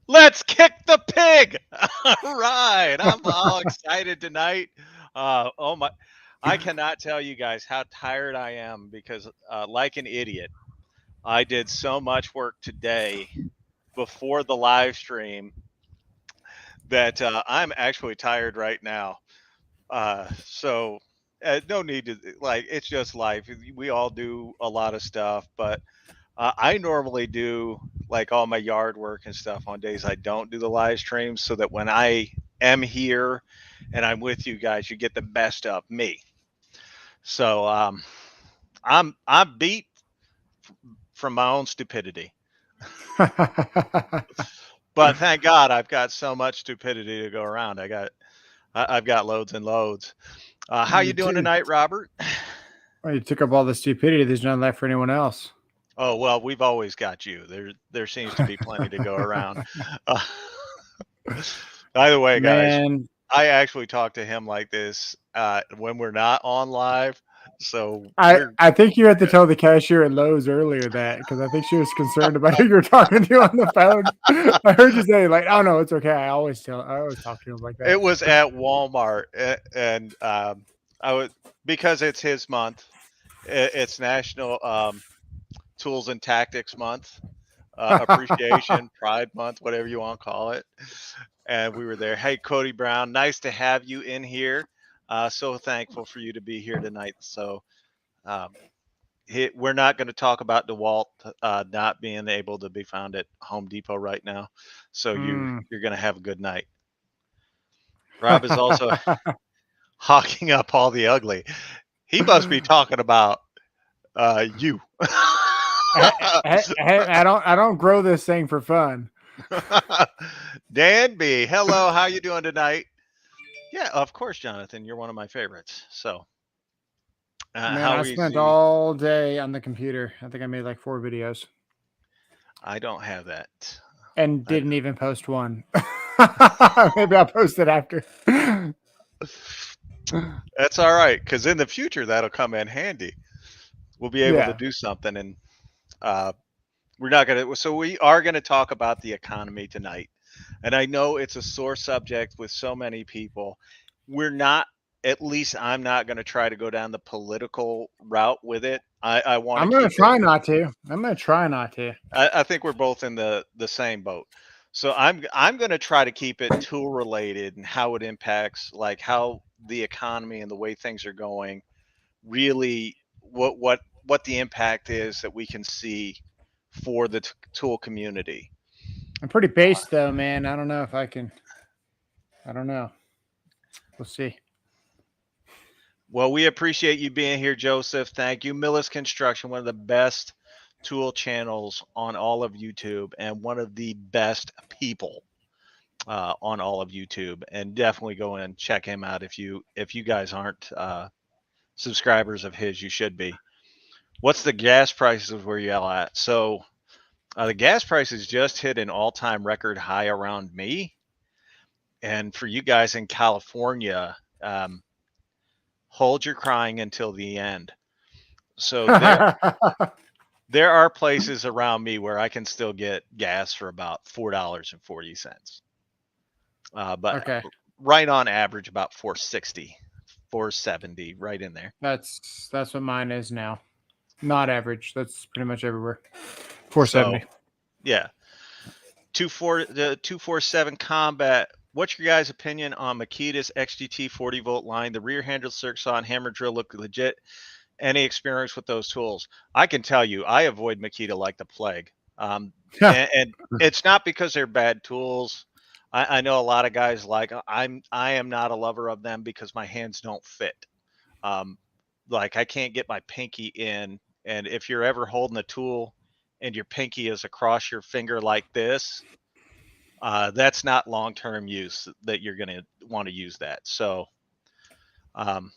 Let's kick the pig. All right. I'm all excited tonight. Oh my, I cannot tell you guys how tired I am because, like an idiot, I did so much work today before the live stream that I'm actually tired right now. So no need to like. It's just life. We all do a lot of stuff, but I normally do like all my yard work and stuff on days I don't do the live streams, so that when I am here and I'm with you guys, you get the best of me. So I'm beat from my own stupidity, but thank God I've got so much stupidity to go around. I've got loads and loads. How you you, doing t- tonight, Robert? well, you took up all the stupidity. There's none left for anyone else. Oh well, we've always got you. There seems to be plenty to go around. Uh, by the way, guys, Man, I actually talk to him like this when we're not on live. So I, we're I think you had to good. tell the cashier at Lowe's earlier that because I think she was concerned about who you're talking to on the phone. I heard you say like, "Oh no, it's okay." I always talk to him like that. It was at Walmart, and I would because it's his month. It's National Tools and Tactics Month, Appreciation Pride Month, whatever you want to call it. And we were there. Hey, Cody Brown, nice to have you in here. So thankful for you to be here tonight. So um, we're not going to talk about DeWalt not being able to be found at Home Depot right now. So Mm. you're going to have a good night. Rob is also hawking up all the ugly. He must be talking about you. I don't grow this thing for fun. Dan B, hello. How you doing tonight? Yeah, of course, Jonathan. You're one of my favorites. So Man, I how spent easy? all day on the computer. I think I made like 4 videos I don't have that. and I, didn't even post one. Maybe I'll post it after. that's all right, because in the future that'll come in handy. We'll be able to Yeah. do something, and uh, we're not gonna. So we are gonna talk about the economy tonight, and I know it's a sore subject with so many people. We're not. At least I'm not going to try to go down the political route with it. I want to I'm gonna keep it. try not to. I'm gonna try not to. I think we're both in the same boat. So I'm going to try to keep it tool related and how it impacts, like how the economy and the way things are going, really what the impact is that we can see for the tool community. I'm pretty based though, man. I don't know if I can. I don't know. We'll see. Well, we appreciate you being here, Joseph. Thank you. Millis Construction, one of the best tool channels on all of YouTube and one of the best people on all of YouTube. And definitely go and check him out if you guys aren't subscribers of his, you should be. What's the gas prices where you all at? So the gas prices just hit an all-time record high around me, and for you guys in California, hold your crying until the end. So there are places around me where I can still get gas for about $4.40. But Okay, right on average about 460, 470, right in there. that's what mine is now. Not average. That's pretty much everywhere. So 470. yeah, 247 combat. What's your guys' opinion on Makita's XGT 40-volt line? The rear handle circuit saw and hammer drill look legit. Any experience with those tools? I can tell you, I avoid Makita like the plague. And it's not because they're bad tools. I know a lot of guys like I am not a lover of them because my hands don't fit. Um, like I can't get my pinky in, and if you're ever holding a tool and your pinky is across your finger like this, that's not long-term use that you're going to want to use that. So um,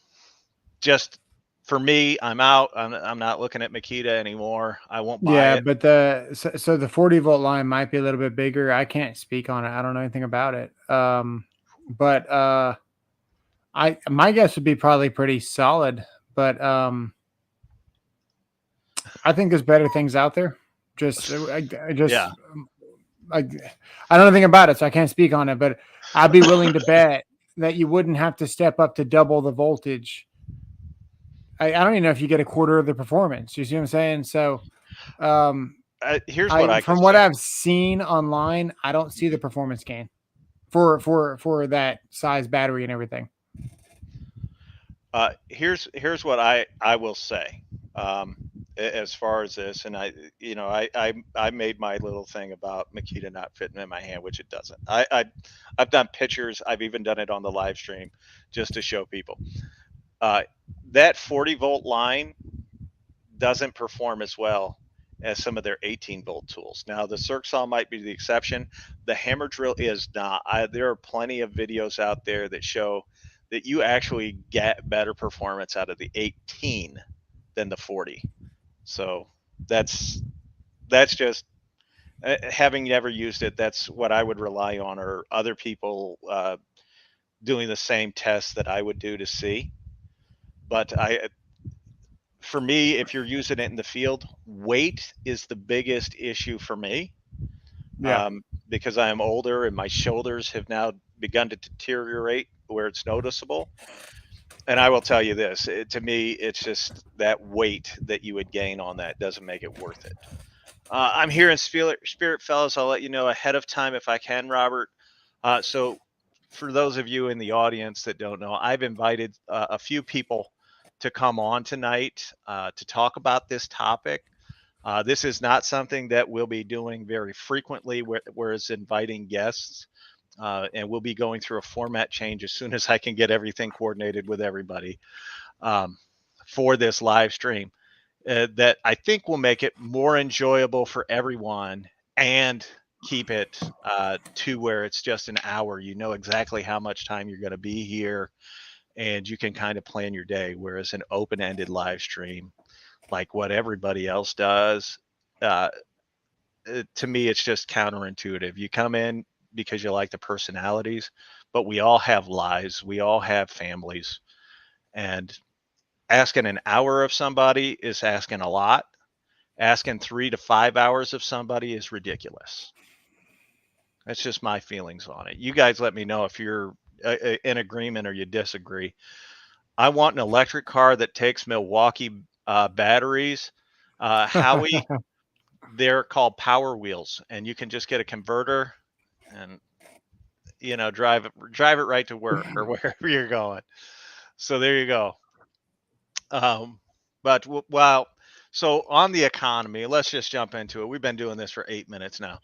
just for me, I'm out. I'm not looking at Makita anymore. I won't buy Yeah, it. but so the 40-volt line might be a little bit bigger. I can't speak on it. I don't know anything about it. But I my guess would be probably pretty solid. But I think there's better things out there. Just I just Yeah. like I don't know anything about it, so I can't speak on it. But I'd be willing to bet that you wouldn't have to step up to double the voltage. I don't even know if you get a quarter of the performance. You see what I'm saying? So um, Here's what I I can from what say. I've seen online, I don't see the performance gain for that size battery and everything. Here's what I will say, um, as far as this, and I made my little thing about Makita not fitting in my hand, which it doesn't. I've done pictures. I've even done it on the live stream, just to show people. Uh, that 40-volt line doesn't perform as well as some of their 18-volt tools. Now, the circ saw might be the exception. The hammer drill is not. There are plenty of videos out there that show that you actually get better performance out of the 18 than the 40. So that's just having never used it. That's what I would rely on, or other people doing the same tests that I would do to see. But for me, if you're using it in the field, weight is the biggest issue for me, Yeah. because I am older and my shoulders have now begun to deteriorate where it's noticeable. And I will tell you this, to me, it's just that weight that you would gain on that doesn't make it worth it. I'm here in Spirit, fellas. I'll let you know ahead of time if I can, Robert. So, for those of you in the audience that don't know, I've invited a few people to come on tonight to talk about this topic. This is not something that we'll be doing very frequently, whereas inviting guests. And we'll be going through a format change as soon as I can get everything coordinated with everybody um, for this live stream. That I think will make it more enjoyable for everyone and keep it to where it's just an hour. You know exactly how much time you're going to be here, and you can kind of plan your day. Whereas an open-ended live stream, like what everybody else does, uh, to me, it's just counterintuitive. You come in because you like the personalities, but we all have lives, we all have families, and asking an hour of somebody is asking a lot. Asking 3 to 5 hours of somebody is ridiculous. That's just my feelings on it. You guys let me know if you're in agreement or you disagree. I want an electric car that takes Milwaukee batteries. Howie, they're called Power Wheels, and you can just get a converter and drive it right to work or wherever you're going. So there you go. Um, but well, so on the economy, let's just jump into it. We've been doing this for 8 minutes now.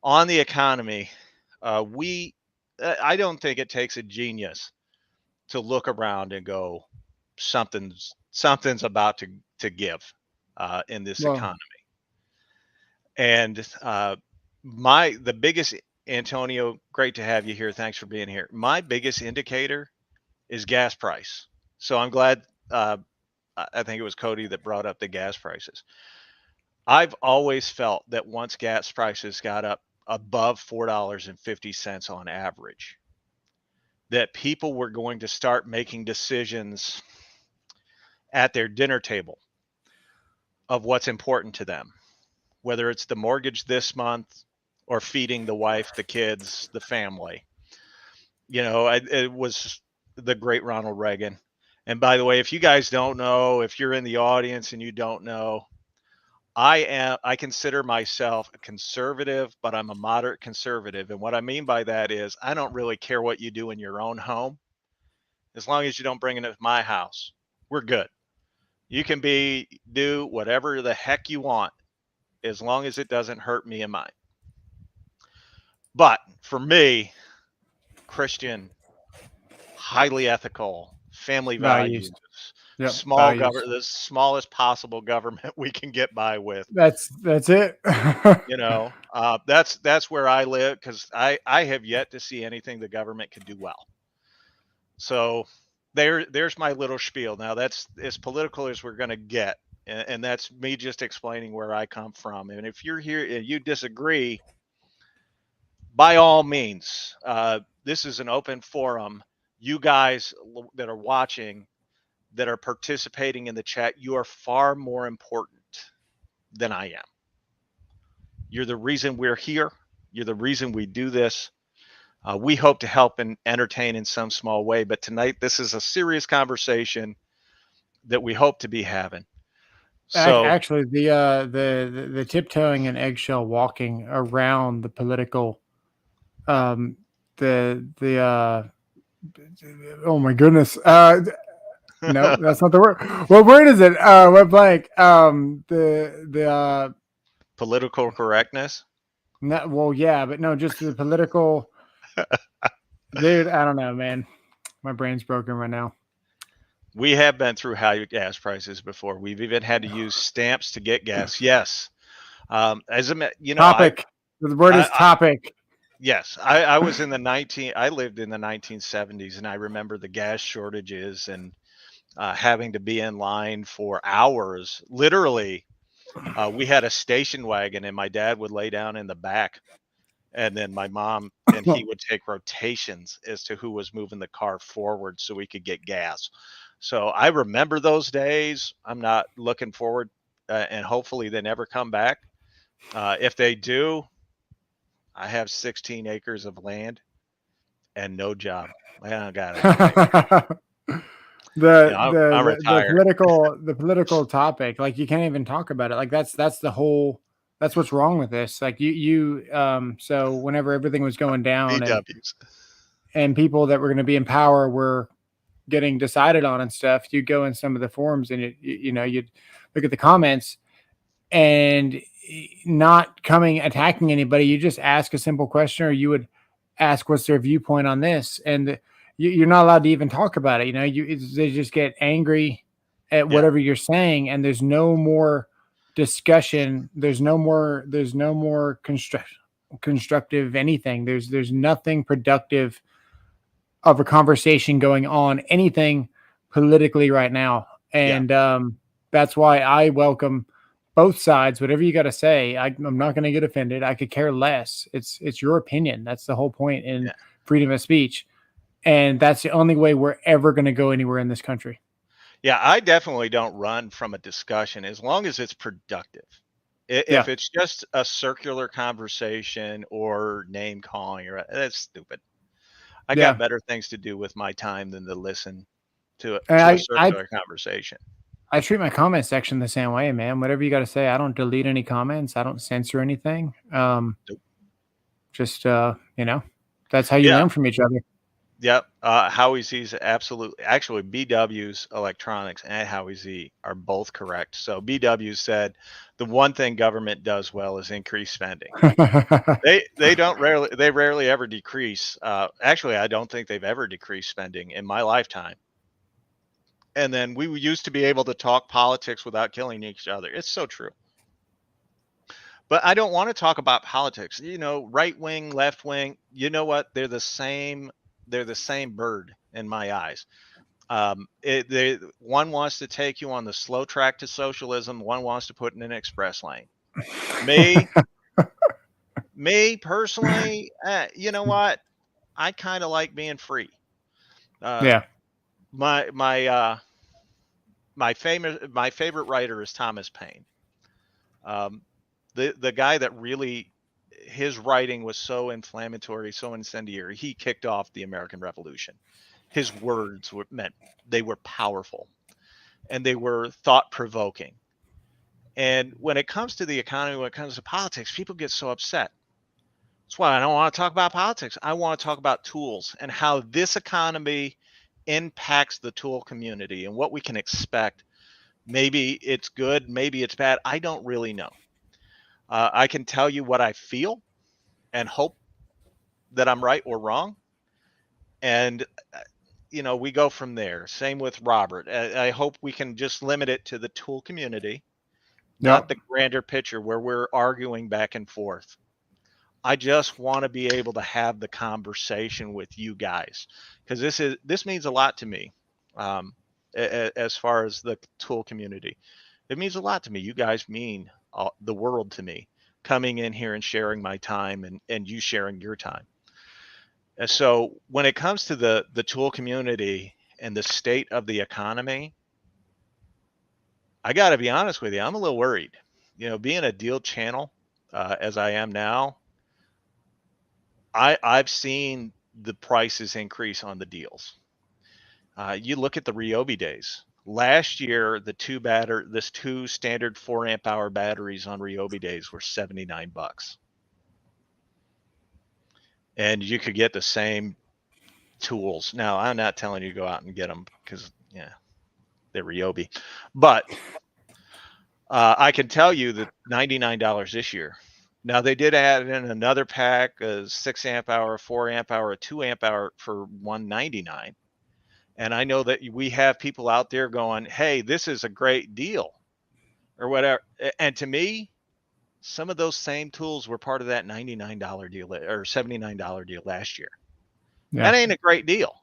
On the economy, we I don't think it takes a genius to look around and go, something's about to give in this Well, economy. And my the biggest Antonio, great to have you here. Thanks for being here. My biggest indicator is gas price. So I'm glad. I think it was Cody that brought up the gas prices. I've always felt that once gas prices got up above $4.50 on average, that people were going to start making decisions at their dinner table of what's important to them, whether it's the mortgage this month or feeding the wife, the kids, the family. It was the great Ronald Reagan. And by the way, if you guys don't know, if you're in the audience and you don't know, I consider myself a conservative, but I'm a moderate conservative. And what I mean by that is I don't really care what you do in your own home as long as you don't bring it to my house. We're good. You can do whatever the heck you want as long as it doesn't hurt me and mine. But for me, Christian, highly ethical, family values. values, Yep, values. the smallest possible government we can get by with. That's it. That's where I live because I have yet to see anything the government can do well. So there's my little spiel. Now that's as political as we're going to get, and that's me just explaining where I come from. And if you're here and you disagree, by all means, this is an open forum. You guys that are watching, that are participating in the chat, you are far more important than I am. You're the reason we're here. You're the reason we do this. We hope to help and entertain in some small way, but tonight this is a serious conversation that we hope to be having. So Actually, the tiptoeing and eggshell walking around the political, um, the oh my goodness, no, that's not the word. What word is it? What blank? The political correctness. no, well, yeah, but no, just the political, dude. I don't know, man. My brain's broken right now. We have been through high gas prices before. We've even had to use stamps to get gas. Yes. As a, you know, Topic. The word is I topic. yes, I was in the 19, I lived in the 1970s, and I remember the gas shortages and having to be in line for hours. Literally, we had a station wagon, and my dad would lay down in the back, and then my mom and he would take rotations as to who was moving the car forward so we could get gas. So I remember those days. I'm not looking forward, and hopefully they never come back. If they do, I have 16 acres of land and no job. I don't got anything. You the, know, the I'm the the retired. political topic, like you can't even talk about it. Like that's the whole, that's what's wrong with this. Like so whenever everything was going down, BWs. and people that were going to be in power were getting decided on and stuff, you go in some of the forums and you'd look at the comments, and not coming attacking anybody, you just ask a simple question, or you would ask what's their viewpoint on this, and you're not allowed to even talk about it. They just get angry at Yeah, whatever you're saying, and there's no more discussion. There's no more constructive anything. There's nothing productive of a conversation going on, anything politically right now. yeah, And that's why I welcome both sides. Whatever you got to say, I'm not going to get offended. I could care less. It's your opinion. That's the whole point in yeah, freedom of speech, and that's the only way we're ever going to go anywhere in this country. yeah. I definitely don't run from a discussion as long as it's productive. Yeah, If it's just a circular conversation or name calling, or that's stupid. I got yeah. better things to do with my time than to listen And to a I circular conversation. I treat my comment section the same way, man. Whatever you got to say, I don't delete any comments. I don't censor anything. Nope. Just that's how you Yeah, learn from each other. yep. Howie Z's absolutely. Actually, BW's electronics and Howie Z are both correct. So BW said the one thing government does well is increase spending. They rarely ever decrease. Actually, I don't think they've ever decreased spending in my lifetime. And then we used to be able to talk politics without killing each other. It's so true. But I don't want to talk about politics. Right wing, left wing. You know what? They're the same. They're the same bird in my eyes. One wants to take you on the slow track to socialism. One wants to put in an express lane. Me, me personally, you know what? I kind of like being free. Uh, Yeah. my my my favorite writer is Thomas Paine. Um, the guy that really, his writing was so inflammatory, so incendiary. He kicked off the American Revolution. His words meant they were powerful and they were thought provoking. And when it comes to the economy, when it comes to politics, people get so upset. That's why I don't want to talk about politics. I want to talk about tools and how this economy impacts the tool community and what we can expect. Maybe it's good, maybe it's bad. I don't really know. I can tell you what I feel and hope that I'm right or wrong. And, we go from there. Same with Robert. I hope we can just limit it to the tool community, not Yep. the grander picture where we're arguing back and forth. I just want to be able to have the conversation with you guys because this means a lot to me. As far as the tool community, it means a lot to me. You guys mean the world to me. Coming in here and sharing my time and you sharing your time. And so when it comes to the tool community and the state of the economy, I got to be honest with you, I'm a little worried. Being a deal channel as I am now, I've seen the prices increase on the deals. You look at the Ryobi days. Last year, this two standard 4 amp hour batteries on Ryobi days were $79, and you could get the same tools. Now, I'm not telling you to go out and get them because yeah, they're Ryobi, but I can tell you that $99 this year. Now they did add in another pack, a 6 amp hour, 4 amp hour, a 2 amp hour for $199. And I know that we have people out there going, "Hey, this is a great deal," or whatever. And to me, some of those same tools were part of that $99 deal or $79 deal last year. Yeah. That ain't a great deal.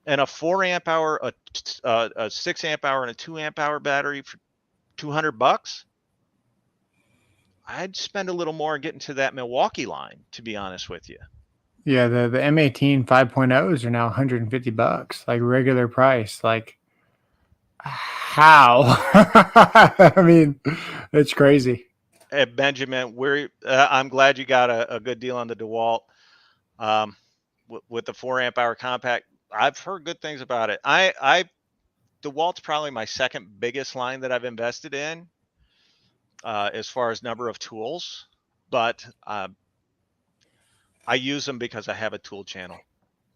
And a 4 amp hour, a 6 amp hour, and a 2 amp hour battery for $200. I'd spend a little more getting to that Milwaukee line, to be honest with you. Yeah, the M18 5.0s are now $150, like regular price. Like how? I mean, it's crazy. Benjamin, I'm glad you got a good deal on the DeWalt with the 4 amp hour compact. I've heard good things about it. DeWalt's probably my second biggest line that I've invested in as far as number of tools, but I use them because I have a tool channel.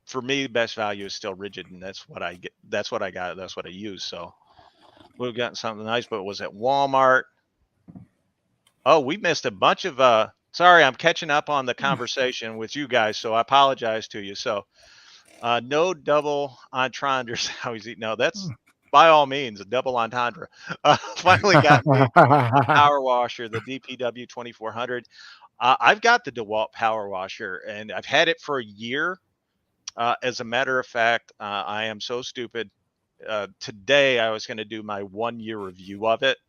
For me, best value is still rigid, and that's what I get. That's what I got. That's what I use. So we've gotten something nice, but it was at Walmart. Oh, we missed a bunch of sorry, I'm catching up on the conversation with you guys, so I apologize to you. So no double entendres. How he's eating. No, that's by all means a double entendre. Finally got me a power washer, the DPW 2400. I've got the DeWalt power washer, and I've had it for a year. As a matter of fact, I am so stupid. Today I was going to do my 1 year review of it.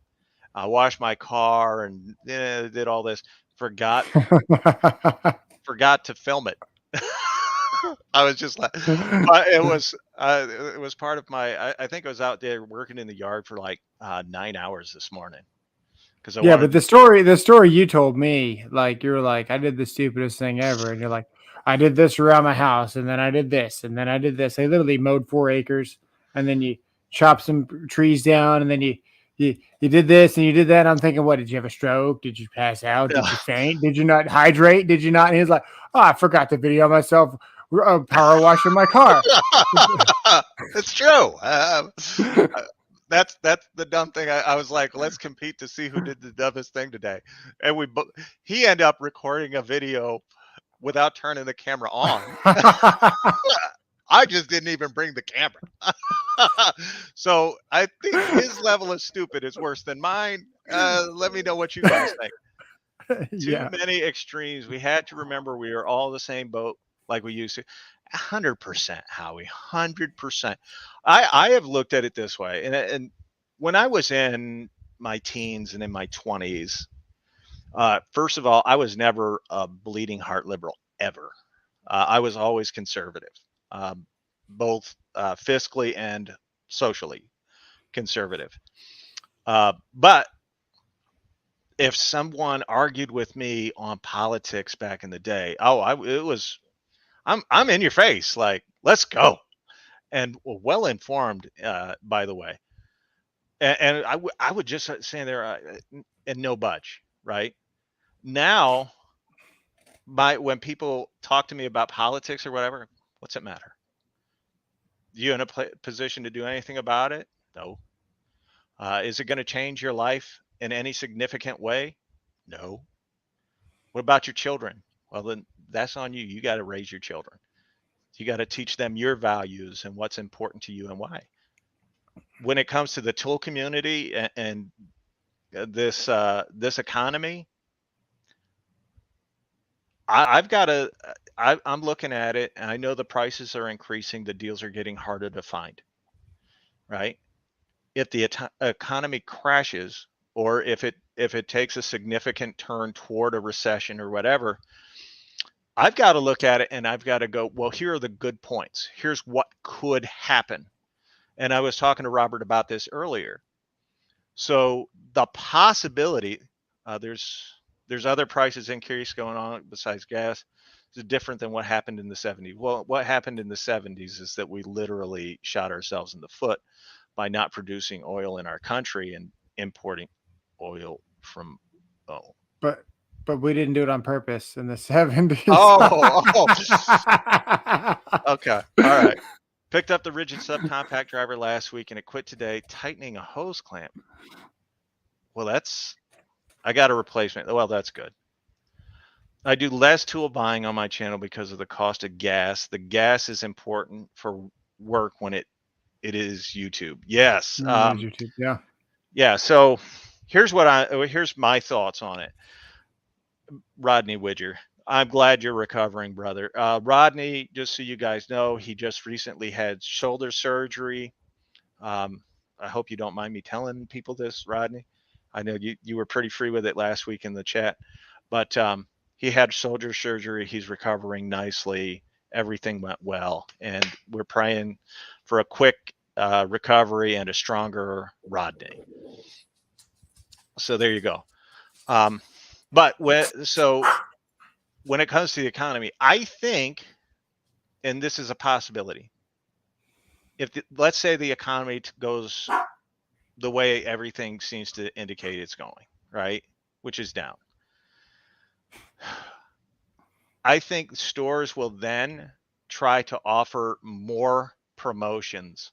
I washed my car and did all this. Forgot to film it. I was just like, it was part of my. I think I was out there working in the yard for like 9 hours this morning because I Yeah, wanted. but the story you told me, like you were like, I did the stupidest thing ever, and you're like, I did this around my house, and then I did this, and then I did this. I literally mowed 4 acres, and then you chopped some trees down, and then you did this and you did that. I'm thinking, what did you have a stroke? Did you pass out? Did you faint? Did you not hydrate? Did you not? And he's like, oh, I forgot to video myself power washing my car. It's true. That's the dumb thing. I was like, let's compete to see who did the dumbest thing today, and he ended up recording a video without turning the camera on. I just didn't even bring the camera. So I think his level of stupid is worse than mine. Let me know what you guys think. Too Yeah. many extremes. We had to remember we are all the same boat like we used to. 100%, Howie. 100%. I have looked at it this way, and when I was in my teens and in my 20s, first of all, I was never a bleeding heart liberal ever. I was always conservative, both fiscally and socially conservative. But if someone argued with me on politics back in the day, I'm in your face, like let's go, and well informed, by the way, and I would just stand there and no budge. Right now, when people talk to me about politics or whatever, what's it matter? You in a position to do anything about it? No. Is it going to change your life in any significant way? No. What about your children? Well, then that's on you. You got to raise your children. You got to teach them your values and what's important to you and why. When it comes to the tool community and this economy, I've got to. I'm looking at it, and I know the prices are increasing. The deals are getting harder to find. Right? If the economy crashes, or if it takes a significant turn toward a recession or whatever, I've got to look at it and I've got to go, well, here are the good points. Here's what could happen. And I was talking to Robert about this earlier. So the possibility, there's there's other prices increase going on besides gas. It's different than what happened in the 70s. Well, what happened in the 70s is that we literally shot ourselves in the foot by not producing oil in our country and importing oil from oh but we didn't do it on purpose in the 70s. oh okay, all right. Picked up the rigid subcompact driver last week and it quit today, tightening a hose clamp. Well, I got a replacement. Well, that's good. I do less tool buying on my channel because of the cost of gas. The gas is important for work when it is YouTube. Yes. YouTube, yeah. Yeah. So here's my thoughts on it. Rodney Widger, I'm glad you're recovering, brother. Rodney, just so you guys know, he just recently had shoulder surgery. I hope you don't mind me telling people this, Rodney. I know you were pretty free with it last week in the chat, but he had shoulder surgery. He's recovering nicely. Everything went well, and we're praying for a quick recovery and a stronger Rodney. So there you go. But when it comes to the economy, I think, and this is a possibility, let's say the economy goes the way everything seems to indicate it's going, right, which is down, I think stores will then try to offer more promotions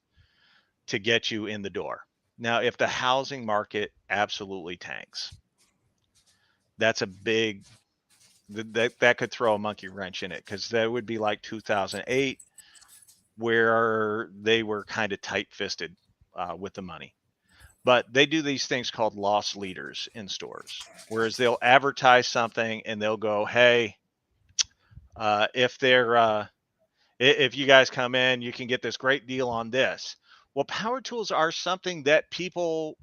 to get you in the door. Now, if the housing market absolutely tanks, that's a big that could throw a monkey wrench in it, because that would be like 2008, where they were kind of tight-fisted with the money. But they do these things called loss leaders in stores, whereas they'll advertise something and they'll go, hey, if you guys come in, you can get this great deal on this. Well, power tools are something that people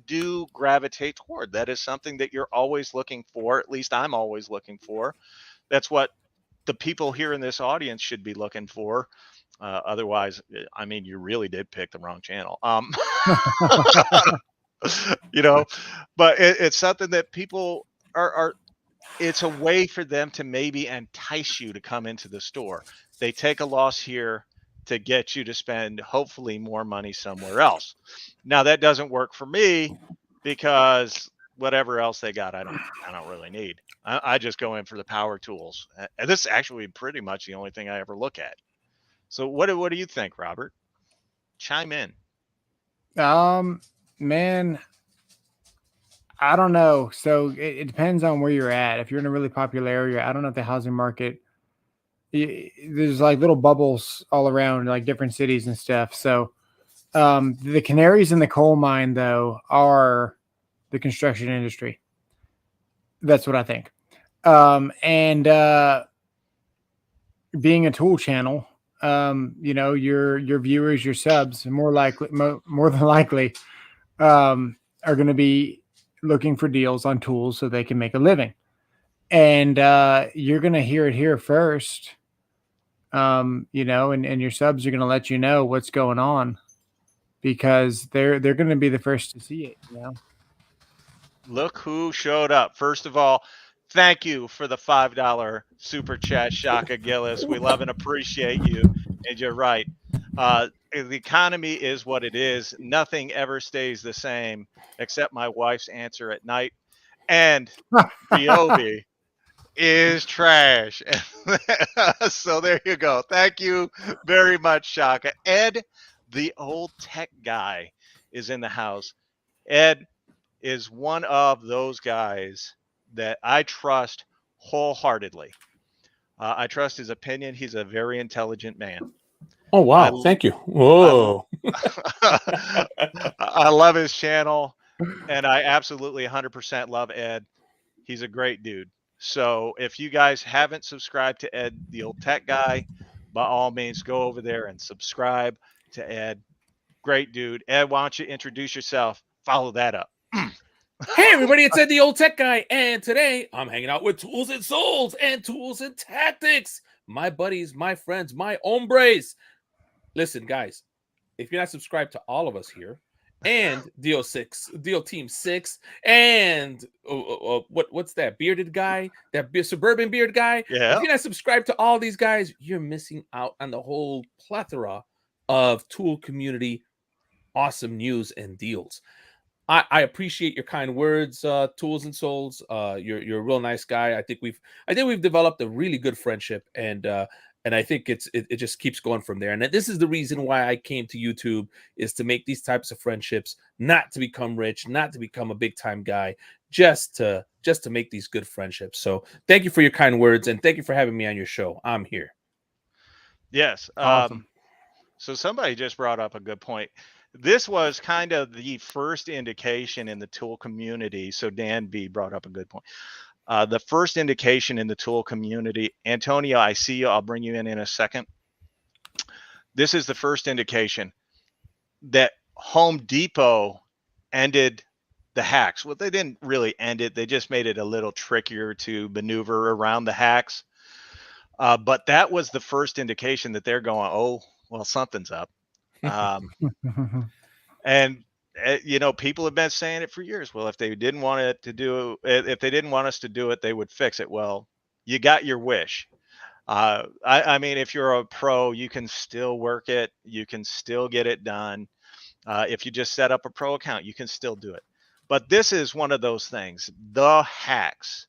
do gravitate toward. That is something that you're always looking for. At least I'm always looking for. That's what the people here in this audience should be looking for. Otherwise, I mean, you really did pick the wrong channel. But it's something that people are it's a way for them to maybe entice you to come into the store. They take a loss here to get you to spend hopefully more money somewhere else. Now that doesn't work for me, because whatever else they got, I don't really need. I just go in for the power tools. And this is actually pretty much the only thing I ever look at. So what do you think, Robert? Chime in. Man, I don't know. So it depends on where you're at. If you're in a really popular area, I don't know if the housing market, there's like little bubbles all around, like different cities and stuff. So the canaries in the coal mine, though, are the construction industry. That's what I think. And being a tool channel, your viewers, your subs, more than likely, are going to be looking for deals on tools so they can make a living. And you're going to hear it here first. And your subs are going to let you know what's going on, because they're going to be the first to see it. Look who showed up. First of all, thank you for the $5 super chat, Shaka Gillis. We love and appreciate you. And you're right. The economy is what it is. Nothing ever stays the same except my wife's answer at night. And Ryobi is trash. So there you go. Thank you very much, Shaka. Ed, the old tech guy, is in the house. Ed is one of those guys that I trust wholeheartedly. I trust his opinion. He's a very intelligent man. Oh, wow. Thank you. Whoa. I love his channel, and I absolutely 100% love Ed. He's a great dude. So if you guys haven't subscribed to Ed, the old tech guy, by all means, go over there and subscribe to Ed. Great dude. Ed, why don't you introduce yourself? Follow that up. Hey, everybody, it's Ed, the old tech guy. And today I'm hanging out with Tools and Souls and Tools and Tactics. My buddies, my friends, my hombres. Listen, guys, if you're not subscribed to all of us here, and Deal Team 6, and what's that bearded guy, suburban beard guy. Yeah. If you're not subscribed to all these guys, you're missing out on the whole plethora of tool community awesome news and deals. I appreciate your kind words, Tools and Souls. You're a real nice guy. I think we've developed a really good friendship, and I think it just keeps going from there. And this is the reason why I came to YouTube, is to make these types of friendships, not to become rich, not to become a big time guy, just to make these good friendships. So thank you for your kind words, and thank you for having me on your show. I'm here. Yes. Awesome. So somebody just brought up a good point. This was kind of the first indication in the tool community. So Dan B brought up a good point. The first indication in the tool community, Antonio, I see you. I'll bring you in a second. This is the first indication that Home Depot ended the hacks. Well, they didn't really end it. They just made it a little trickier to maneuver around the hacks. But that was the first indication that they're going, oh, well, something's up. And people have been saying it for years. Well, if they didn't want us to do it, they would fix it. Well, you got your wish. I mean, if you're a pro, you can still work it. You can still get it done. If you just set up a pro account, you can still do it. But this is one of those things, the hacks,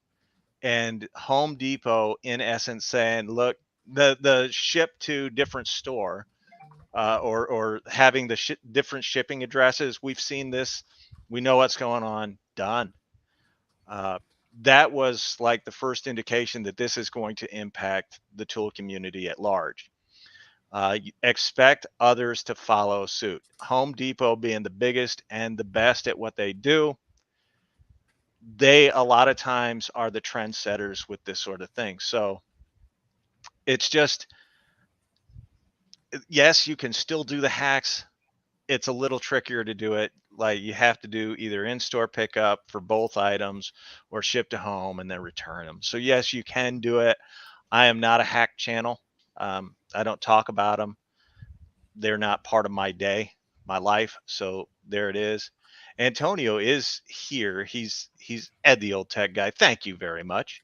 and Home Depot, in essence, saying, look, the ship to different store, or having the different shipping addresses. We've seen this. We know what's going on. Done. That was like the first indication that this is going to impact the tool community at large. Expect others to follow suit. Home Depot being the biggest and the best at what they do, they a lot of times are the trendsetters with this sort of thing. So it's just, yes, you can still do the hacks. It's a little trickier to do it. Like, you have to do either in-store pickup for both items or ship to home and then return them. So yes, you can do it. I am not a hack channel. I don't talk about them. They're not part of my day, my life. So there it is. Antonio is here. He's Ed, the old tech guy. Thank you very much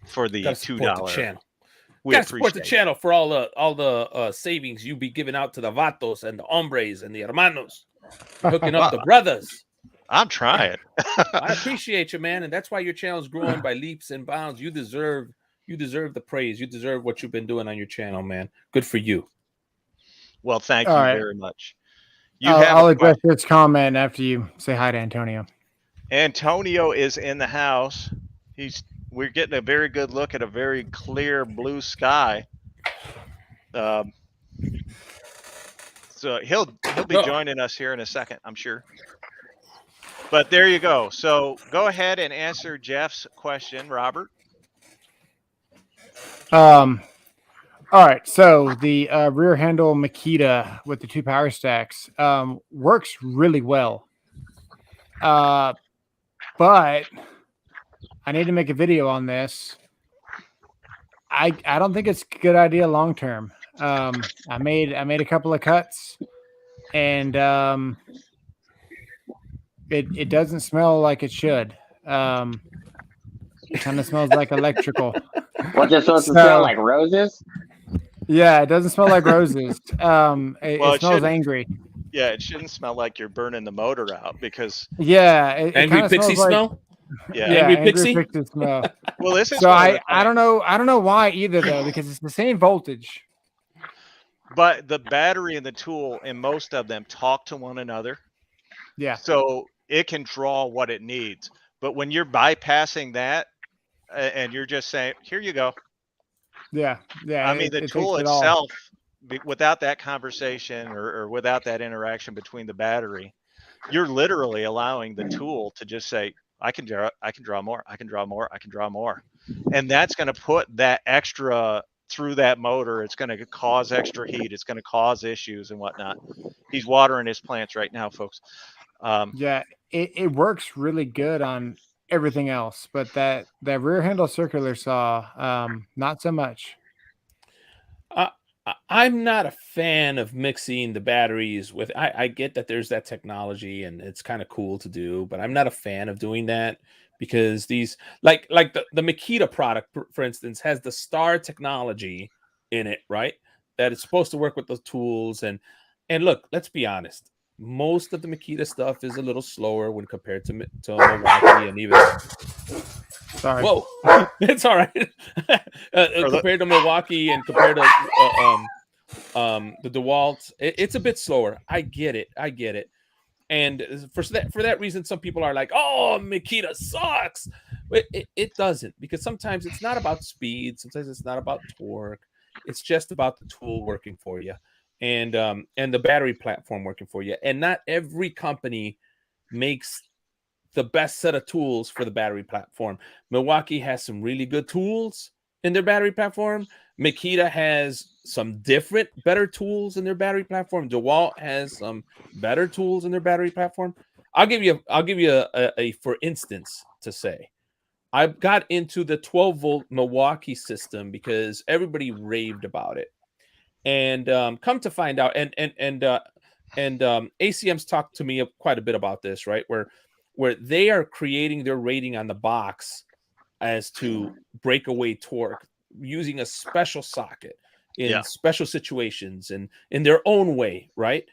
for the Gotta support the $2. channel. We Gotta support the appreciate it. channel for all the savings you be giving out to the vatos and the hombres and the hermanos, hooking up the brothers. I'm trying. I appreciate you, man, and that's why your channel's growing by leaps and bounds. You deserve the praise. You deserve what you've been doing on your channel, man. Good for you. Well, thank All you right. very much. I'll address this comment after you say hi to Antonio. Antonio is in the house. We're getting a very good look at a very clear blue sky. So he'll be joining us here in a second, I'm sure. But there you go. So go ahead and answer Jeff's question, Robert. All right, so the rear handle Makita with the 2 power stacks works really well. But I need to make a video on this. I don't think it's a good idea long term. I made a couple of cuts, and it doesn't smell like it should. It kind of smells like electrical. What's it supposed to smell like? Roses? Yeah, it doesn't smell like roses. It smells angry. Yeah, it shouldn't smell like you're burning the motor out, because Angry Pixie smell. Yeah, Angry Pixie smell. Well, this is so I don't know why either, though, because it's the same voltage. But the battery and the tool, and most of them, talk to one another. Yeah. So it can draw what it needs. But when you're bypassing that, and you're just saying, "Here you go." Yeah. I mean, the tool itself, without that conversation or without that interaction between the battery, you're literally allowing the tool to just say, I can draw more, I can draw more, I can draw more. And that's going to put that extra through that motor. It's going to cause extra heat. It's going to cause issues and whatnot. He's watering his plants right now, folks. Yeah, it works really good on everything else, but that rear handle circular saw, not so much. I'm not a fan of mixing the batteries with. I get that there's that technology and it's kind of cool to do, but I'm not a fan of doing that because these like the Makita product, for instance, has the star technology in it, right? That it's supposed to work with the tools and look, let's be honest. Most of the Makita stuff is a little slower when compared to Milwaukee and even Sorry. whoa, it's all right. Compared to Milwaukee and compared to the DeWalt, it's a bit slower. I get it. And for that reason, some people are like, "Oh, Makita sucks." It doesn't, because sometimes it's not about speed. Sometimes it's not about torque. It's just about the tool working for you, and the battery platform working for you. And not every company makes the best set of tools for the battery platform. Milwaukee has some really good tools in their battery platform. Makita has some different, better tools in their battery platform. DeWalt has some better tools in their battery platform. I'll give you a for instance to say. I got into the 12-volt Milwaukee system because everybody raved about it, and come to find out, and ACM's talked to me quite a bit about this, right? Where they are creating their rating on the box as to breakaway torque using a special socket in special situations and in their own way, right?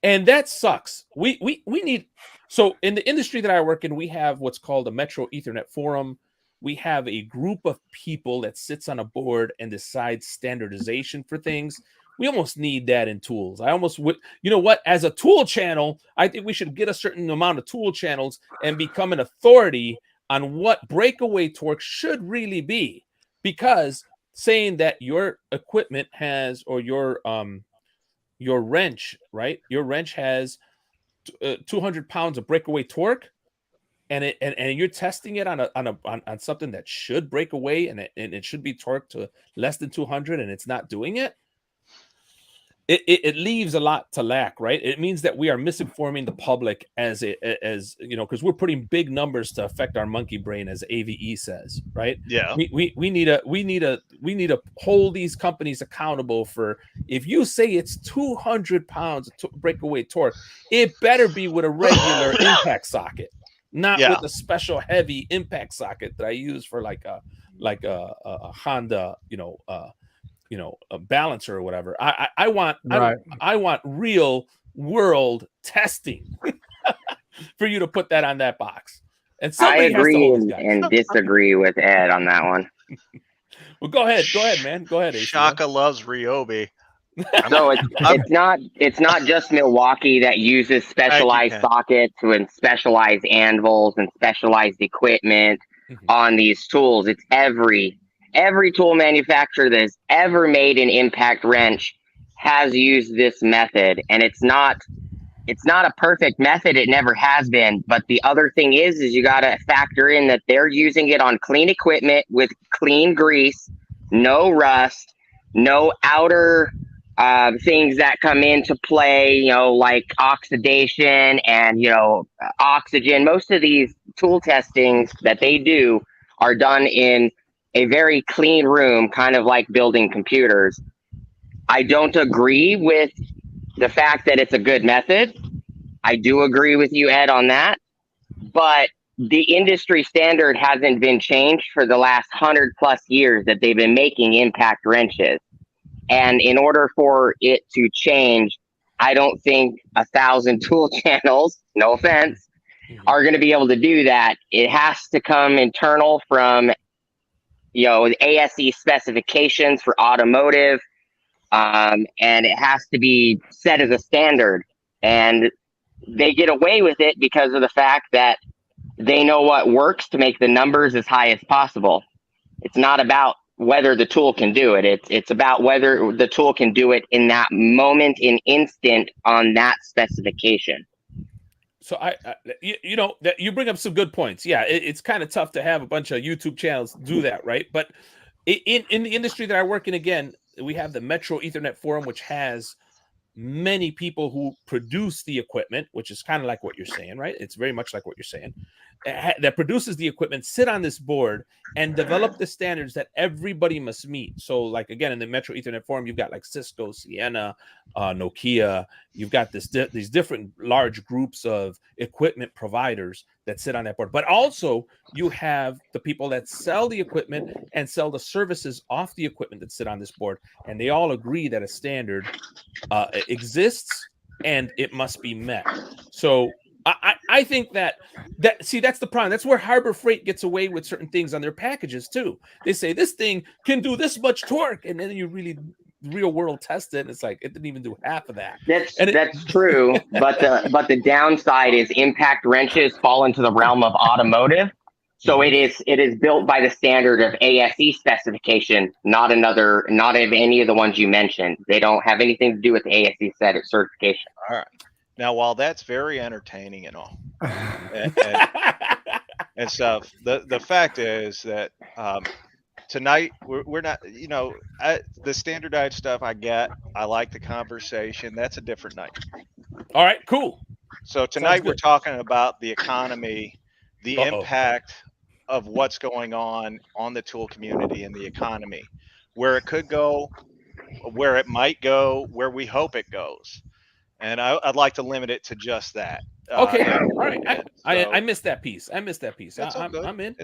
And that sucks. We need, so in the industry that I work in, we have what's called a Metro Ethernet forum. We have a group of people that sits on a board and decides standardization for things. We almost need that in tools. I almost would, you know what, as a tool channel, I think we should get a certain amount of tool channels and become an authority on what breakaway torque should really be. Because saying that your equipment has, or your wrench, right? Your wrench has 200 pounds of breakaway torque, and you're testing it on something that should break away, and it should be torqued to less than 200, and it's not doing it. It leaves a lot to lack, right? It means that we are misinforming the public as you know, because we're putting big numbers to affect our monkey brain, as AVE says, right? Yeah. We need to hold these companies accountable for, if you say it's 200 pounds of breakaway torque, it better be with a regular impact socket, not with a special heavy impact socket that I use for like a Honda, a balancer or whatever. I want real world testing for you to put that on that box. And I somebody has to agree hold these guys. and disagree with Ed on that one. Well, go ahead, man. Go ahead, ACM. Shaka loves Ryobi. So it's not just Milwaukee that uses specialized sockets and specialized anvils and specialized equipment on these tools. It's every tool manufacturer that has ever made an impact wrench has used this method, and it's not a perfect method. It never has been. But the other thing is you got to factor in that they're using it on clean equipment with clean grease, no rust, no outer things that come into play, like oxidation and, oxygen. Most of these tool testings that they do are done in a very clean room, kind of like building computers. I don't agree with the fact that it's a good method. I do agree with you, Ed, on that. But the industry standard hasn't been changed for the last 100+ years that they've been making impact wrenches. And in order for it to change, I don't think 1,000 tool channels, no offense, are going to be able to do that. It has to come internal from, the ASE specifications for automotive, and it has to be set as a standard. And they get away with it because of the fact that they know what works to make the numbers as high as possible. It's not about whether the tool can do it. It's about whether the tool can do it in that moment, in instant, on that specification. So that you bring up some good points. Yeah, it's kind of tough to have a bunch of YouTube channels do that, right? But in the industry that I work in, again, we have the Metro Ethernet forum, which has many people who produce the equipment, which is kind of like what you're saying, right? It's very much like what you're saying, that produces the equipment, sit on this board and develop the standards that everybody must meet. So, like, again, in the Metro Ethernet forum, you've got like Cisco, Ciena, Nokia. You've got these different large groups of equipment providers that sit on that board. But also, you have the people that sell the equipment and sell the services off the equipment that sit on this board. And they all agree that a standard exists and it must be met. So I think that see, that's the problem. That's where Harbor Freight gets away with certain things on their packages too. They say this thing can do this much torque, and then you really real world test it, and it's like it didn't even do half of that. That's true, but the downside is impact wrenches fall into the realm of automotive. So it is built by the standard of ASE specification, not of any of the ones you mentioned. They don't have anything to do with the ASE certification. All right. Now, while that's very entertaining and all, and stuff, the fact is that tonight we're not, the standardized stuff I get. I like the conversation. That's a different night. All right, cool. So tonight we're talking about the economy, the impact of what's going on the tool community and the economy, where it could go, where it might go, where we hope it goes. And I'd like to limit it to just that. Okay, all right. I missed that piece. I'm in. It's all good. I'm in.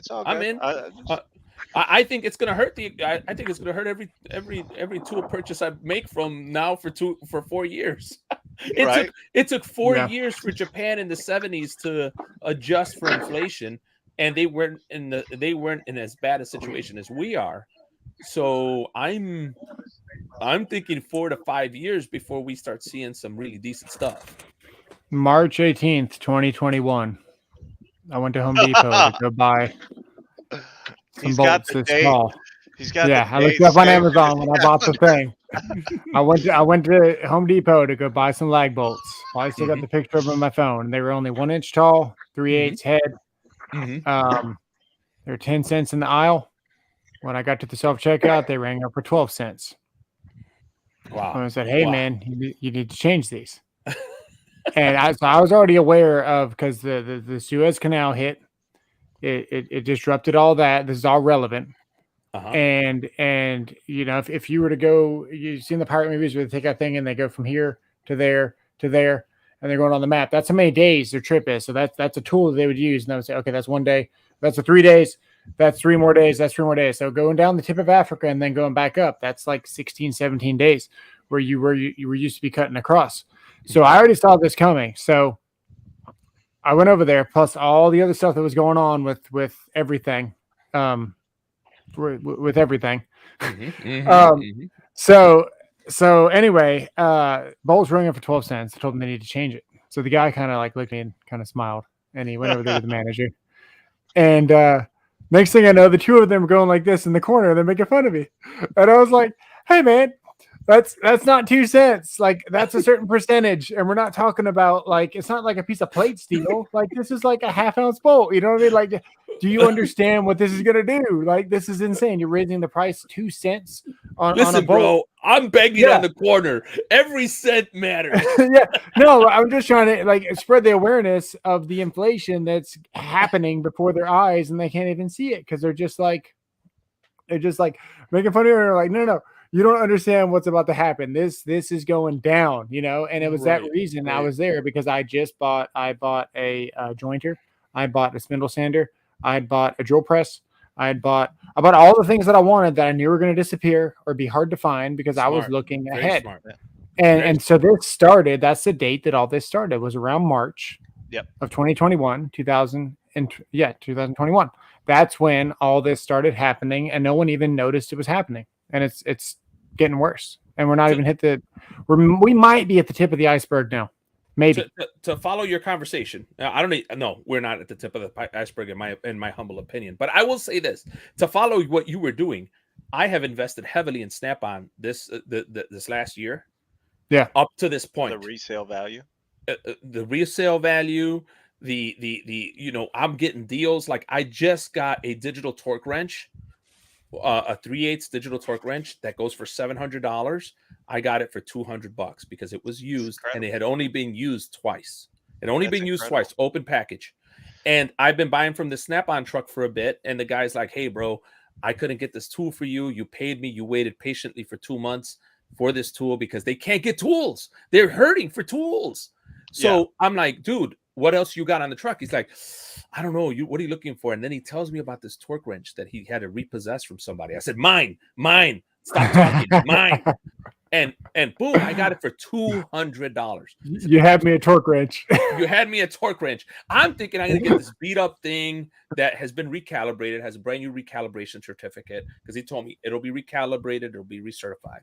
I think it's gonna hurt I think it's gonna hurt every tool purchase I make from now for 4 years. It took 4 years for Japan in the 70s to adjust for inflation, and they weren't in as bad a situation as we are. So I'm thinking 4 to 5 years before we start seeing some really decent stuff. March 18th, 2021. I went to Home Depot to go buy some bolts this fall. He's got I looked up on Amazon when I bought the thing. I went to Home Depot to go buy some lag bolts. Well, I still got the picture of them on my phone. They were only 1 inch tall, 3/8 head. They're 10 cents in the aisle. When I got to the self-checkout, they rang up for 12 cents. Wow. And I said, hey, man, you need to change these. And I was already aware of, because the Suez Canal hit. It disrupted all that. This is all relevant. And if you were to go, you've seen the pirate movies where they take a thing and they go from here to there, and they're going on the map. That's how many days their trip is. So that's a tool that they would use. And they would say, okay, that's 1 day. That's 3 days. That's 3 more days. That's 3 more days. So going down the tip of Africa and then going back up, that's like 16, 17 days where you were used to be cutting across. So I already saw this coming. So I went over there, plus all the other stuff that was going on with everything. With everything. So anyway, bolts ringing for 12 cents. I told them they need to change it. So the guy kind of like looked at me and kind of smiled, and he went over there to the manager. And next thing I know, the two of them are going like this in the corner. They're making fun of me. And I was like, hey, man, that's not 2 cents. Like, that's a certain percentage. And we're not talking about, like, it's not like a piece of plate steel. Like, this is like a 1/2 ounce bolt. You know what I mean? Like, do you understand what this is going to do? Like, this is insane. You're raising the price 2 cents on a bolt. Bro, I'm begging on the corner. Every cent matters. No, I'm just trying to, like, spread the awareness of the inflation that's happening before their eyes, and they can't even see it because they're just like making fun of it. They're like, no. You don't understand what's about to happen. This is going down, and it was that reason I was there, because I bought a jointer. I bought a spindle sander. I had bought a drill press. I bought all the things that I wanted that I knew were going to disappear or be hard to find, because I was looking ahead. Smart, and so this started, that's the date that all this started, was around March of 2021, 2021. That's when all this started happening, and no one even noticed it was happening. And it's getting worse, and we're not even we might be at the tip of the iceberg now. Maybe to follow your conversation. I don't need. No, we're not at the tip of the iceberg in my humble opinion. But I will say this: to follow what you were doing, I have invested heavily in Snap-on this last year. Yeah, up to this point, the resale value. I'm getting deals. Like, I just got a digital torque wrench a 3/8 digital torque wrench that goes for $700. I got it for $200 because it was used and it had only been used twice. It only been used twice, open package. And I've been buying from the Snap-on truck for a bit. And the guy's like, hey, bro, I couldn't get this tool for you. You paid me. You waited patiently for 2 months for this tool because they can't get tools. They're hurting for tools. So I'm like, dude, what else you got on the truck? He's like, I don't know. What are you looking for? And then he tells me about this torque wrench that he had to repossess from somebody. I said, mine. Stop talking, mine. And boom, I got it for $200. You had me a torque wrench. You had me a torque wrench. I'm thinking I'm gonna get this beat up thing that has been recalibrated, has a brand new recalibration certificate, because he told me it'll be recalibrated, it'll be recertified.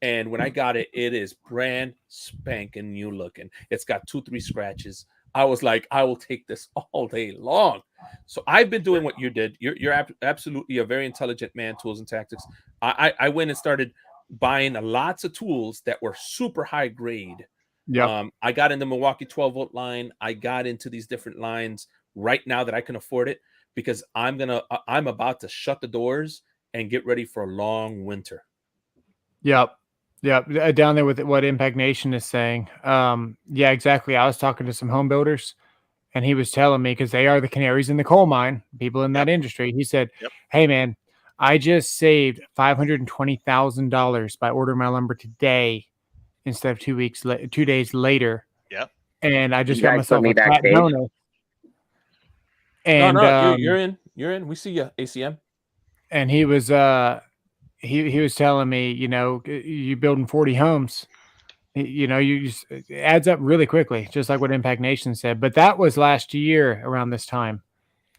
And when I got it, it is brand spanking new looking. It's got 2-3 scratches. I was like, I will take this all day long. So I've been doing what you did. You're absolutely a very intelligent man, tools and tactics. I went and started buying lots of tools that were super high grade. Yeah. I got in the Milwaukee 12-volt line. I got into these different lines right now that I can afford it because I'm about to shut the doors and get ready for a long winter. Yep. Down there with what Impact Nation is saying. Yeah, exactly. I was talking to some home builders and he was telling me, because they are the canaries in the coal mine, people in that industry. He said, hey man, I just saved $520,000 by ordering my lumber today instead of 2 days later. Yep. And I just got myself a fat backstage. bonus. And no, you're in. We see you, ACM. And he was he was telling me, you building 40 homes, it adds up really quickly, just like what Impact Nation said. But that was last year around this time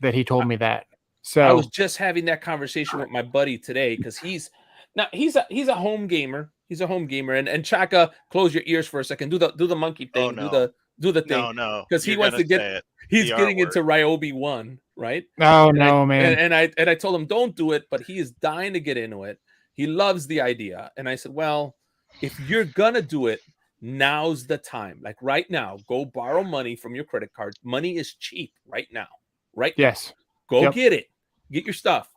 that he told me that. So I was just having that conversation with my buddy today because he's a home gamer. He's a home gamer. And Chaka, close your ears for a second. Do the monkey thing. Oh, no. Do the thing. No. Because he wants to get. He's getting into Ryobi 1, right? Oh no, man. And I told him don't do it, but he is dying to get into it. He loves the idea. And I said, well, if you're gonna do it, now's the time. Like right now, go borrow money from your credit card. Money is cheap right now. Right? Yes. Go get it. Get your stuff.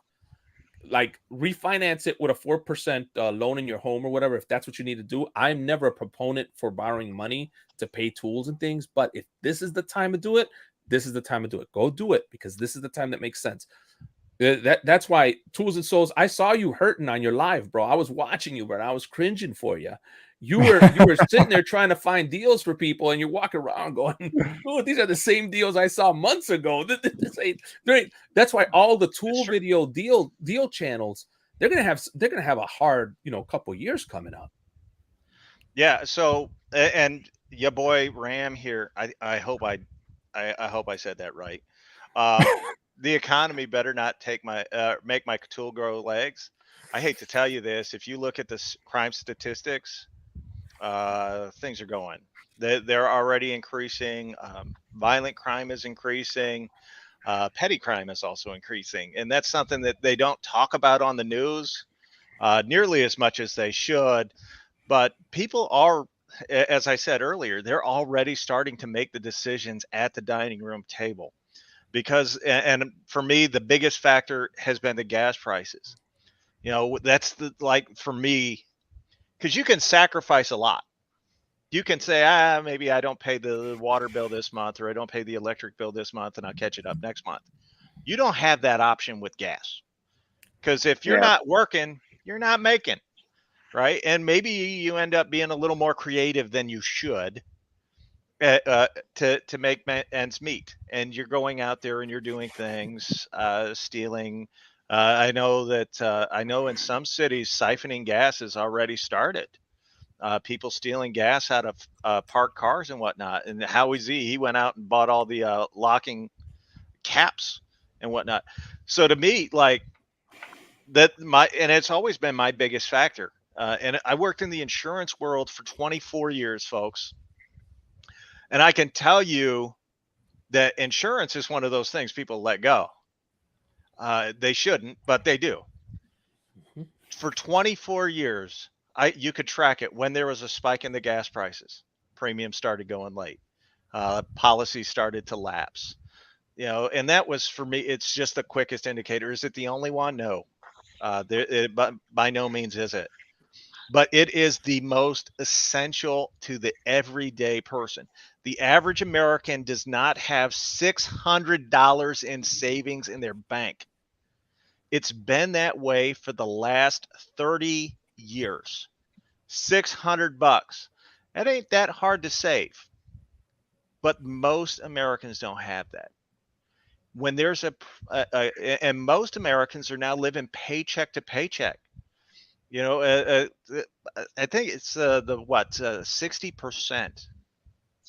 Like refinance it with a 4% loan in your home or whatever, if that's what you need to do. I'm never a proponent for borrowing money to pay tools and things, but if this is the time to do it, this is the time to do it. Go do it because this is the time that makes sense. That's why Tools and Souls. I saw you hurting on your live, bro. I was watching you, bro. I was cringing for you. You were sitting there trying to find deals for people, and you walk around going, "Oh, these are the same deals I saw months ago." That's why all the tool video deal channels they're gonna have a hard couple years coming up. Yeah. So and your boy Ram here. I hope I said that right. The economy better not make my tool grow legs. I hate to tell you this. If you look at the crime statistics, things are going. They're already increasing. Violent crime is increasing. Petty crime is also increasing, and that's something that they don't talk about on the news nearly as much as they should. But people are, as I said earlier, they're already starting to make the decisions at the dining room table. Because, and for me, the biggest factor has been the gas prices. That's for me, because you can sacrifice a lot. You can say, maybe I don't pay the water bill this month, or I don't pay the electric bill this month, and I'll catch it up next month. You don't have that option with gas, because if you're not working, you're not making, right? And maybe you end up being a little more creative than you should. To make ends meet, and you're going out there and you're doing things, stealing. I know in some cities siphoning gas has already started. People stealing gas out of parked cars and whatnot. And Howie Z, he went out and bought all the locking caps and whatnot. So to me, like and it's always been my biggest factor. And I worked in the insurance world for 24 years, folks. And I can tell you that insurance is one of those things people let go. They shouldn't, but they do. Mm-hmm. For 24 years, you could track it. When there was a spike in the gas prices, premiums started going late. Policies started to lapse. And that was, for me, it's just the quickest indicator. Is it the only one? No. But by no means is it. But it is the most essential to the everyday person. The average American does not have $600 in savings in their bank. It's been that way for the last 30 years. $600. That ain't that hard to save. But most Americans don't have that. When there's and most Americans are now living paycheck to paycheck. You know, I think it's the what 60%. It's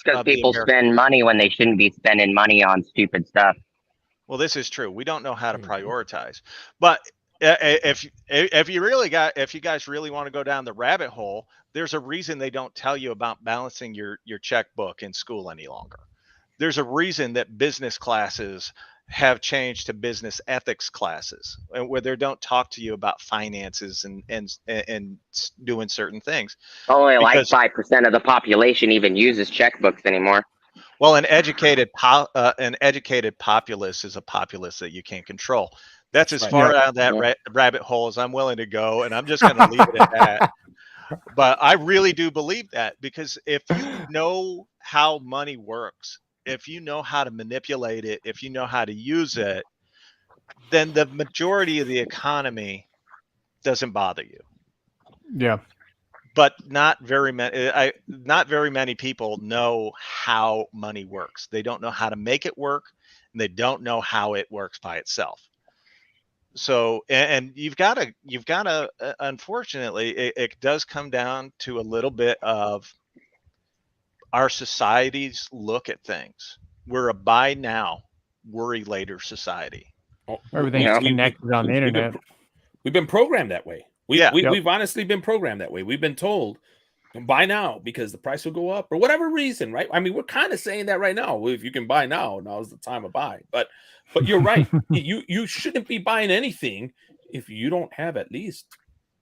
because people spend money when they shouldn't be spending money on stupid stuff. Well, this is true. We don't know how to prioritize. But if you guys really want to go down the rabbit hole, there's a reason they don't tell you about balancing your checkbook in school any longer. There's a reason that business classes have changed to business ethics classes, where they don't talk to you about finances and doing certain things. Only like 5% of the population even uses checkbooks anymore. Well, an educated populace is a populace that you can't control. That's as far out of that rabbit hole as I'm willing to go, and I'm just going to leave it at that. But I really do believe that, because if you know how money works, if you know how to manipulate it, if you know how to use it, then the majority of the economy doesn't bother you. Yeah. But not very many people know how money works. They don't know how to make it work, and they don't know how it works by itself. So, and you've got to, unfortunately, it does come down to a little bit of our society's look at things. We're a buy now, worry later society. Everything's connected on the internet. We've been programmed that way. We've honestly been programmed that way. We've been told, buy now because the price will go up, or whatever reason, right? I mean, we're kind of saying that right now. If you can buy now, now's the time to buy. But you're right. you shouldn't be buying anything if you don't have at least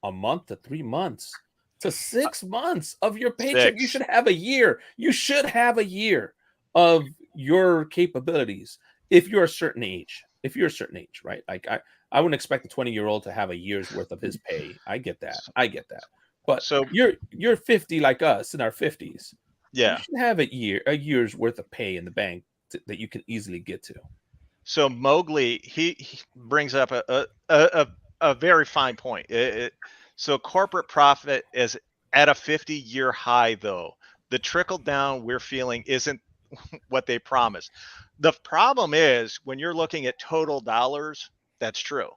a month to 3 months to 6 months of your paycheck. You should have a year. You should have a year of your capabilities if you're a certain age. Right? Like I wouldn't expect a 20-year-old to have a year's worth of his pay. I get that. But so you're 50 like us in our 50s. Yeah. You should have a year's worth of pay in the bank that you can easily get to. So Mowgli, he brings up a very fine point. So corporate profit is at a 50-year high, though. The trickle down we're feeling isn't what they promised. The problem is when you're looking at total dollars, that's true.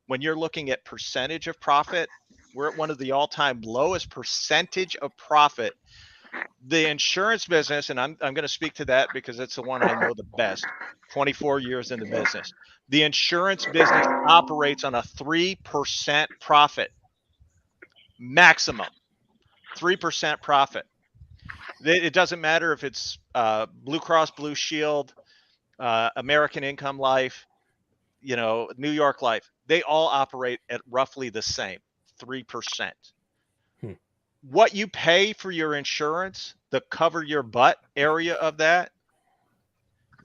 When you're looking at percentage of profit, we're at one of the all-time lowest percentage of profit. The insurance business, and I'm going to speak to that because it's the one I know the best, 24 years in the business. The insurance business operates on a 3% profit. Maximum 3% profit. It doesn't matter if it's Blue Cross Blue Shield, American Income Life, New York Life. They all operate at roughly the same 3%. What you pay for your insurance, the cover your butt area of that,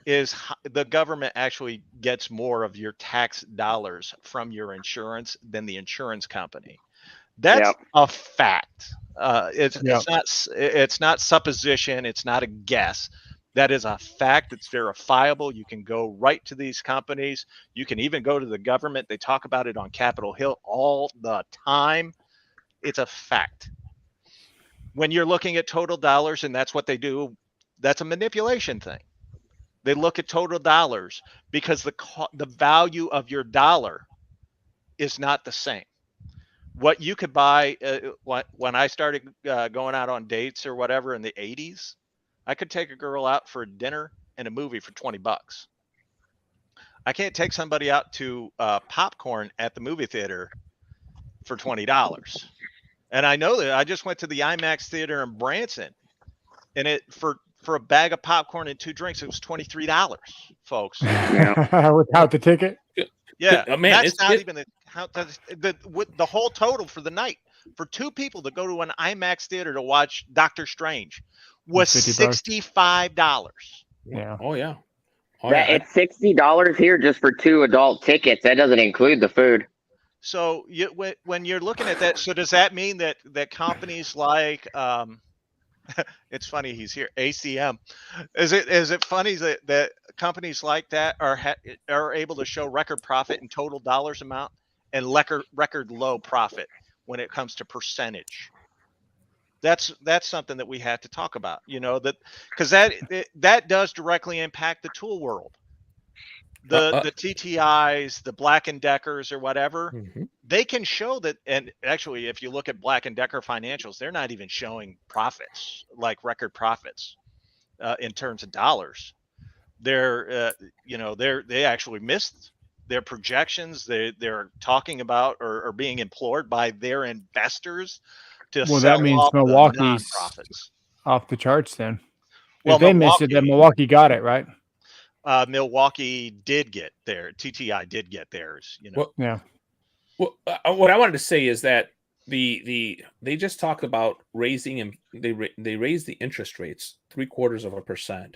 is the government actually gets more of your tax dollars from your insurance than the insurance company. That's a fact. It's not supposition. It's not a guess. That is a fact. It's verifiable. You can go right to these companies. You can even go to the government. They talk about it on Capitol Hill all the time. It's a fact. When you're looking at total dollars, and that's what they do, that's a manipulation thing. They look at total dollars because the value of your dollar is not the same. What you could buy when I started going out on dates or whatever in the 80s, I could take a girl out for dinner and a movie for $20. I can't take somebody out to popcorn at the movie theater for $20. And I know that I just went to the IMAX theater in Branson, and it for a bag of popcorn and 2 drinks, it was $23, folks. Without the ticket? Yeah, man, that's not even the whole total for the night for 2 people to go to an IMAX theater to watch Doctor Strange was $65. Yeah. Oh yeah. It's $60 here just for 2 adult tickets. That doesn't include the food. So when you're looking at that, so does that mean that companies like it's funny he's here, ACM, is it funny that companies like that are able to show record profit in total dollars amount and record low profit when it comes to percentage? That's something that we have to talk about, that because that does directly impact the tool world. The TTIs, the Black and Deckers or whatever, they can show that. And actually, if you look at Black and Decker financials, they're not even showing profits, like record profits in terms of dollars. They're they actually missed their projections. They're talking about or being implored by their investors to Well, sell that means off the Milwaukee's non-profits. off the charts then. Well, If they missed it, then Milwaukee got it, right? Milwaukee did get their TTI did get theirs. Well, yeah. Well, what I wanted to say is that they just talked about raising, and they raised the interest rates 0.75%,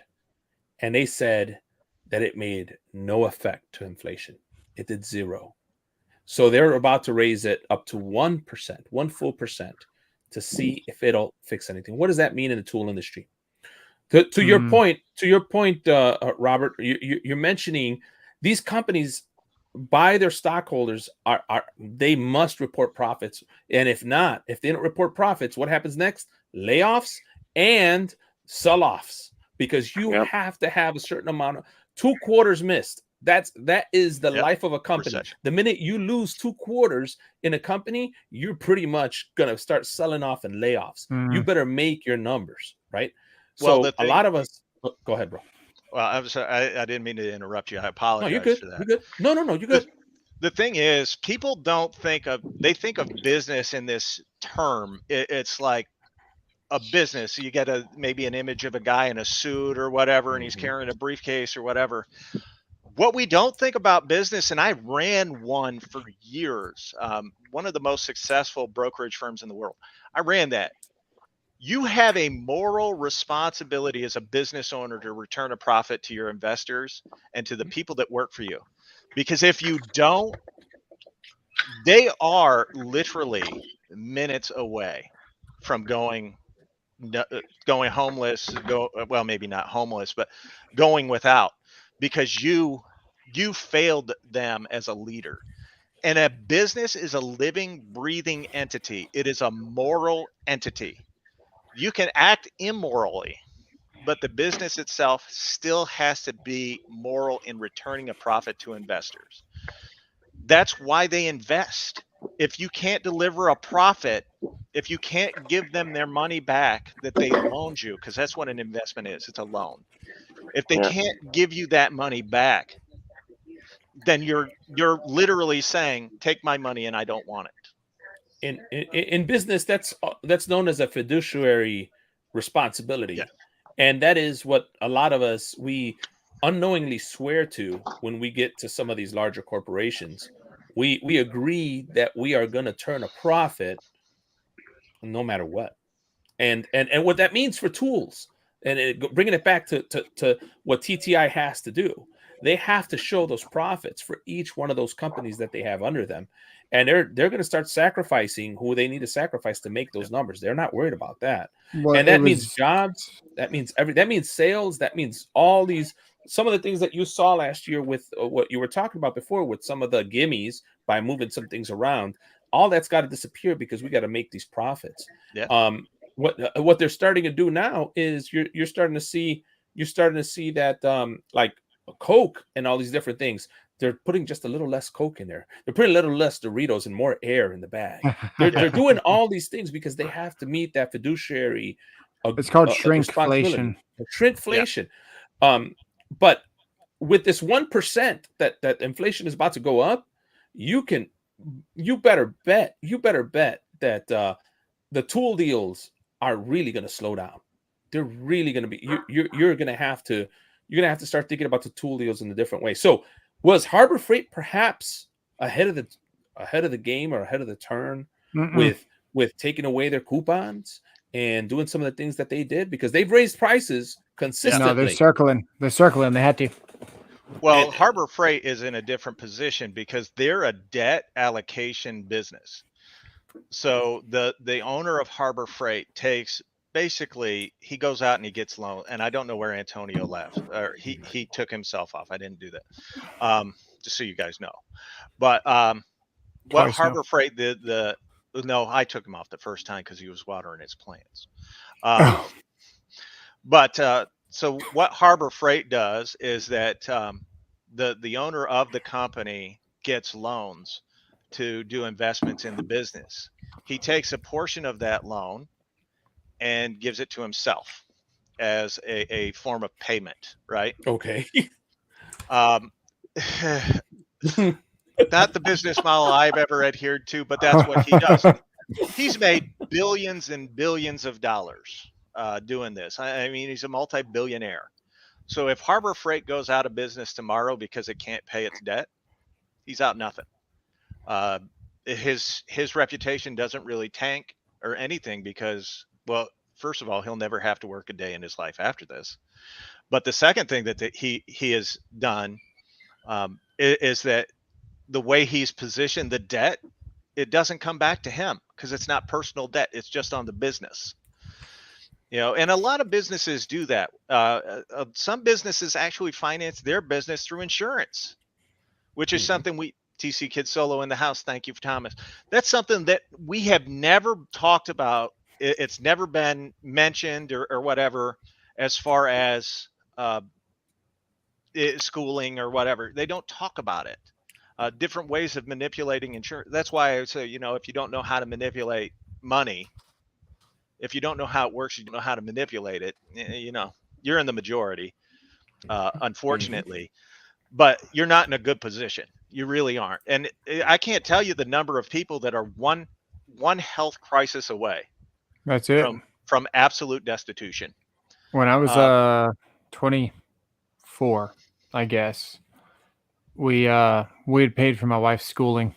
and they said that it made no effect to inflation. It did zero. So they're about to raise it up to 1%, 1 full percent, to see if it'll fix anything. What does that mean in the tool industry? To your point, Robert, you're mentioning these companies, by their stockholders, they must report profits, and if they don't report profits, what happens next? Layoffs and sell-offs, because you have to have a certain amount of 2 quarters missed. That is the life of a company. Recession. The minute you lose 2 quarters in a company, you're pretty much gonna start selling off and layoffs. You better make your numbers, right? So a lot of us. Go ahead, bro. Well, I didn't mean to interrupt you. I apologize. No, you're good. For that. You're good. No, you're good. The thing is, people don't think of business in this term. It's like a business. You get maybe an image of a guy in a suit or whatever, and he's carrying a briefcase or whatever. What we don't think about business, and I ran one for years, one of the most successful brokerage firms in the world. I ran that. You have a moral responsibility as a business owner to return a profit to your investors and to the people that work for you. Because if you don't, they are literally minutes away from going homeless, well, maybe not homeless, but going without, because you failed them as a leader. And a business is a living, breathing entity. It is a moral entity. You can act immorally, but the business itself still has to be moral in returning a profit to investors. That's why they invest. If you can't deliver a profit, if you can't give them their money back that they loaned you, because that's what an investment is, it's a loan. If they can't give you that money back, then you're literally saying, take my money and I don't want it. In business, that's known as a fiduciary responsibility, and that is what a lot of us, we unknowingly swear to when we get to some of these larger corporations. We agree that we are going to turn a profit no matter what, and what that means for tools, and bringing it back to what TTI has to do. They have to show those profits for each one of those companies that they have under them. And they're going to start sacrificing who they need to sacrifice to make those numbers. They're not worried about that. Well, and that means jobs. That means that means sales. That means all these, some of the things that you saw last year with what you were talking about before with some of the gimmies by moving some things around. All that's got to disappear because we got to make these profits. Yeah. What they're starting to do now is you're starting to see that like Coke and all these different things. They're putting just a little less Coke in there. They're putting a little less Doritos and more air in the bag. They're doing all these things because they have to meet that fiduciary. It's called shrinkflation. Shrinkflation. Yeah. But with this 1% that inflation is about to go up, you better bet that the tool deals are really going to slow down. They're really going to be. You're going to have to start thinking about the tool deals in a different way. So, was Harbor Freight perhaps ahead of the game or ahead of the turn with taking away their coupons and doing some of the things that they did, because they've raised prices consistently? No, they're circling. They had to. Well, Harbor Freight is in a different position because they're a debt allocation business. So the owner of Harbor Freight takes basically he goes out and he gets loan, and I don't know where Antonio left or he took himself off. I didn't do that. Just so you guys know. But what Twice now. Harbor Freight the no, I took him off the first time because he was watering his plants. Um, but so what Harbor Freight does is that the owner of the company gets loans to do investments in the business. He takes a portion of that loan and gives it to himself as a form of payment, right? Okay. Um, not the business model I've ever adhered to, but that's what he does. He's made billions and billions of dollars doing this. I mean, he's a multi-billionaire. So if Harbor Freight goes out of business tomorrow because it can't pay its debt, he's out nothing. His reputation doesn't really tank or anything because, well, first of all, he'll never have to work a day in his life after this. But the second thing that he has done is that the way he's positioned the debt, it doesn't come back to him because it's not personal debt. It's just on the business. You know, and a lot of businesses do that. Some businesses actually finance their business through insurance, which is something we TC Kid Solo in the house. Thank you, Thomas. That's something that we have never talked about. It's never been mentioned or whatever as far as schooling or whatever. They don't talk about it. Different ways of manipulating insurance. That's why I say, you know, if you don't know how to manipulate money, if you don't know how it works, you don't know how to manipulate it, you know, you're in the majority, unfortunately, but you're not in a good position. You really aren't. And I can't tell you the number of people that are one health crisis away. That's it. From absolute destitution. When I was 24, I guess, we had paid for my wife's schooling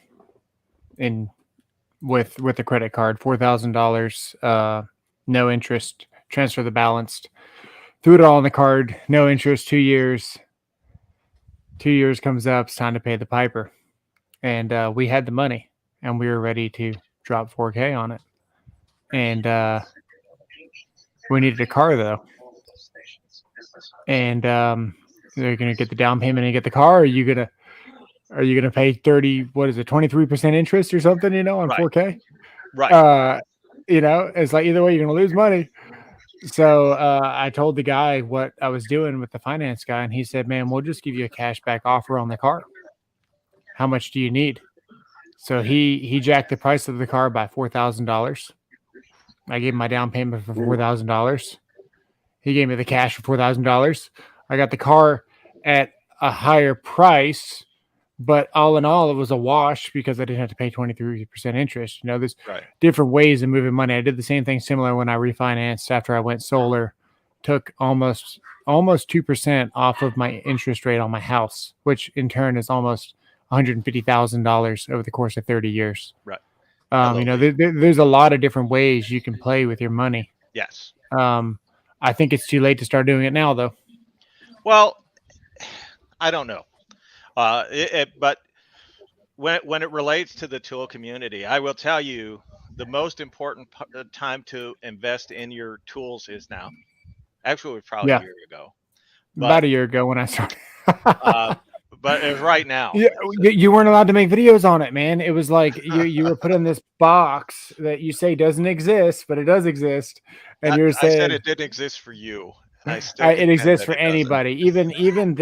with a credit card, $4,000, no interest, transfer the balance, threw it all on the card, no interest, 2 years. 2 years comes up, it's time to pay the piper. And we had the money and we were ready to drop $4K on it. And we needed a car though. And they're gonna get the down payment and get the car, or are you gonna pay 23% interest or something, you know, on Right. 4K? Right. You know, it's like either way you're gonna lose money. So I told the guy what I was doing with the finance guy, and he said, "Man, we'll just give you a cashback offer on the car. How much do you need?" So he jacked the price of the car by $4,000. I gave him my down payment for $4,000. He gave me the cash for $4,000. I got the car at a higher price, but all in all, it was a wash because I didn't have to pay 23% interest. You know, there's different ways of moving money. I did the same thing similar when I refinanced after I went solar, took almost 2% off of my interest rate on my house, which in turn is almost $150,000 over the course of 30 years. Right. You know, there's a lot of different ways you can play with your money. Yes. I think it's too late to start doing it now, though. Well, I don't know. But when it relates to the tool community, I will tell you the most important time to invest in your tools is now. Actually, probably a year ago. About a year ago when I started. But it's right now. Yeah, you weren't allowed to make videos on it, man. It was like you were put in this box that you say doesn't exist, but it does exist. And you're saying I said it didn't exist for you. It exists for anybody. Even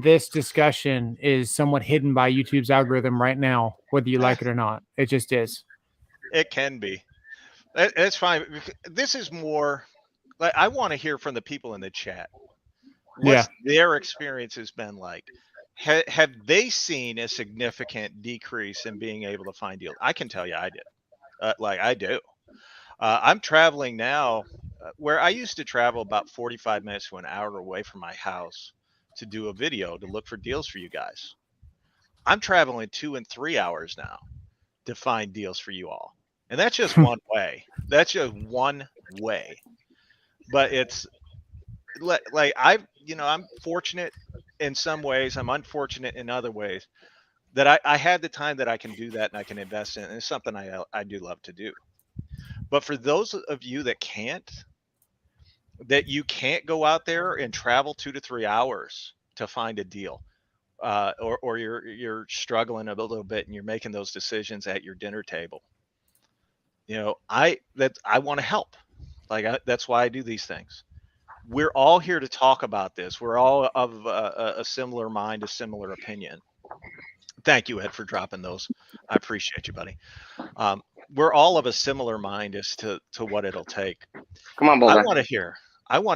this discussion is somewhat hidden by YouTube's algorithm right now, whether you like it or not. It just is. It can be. It's fine. This is more like I want to hear from the people in the chat. What's their experience has been like? Have they seen a significant decrease in being able to find deals? I can tell you I did. I do. I'm traveling now where I used to travel about 45 minutes to an hour away from my house to do a video to look for deals for you guys. I'm traveling 2 and 3 hours now to find deals for you all. And that's just one way. That's just one way. But it's like I'm fortunate in some ways. I'm unfortunate in other ways that I had the time that I can do that and I can invest in. And it's something I do love to do. But for those of you that you can't go out there and travel 2 to 3 hours to find a deal, or you're struggling a little bit and you're making those decisions at your dinner table. I want to help. That's why I do these things. We're all here to talk about this. We're all of a similar mind, a similar opinion. Thank you, Ed, for dropping those. I appreciate you, buddy. We're all of a similar mind as to what it'll take. Come on, I Bulldog. want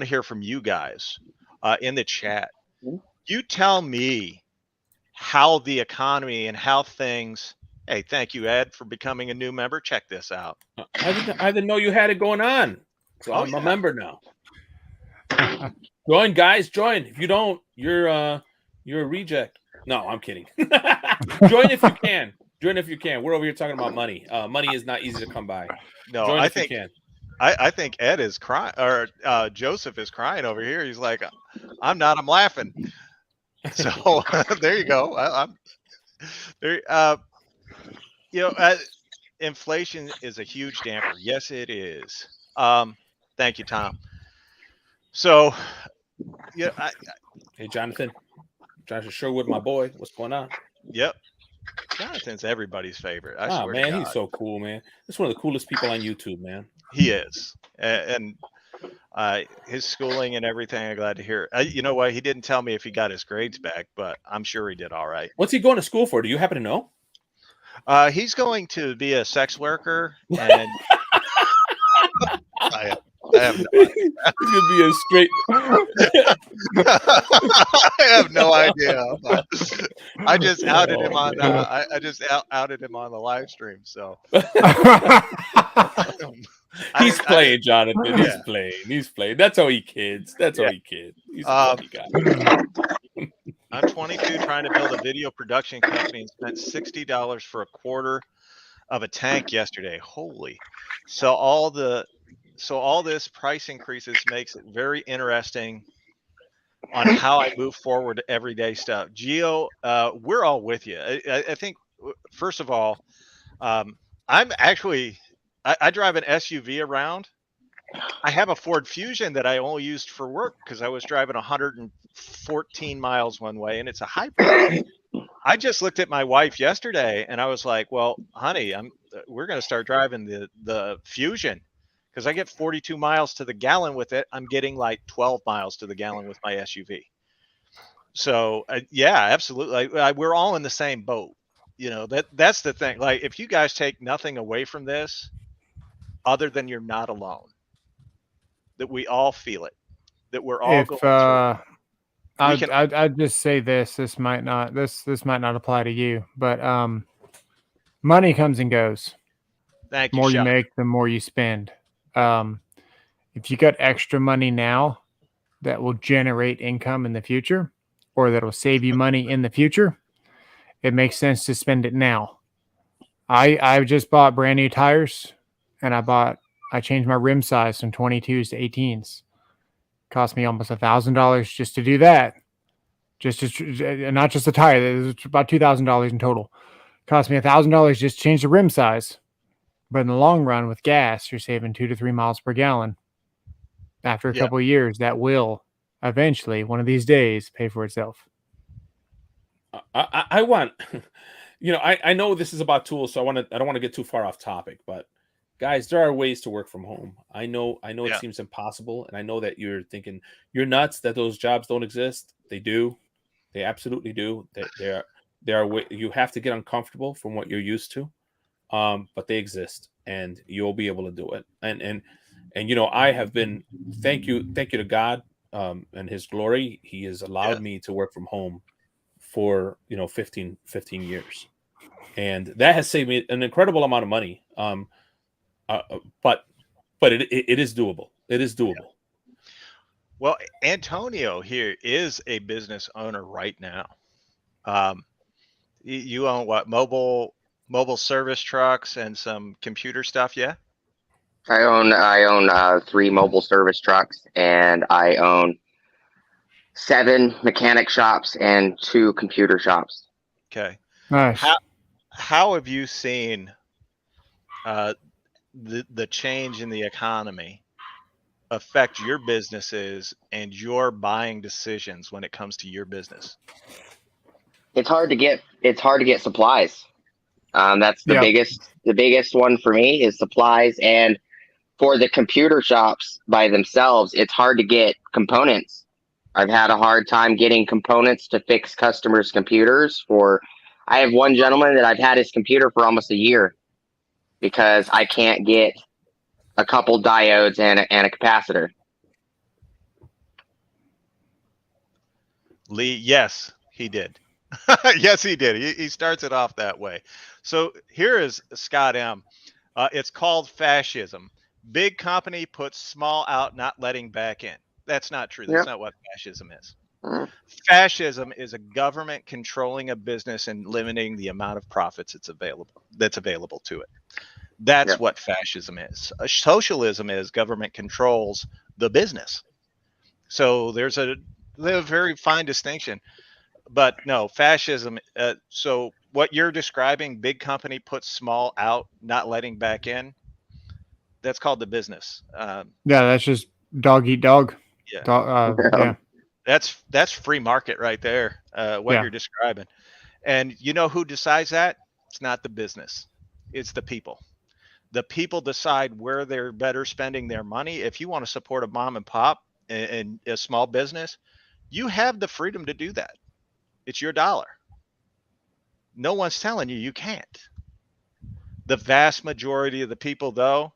to hear from you guys in the chat. You tell me how the economy and how things. Hey, thank you, Ed, for becoming a new member. Check this out. I didn't know you had it going on. So I'm a member now. Join, guys. Join. If you don't, you're a reject. No, I'm kidding. Join if you can. Join if you can. We're over here talking about money. Money is not easy to come by. No, Join I if think you can. I think Ed is crying, or Joseph is crying over here. He's like, I'm not. I'm laughing. So there you go. I'm there. Inflation is a huge damper. Yes, it is. Thank you, Tom. So, Hey, Jonathan Sherwood, my boy. What's going on? Yep. Jonathan's everybody's favorite. I swear man, to God. he's so cool, man. He's one of the coolest people on YouTube, man. He is, and his schooling and everything. I'm glad to hear. You know what? He didn't tell me if he got his grades back, but I'm sure he did all right. What's he going to school for? Do you happen to know? He's going to be a sex worker, and I have no idea. He's gonna be a straight. I have no idea. I just outed him on. I just outed him on the live stream. So he's playing, Jonathan. He's playing. He's playing. That's how he kids. That's how he kids. He's a lucky guy. I'm 22, trying to build a video production company, and spent $60 for a quarter of a tank yesterday. Holy! So all this price increases makes it very interesting on how I move forward everyday stuff. Gio, we're all with you. I think, first of all, I'm actually, I drive an SUV around. I have a Ford Fusion that I only used for work because I was driving 114 miles one way, and it's a hybrid. I just looked at my wife yesterday and I was like, well, honey, we're going to start driving the Fusion. Because I get 42 miles to the gallon with it, I'm getting like 12 miles to the gallon with my SUV. So yeah, absolutely. We're all in the same boat. That's the thing. Like, if you guys take nothing away from this, other than you're not alone, that we all feel it, that we're all going through. I'd just say this. This might not apply to you, but money comes and goes. Thank you. The more you make, the more you spend. If you got extra money now that will generate income in the future, or that will save you money in the future, it makes sense to spend it now. I just bought brand new tires, and I changed my rim size from 22s to 18s. Cost me almost $1,000 just to do that. Not just the tire. It's about $2,000 in total. Cost me $1,000 just to change the rim size. But in the long run, with gas, you're saving 2 to 3 miles per gallon. After a couple of years, that will eventually, one of these days, pay for itself. I want, I know this is about tools, so I don't want to get too far off topic, but guys, there are ways to work from home. I know it seems impossible, and I know that you're thinking you're nuts that those jobs don't exist. They do. They absolutely do. They are. You have to get uncomfortable from what you're used to. But they exist, and you'll be able to do it. And I have been, thank you to God, and His glory. He has allowed me to work from home for 15 years, and that has saved me an incredible amount of money. But it is doable. It is doable. Yeah. Well, Antonio here is a business owner right now. You own what? Mobile service trucks and some computer stuff, yeah? I own 3 mobile service trucks, and I own 7 mechanic shops and 2 computer shops. Okay. Nice. How have you seen the change in the economy affect your businesses and your buying decisions when it comes to your business? It's hard to get supplies. That's the biggest one for me is supplies. And for the computer shops by themselves, it's hard to get components. I've had a hard time getting components to fix customers' computers. I have one gentleman that I've had his computer for almost a year because I can't get a couple diodes and a capacitor. Lee, yes, he did. Yes, he did. He starts it off that way. So here is Scott M. It's called fascism. Big company puts small out, not letting back in. That's not true. That's not what fascism is. Fascism is a government controlling a business and limiting the amount of profits that's available to it. That's what fascism is. Socialism is government controls the business. So there's a very fine distinction. But no, fascism. So what you're describing, big company puts small out, not letting back in. That's called the business. That's just dog eat dog. Yeah. That's free market right there. What you're describing, and you know who decides that? It's not the business. It's the people. The people decide where they're better spending their money. If you want to support a mom and pop and a small business, you have the freedom to do that. It's your dollar. No one's telling you can't. The vast majority of the people, though,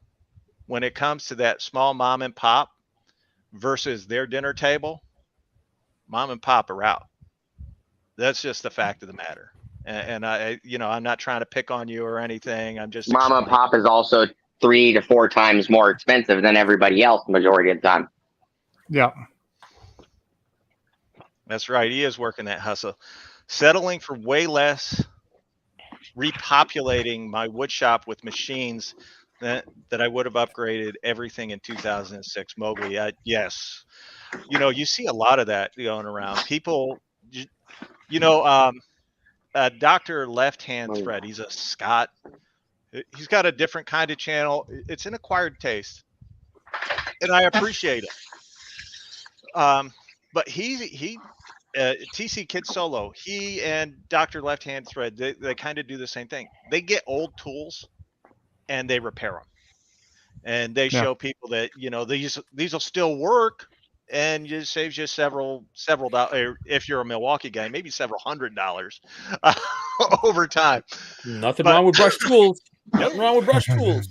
when it comes to that small mom and pop versus their dinner table, mom and pop are out. That's just the fact of the matter. And I'm not trying to pick on you or anything. I'm just mom and pop is also 3 to 4 times more expensive than everybody else the majority of the time. Yeah. That's right. He is working that hustle. Settling for way less, repopulating my wood shop with machines that I would have upgraded everything in 2006. Mowgli, yes. You see a lot of that going around. People, Dr. Left Hand Thread, he's a Scot. He's got a different kind of channel. It's an acquired taste, and I appreciate it. But he TC Kid Solo, he and Dr. Left Hand Thread, they kind of do the same thing. They get old tools and they repair them, and they show people that these will still work, and it saves you several dollars. If you're a Milwaukee guy, maybe several $100 over time. Nothing wrong with brush tools. Nothing wrong with brush tools.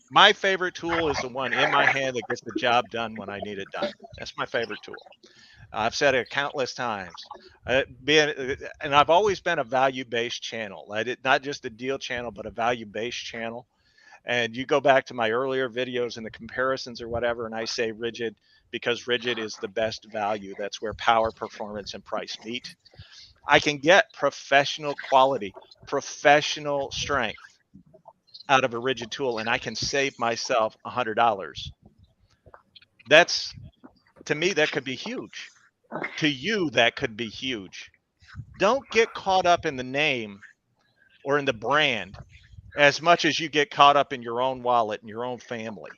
My favorite tool is the one in my hand that gets the job done when I need it done. That's my favorite tool. I've said it countless times. And I've always been a value-based channel. Not just a deal channel, but a value-based channel. And you go back to my earlier videos and the comparisons or whatever, and I say rigid because rigid is the best value. That's where power, performance, and price meet. I can get professional quality, professional strength out of a rigid tool, and I can save myself $100. To me, that could be huge. To you, that could be huge. Don't get caught up in the name or in the brand as much as you get caught up in your own wallet and your own family.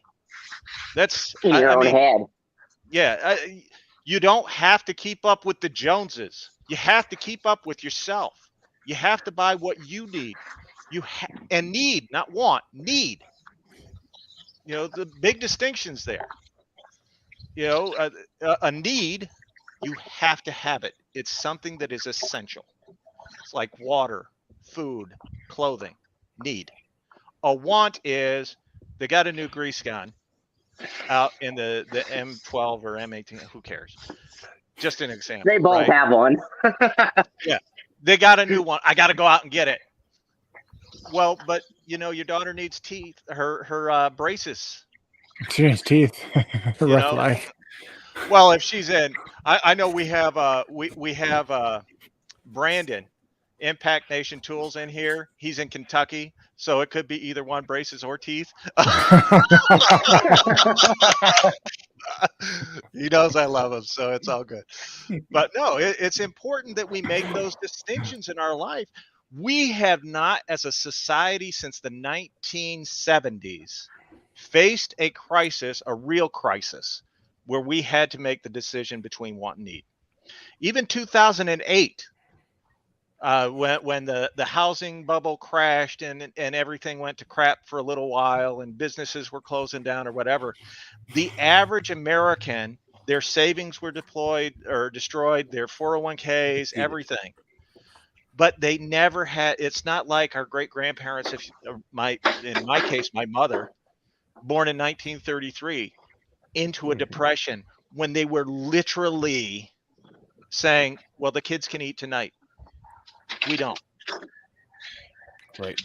That's in your own head. Yeah, you don't have to keep up with the Joneses. You have to keep up with yourself. You have to buy what you need. And need, not want, need. The big distinctions there. A need, you have to have it. It's something that is essential. It's like water, food, clothing. Need. A want is they got a new grease gun out in the M12 or M18. Who cares? Just an example. They both have one. Yeah, they got a new one. I got to go out and get it. Well, but your daughter needs teeth. Her braces. She needs teeth. Rough life. Well, if she's in, I know we have Brandon, Impact Nation Tools in here. He's in Kentucky, so it could be either one, braces or teeth. He knows I love him, so it's all good. But no, it's important that we make those distinctions in our life. We have not, as a society, since the 1970s, faced a crisis, a real crisis, where we had to make the decision between want and need. Even 2008, when the housing bubble crashed and everything went to crap for a little while and businesses were closing down or whatever, the average American, their savings were deployed or destroyed, their 401ks, everything. But they never had. It's not like our great grandparents. In my case, my mother, born in 1933, into a depression when they were literally saying, "Well, the kids can eat tonight. We don't." Right.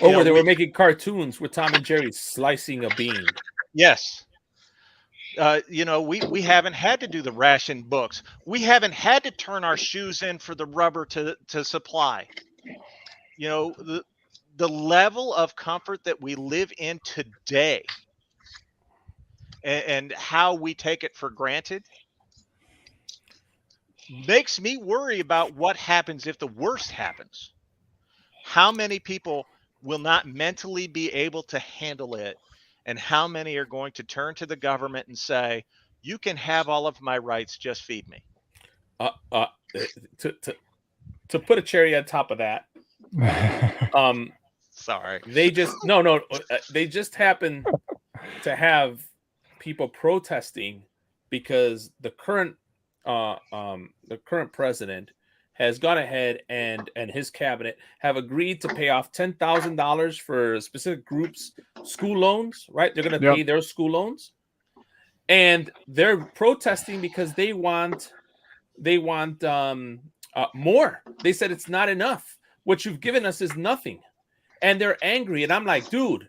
Or where they were making cartoons with Tom and Jerry slicing a bean. Yes. We haven't had to do the ration books. We haven't had to turn our shoes in for the rubber to supply. The level of comfort that we live in today and how we take it for granted makes me worry about what happens if the worst happens. How many people will not mentally be able to handle it, and how many are going to turn to the government and say, "You can have all of my rights, just feed me"? To put a cherry on top of that, sorry, they just they just happen to have people protesting because the current president has gone ahead and his cabinet have agreed to pay off $10,000 for specific groups' school loans, right? They're going to pay their school loans. And they're protesting because they want more. They said it's not enough. What you've given us is nothing. And they're angry. And I'm like, dude,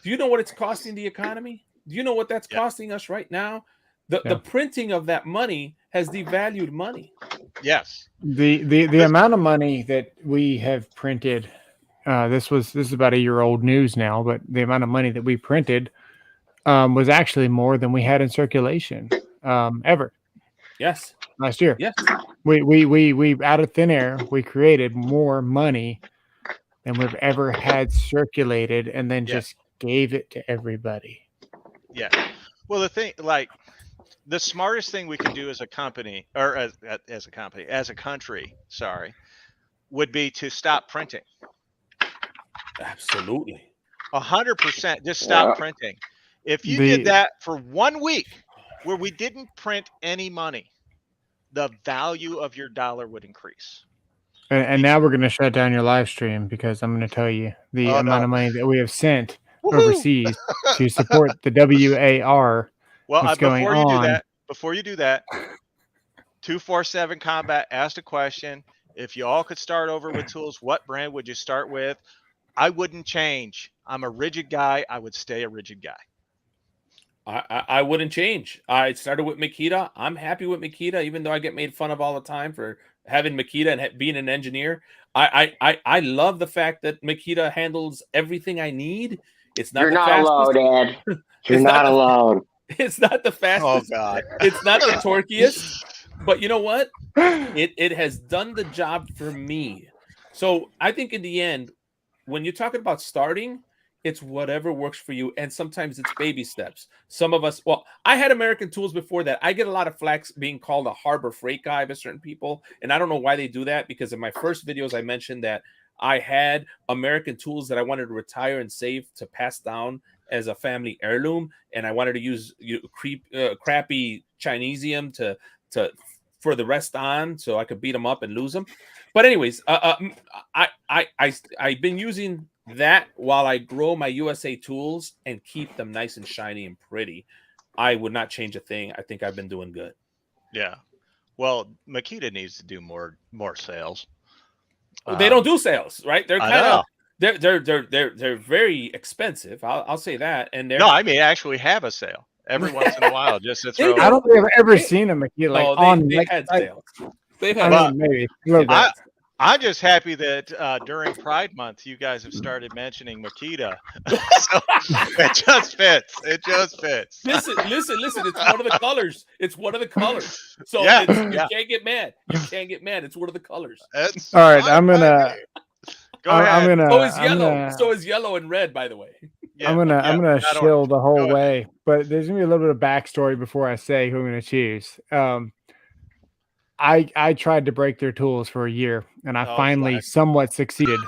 do you know what it's costing the economy? Do you know what that's costing us right now? The printing of that money has devalued money. Yes. The amount of money that we have printed, this is about a year old news now, but the amount of money that we printed was actually more than we had in circulation ever. Yes. Last year. Yes. We out of thin air, we created more money than we've ever had circulated, and then just gave it to everybody. Yeah. Well, the smartest thing we could do as a company, or as a country, would be to stop printing. Absolutely. 100%. Just stop printing. If you did that for 1 week where we didn't print any money, the value of your dollar would increase. And now we're going to shut down your live stream because I'm going to tell you the amount of money that we have sent overseas to support the WAR. Well, before you do that, 247 Combat asked a question. If you all could start over with tools, what brand would you start with? I wouldn't change. I'm a rigid guy. I would stay a rigid guy. I wouldn't change. I started with Makita. I'm happy with Makita, even though I get made fun of all the time for having Makita and being an engineer. I love the fact that Makita handles everything I need. It's not. You're not alone, Ed. You're not alone. It's not the fastest. Oh God. It's not the torquiest. But you know what? It has done the job for me. So I think in the end, when you're talking about starting, it's whatever works for you. And sometimes it's baby steps. Some of us, I had American Tools before that. I get a lot of flack being called a Harbor Freight guy by certain people. And I don't know why they do that, because in my first videos, I mentioned that I had American Tools that I wanted to retire and save to pass down as a family heirloom. And I wanted to use crappy Chinesium for the rest on so I could beat them up and lose them. But anyways, I've been using that while I grow my USA Tools and keep them nice and shiny and pretty. I would not change a thing. I think I've been doing good. Yeah. Well, Makita needs to do more sales. They don't do sales, right? They're kind of they're very expensive. I'll say that. And I mean actually have a sale every once in a while just to throw. I don't think I've ever seen a Makita they've had sales. They've had maybe. I'm just happy that during Pride Month, you guys have started mentioning Makita. So it just fits. It just fits. Listen. It's one of the colors. It's one of the colors. So Yeah, you can't get mad. You can't get mad. It's one of the colors. It's All right, fine I'm by gonna. me. Go ahead. So is I'm yellow. gonna, So is yellow and red, by the way. Yeah, I'm gonna not shill orange. the whole Go ahead. way, but there's gonna be a little bit of backstory before I say who I'm gonna choose. I tried to break their tools for a year, and I Oh, finally flex. somewhat succeeded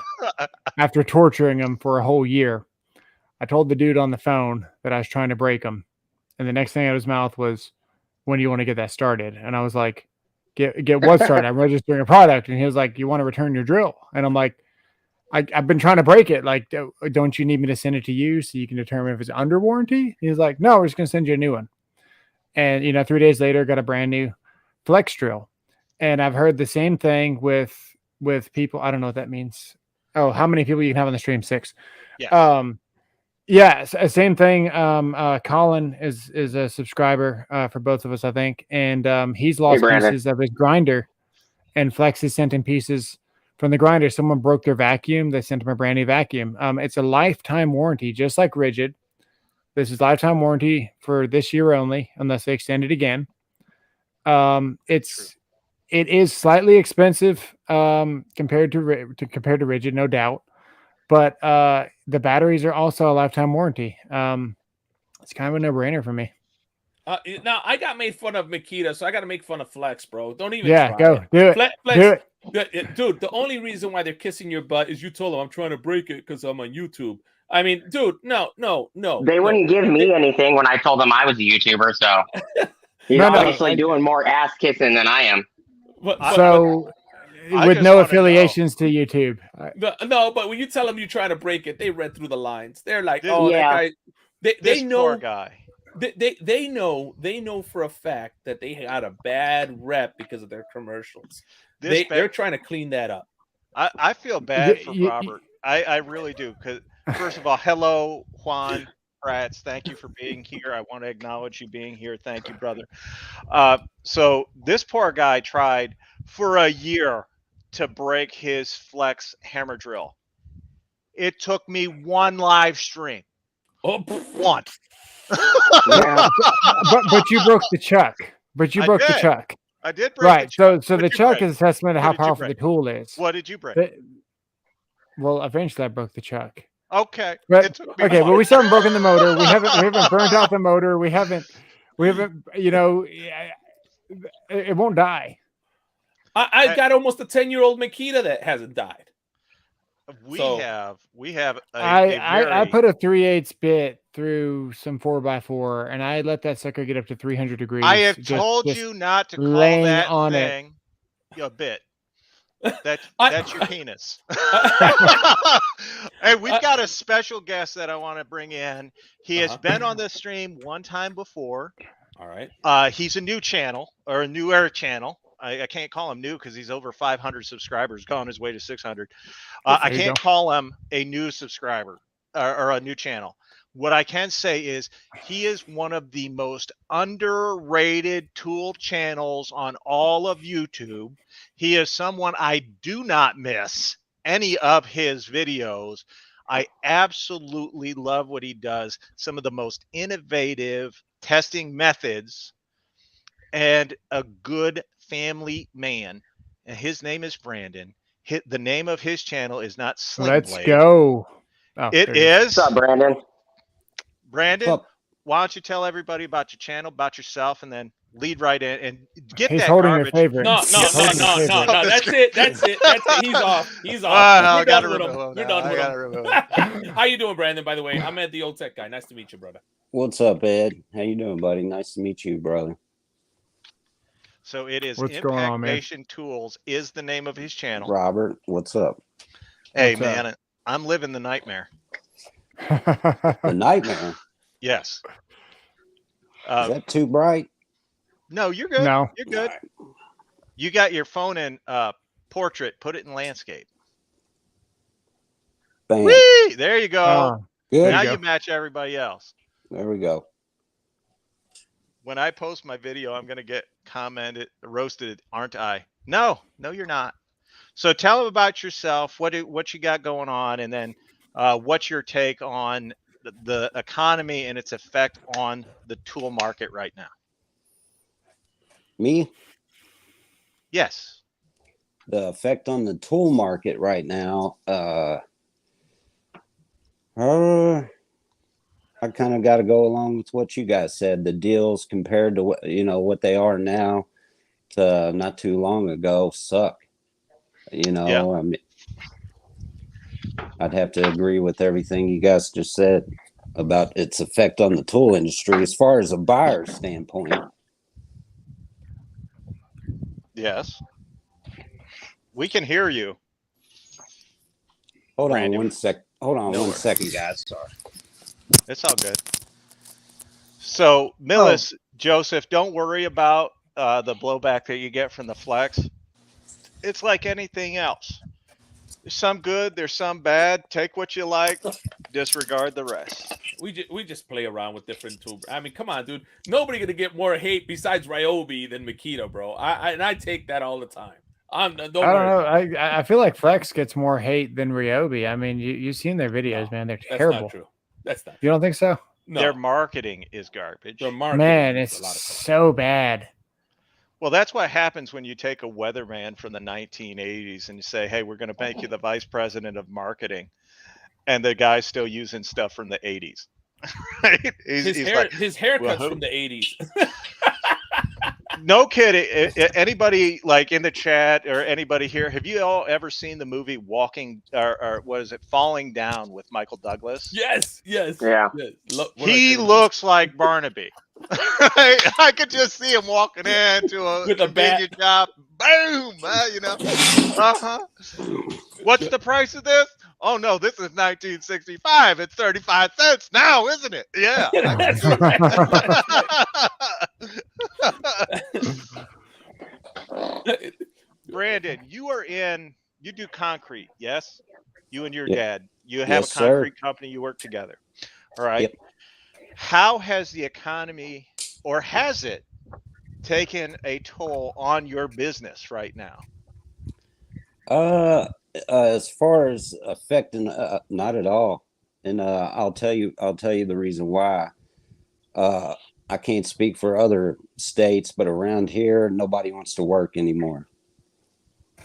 after torturing them for a whole year. I told the dude on the phone that I was trying to break them, and the next thing out of his mouth was, "When do you want to get that started?" And I was like, "Get what started? I'm registering a product." And he was like, "You want to return your drill?" And I'm like, I've been trying to break it. Like, don't you need me to send it to you so you can determine if it's under warranty?" He's like, "No, we're just gonna send you a new one." And 3 days later, got a brand new flex drill. And I've heard the same thing with people. I don't know what that means. Oh, how many people you can have on the stream? 6. Yeah. Yeah, same thing. Colin is a subscriber for both of us, I think, and he's lost Brandon. pieces of his grinder, and Flex has sent him pieces from the grinder. Someone broke their vacuum. They sent him a brand new vacuum. It's a lifetime warranty, just like Rigid. This is lifetime warranty for this year only, unless they extend it again. It is slightly expensive compared to Rigid, no doubt. But the batteries are also a lifetime warranty. It's kind of a no-brainer for me. Now I got made fun of Makita, so I got to make fun of Flex, bro. Don't even try go it. do it. Flex, do it. dude. The only reason why they're kissing your butt is you told them I'm trying to break it because I'm on YouTube. I mean, dude, no. They wouldn't give me anything when I told them I was a YouTuber, so he's obviously doing more ass kissing than I am. With no affiliations to YouTube. No, but when you tell them you're trying to break it, they read through the lines. They're like, This, "Oh, that guy." They know. Poor guy. They know for a fact that they had a bad rep because of their commercials. They're trying to clean that up. I feel bad for Robert. I really do, because first of all, hello Juan Prats. Thank you for being here. I want to acknowledge you being here. Thank you, brother. So this poor guy tried for a year to break his Flex hammer drill. It took me one live stream. One. but you broke the chuck. But you broke the chuck. I did break the chuck. So the chuck is a testament to how powerful the tool is. What did you break? Well, eventually I broke the chuck. Okay. But we still haven't broken the motor. We haven't burned out the motor. We haven't it won't die. I got almost a 10-year-old Makita that hasn't died. We have I put a 3/8 bit through some 4x4, and I let that sucker get up to 300 degrees. I have told you not to call that on thing a bit. That's your penis. Hey, we've got a special guest that I want to bring in. He has been on the stream one time before. All right. He's a new channel, or a newer channel. I can't call him new because he's over 500 subscribers, going his way to 600. I can't call him a new subscriber or a new channel. What I can say is he is one of the most underrated tool channels on all of YouTube. He is someone I do not miss any of his videos. I absolutely love what he does. Some of the most innovative testing methods, and a good family man. And his name is Brandon. The name of his channel is not Sling Let's Blade. go. It is. What's up, Brandon? Brandon, why don't you tell everybody about your channel, about yourself, and then lead right in and get He's that holding garbage. your favorite. No. That's it. He's off. I gotta remove him. How you doing, Brandon? By the way, I'm Ed, the old tech guy. Nice to meet you, brother. What's up, Ed? How you doing, buddy? Nice to meet you, brother. So it is What's going on, man? Nation Tools is the name of his channel. Robert, what's up? Hey, man, I'm living the nightmare. The nightmare? Yes. Is that too bright? No, you're good. No. You're good. You got your phone in portrait. Put it in landscape. Bam. Whee! There you go. Good. Now you match everybody else. There we go. When I post my video, I'm going to get roasted, aren't I? No, you're not. So tell them about yourself. What you got going on, and then what's your take on the economy and its effect on the tool market right now? Me, Yes. the effect on the tool market right now. I kind of got to go along with what you guys said. The deals compared to what they are now to not too long ago suck. Yeah. I mean, I'd have to agree with everything you guys just said about its effect on the tool industry as far as a buyer standpoint. Yes. We can hear you. Hold Randy. on one sec. Hold on No one worries. second, guys. Sorry. It's all good. So, Millis, Joseph, don't worry about the blowback that you get from the flex. It's like anything else. There's some good, there's some bad. Take what you like, disregard the rest. We just play around with different tools. I mean, come on, dude. Nobody gonna get more hate besides Ryobi than Makita, bro. I take that all the time. Don't I don't worry. know. I feel like Flex gets more hate than Ryobi. I mean, you've seen their videos, man. They're That's terrible. not true. That's not. You don't think so? No. Their marketing is garbage. Their marketing Man, is it's a lot of so bad. Well, that's what happens when you take a weatherman from the 1980s and you say, hey, we're going to make you the vice president of marketing. And the guy's still using stuff from the 80s. Right? His haircut's well, from the 80s. No kidding. Anybody like in the chat or anybody here, have you all ever seen the movie Walking or what is it, Falling Down with Michael Douglas? Yes. Yeah. Yes. He looks like Barnaby. I could just see him walking into a With a convenience shop. Boom! What's the price of this? Oh no, this is 1965. It's 35 cents now, isn't it? Yeah. That's right. Brandon, you do concrete, yes? You and your Yep. dad. You have Yes, a concrete sir. company, you work together. All right. Yep. How has the economy, or has it taken a toll on your business right now? As far as affecting, not at all. And I'll tell you the reason why. I can't speak for other states, but around here, nobody wants to work anymore.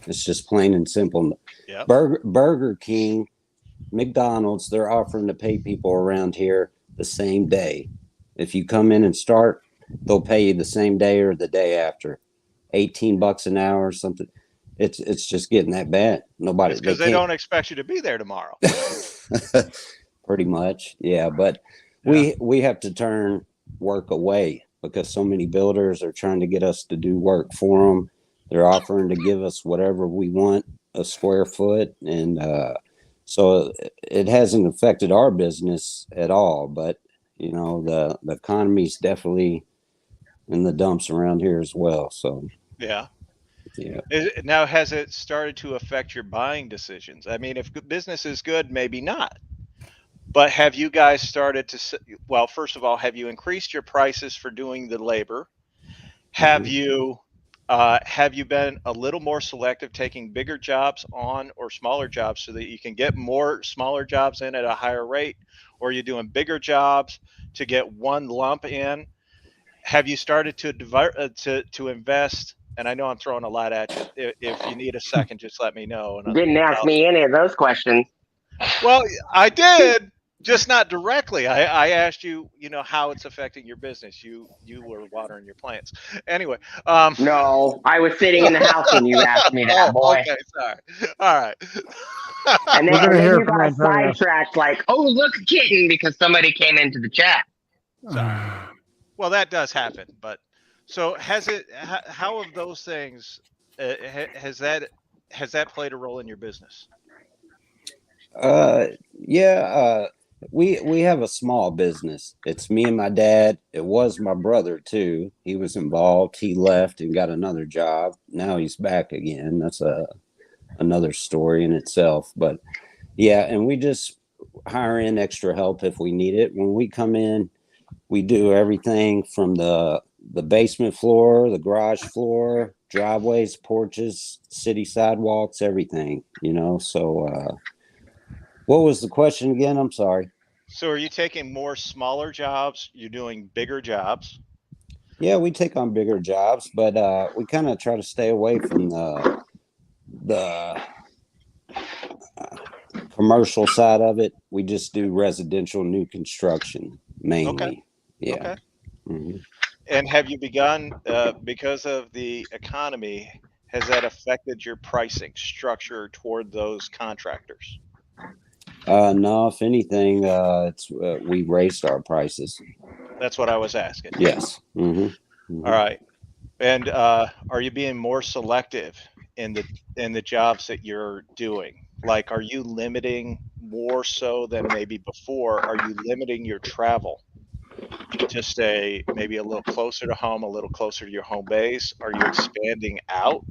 It's just plain and simple. Yep. Burger King, McDonald's, they're offering to pay people around here the same day. If you come in and start, they'll pay you the same day or the day after. $18 an hour or something. It's just getting that bad. Nobody, because they don't expect you to be there tomorrow. Pretty much, yeah. But Yeah. we have to turn work away because so many builders are trying to get us to do work for them. They're offering to give us whatever we want a square foot, and so it hasn't affected our business at all. But the economy's definitely in the dumps around here as well. So Yeah. yeah. Now, has it started to affect your buying decisions? I mean, if business is good, maybe not. But have you guys started to, well, first of all, have you increased your prices for doing the labor? Have you been a little more selective, taking bigger jobs on or smaller jobs so that you can get more smaller jobs in at a higher rate? Or are you doing bigger jobs to get one lump in? Have you started to invest? And I know I'm throwing a lot at you. If you need a second, just let me know. And Didn't ask me any of those questions. Well, I did, just not directly. I asked you, how it's affecting your business. You were watering your plants. Anyway. No, I was sitting in the house when you asked me that, boy. Okay, sorry. All right. And We're then, gonna hear you from got Antonio. sidetracked like, oh, look, a kitten, because somebody came into the chat. Sorry. Well, that does happen, but so how have those things has that played a role in your business? Yeah. We have a small business. It's me and my dad. It was my brother too. He was involved. He left and got another job. Now he's back again. That's another story in itself. But yeah, and we just hire in extra help if we need it. When we come in, we do everything from the basement floor, the garage floor, driveways, porches, city sidewalks, everything, you know. So what was the question again? I'm sorry. So are you taking more smaller jobs? You're doing bigger jobs? Yeah, we take on bigger jobs, but we kind of try to stay away from the commercial side of it. We just do residential new construction Okay. mainly. Yeah. Okay. hmm And have you begun, because of the economy, has that affected your pricing structure toward those contractors? No, if anything, it's we raised our prices. That's what I was asking. Yes. All right. And are you being more selective in the jobs that you're doing? Like, are you limiting more so than maybe before? Are you limiting your travel to stay maybe a little closer to home, a little closer to your home base? Are you expanding out?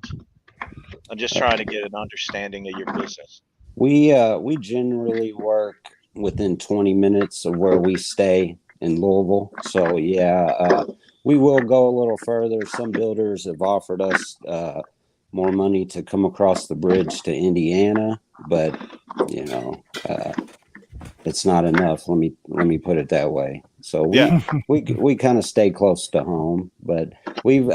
I'm just trying to get an understanding of your business. We generally work within 20 minutes of where we stay in Louisville. So yeah, we will go a little further. Some builders have offered us more money to come across the bridge to Indiana, but you know, it's not enough. Let me put it that way. So Yeah. we kind of stay close to home, but we've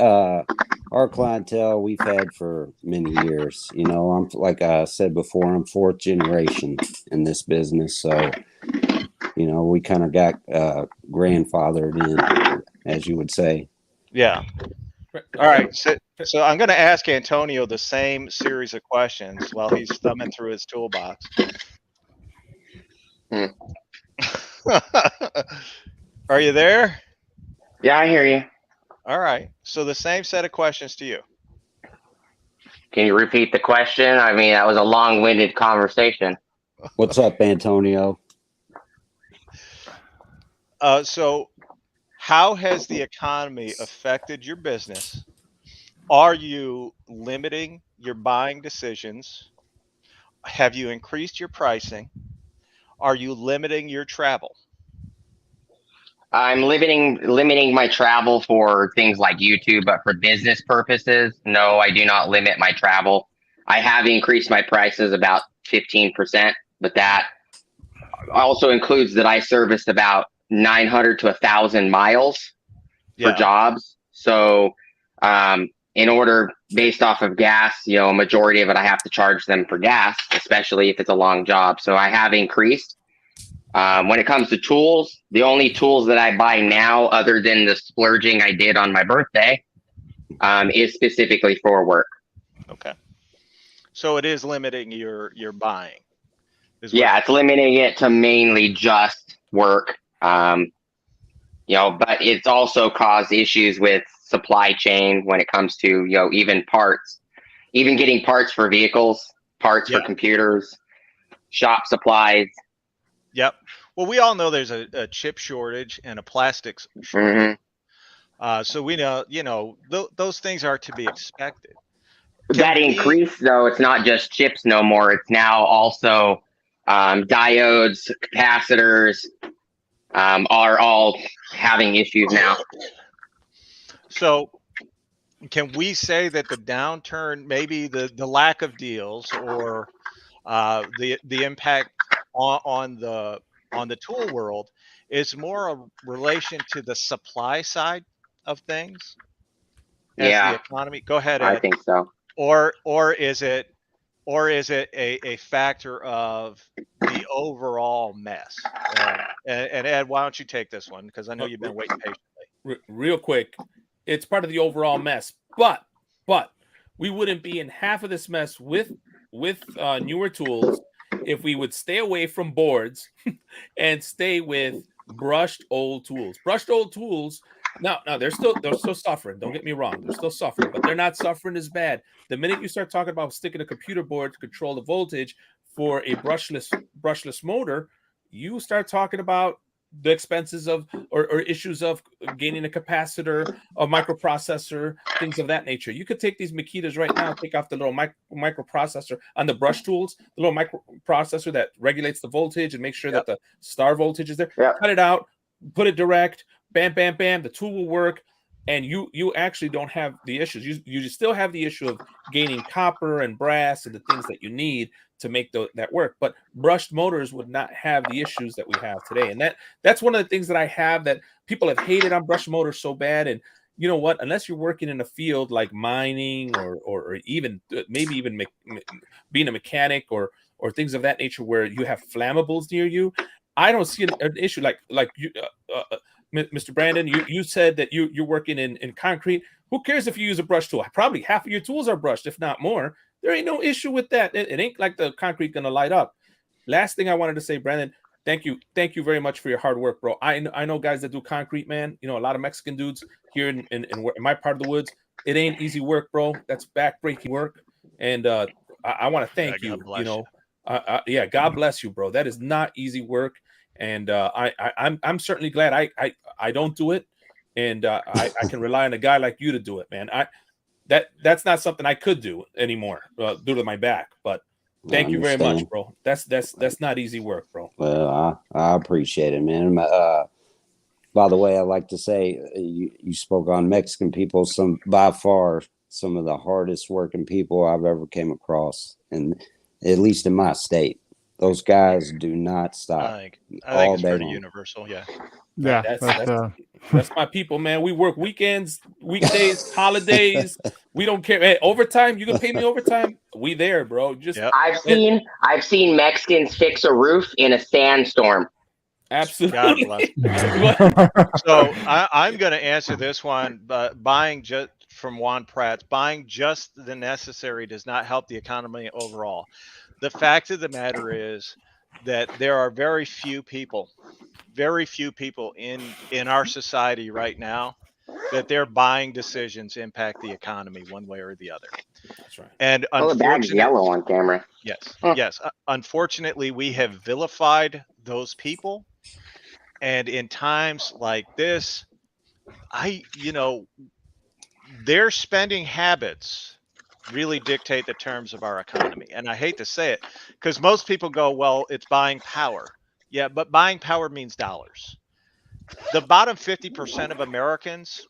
our clientele we've had for many years. You know, I'm like I said before, I'm fourth generation in this business, so you know we kind of got grandfathered in, as you would say. Yeah. All right. So I'm going to ask Antonio the same series of questions while he's thumbing through his toolbox. Are you there? Yeah, I hear you. All right. So the same set of questions to you. Can you repeat the question? I mean, that was a long-winded conversation. What's up, Antonio? So how has the economy affected your business? Are you limiting your buying decisions? Have you increased your pricing? Are you limiting your travel? I'm limiting my travel for things like YouTube, but for business purposes, no, I do not limit my travel. I have increased my prices about 15%, but that also includes that I serviced about 900 to 1,000 miles for Yeah. jobs. So, in order, based off of gas, you know, a majority of it, I have to charge them for gas, especially if it's a long job. So I have increased. When it comes to tools, the only tools that I buy now, other than the splurging I did on my birthday, is specifically for work. Okay. So it is limiting your buying. Yeah, it's limiting it to mainly just work. You know, but it's also caused issues with supply chain when it comes to, you know, even parts, even getting parts for vehicles, parts for computers, shop supplies. Yep. Well, we all know there's a chip shortage and a plastics shortage. So we know, you know, those things are to be expected. That increase, though, it's not just chips no more. It's now also diodes, capacitors are all having issues now. So can we say that the downturn, maybe the lack of deals or the impact on the tool world is more a relation to the supply side of things as the economy? Go ahead, Ed. I think so. Or is it a factor of the overall mess? And Ed, why don't you take this one, because I know you've been waiting patiently. Real quick, it's part of the overall mess, but we wouldn't be in half of this mess with newer tools if we would stay away from boards and stay with brushed old tools. Brushed old tools. No, they're still suffering. Don't get me wrong, they're still suffering, but they're not suffering as bad. The minute you start talking about sticking a computer board to control the voltage for a brushless motor, you start talking about the expenses of or issues of gaining a capacitor, a microprocessor, things of that nature. You could take these Makitas right now, take off the little microprocessor on the brush tools, the little microprocessor that regulates the voltage and makes sure that the star voltage is there. Cut it out, put it direct, bam, bam, bam. The tool will work. and you actually don't have the issues. You still have the issue of gaining copper and brass and the things that you need to make that work. But brushed motors would not have the issues that we have today. And that's one of the things that I have that people have hated on brushed motors so bad. And you know what? Unless you're working in a field like mining or even maybe even being a mechanic or things of that nature where you have flammables near you, I don't see an issue like you, Mr. Brandon. You said that you're working in concrete. Who cares if you use a brush tool? Probably half of your tools are brushed, if not more. There ain't no issue with that. It ain't like the concrete gonna light up. Last thing I wanted to say, Brandon, thank you very much for your hard work, bro. I know guys that do concrete, man. You know, a lot of Mexican dudes here in my part of the woods. It ain't easy work, bro. That's backbreaking work, and I want to thank you. You know, yeah, God bless you, bro. That is not easy work, and I'm certainly glad I don't do it, and I can rely on a guy like you to do it, man. That's not something I could do anymore due to my back, but thank you very much, bro. That's not easy work, bro. Well, I appreciate it, man. By the way, I'd like to say you spoke on Mexican people, by far some of the hardest working people I've ever came across, and at least in my state. Those guys do not stop. I think it's pretty universal. Yeah. Yeah, that's my people, man. We work weekends, weekdays, holidays. We don't care. Hey, overtime, you can pay me overtime. We there, bro. Just I've seen Mexicans fix a roof in a sandstorm. Absolutely. So I'm going to answer this one. Buying just from Juan Pratt, buying just the necessary does not help the economy overall. The fact of the matter is that there are very few people in our society right now that their buying decisions impact the economy one way or the other. That's right. And the bag's yellow on camera. Yes. Unfortunately, we have vilified those people. And in times like this, their spending habits really dictate the terms of our economy. And I hate to say it because most people go, well, it's buying power. Yeah, but buying power means dollars. The bottom 50% of Americans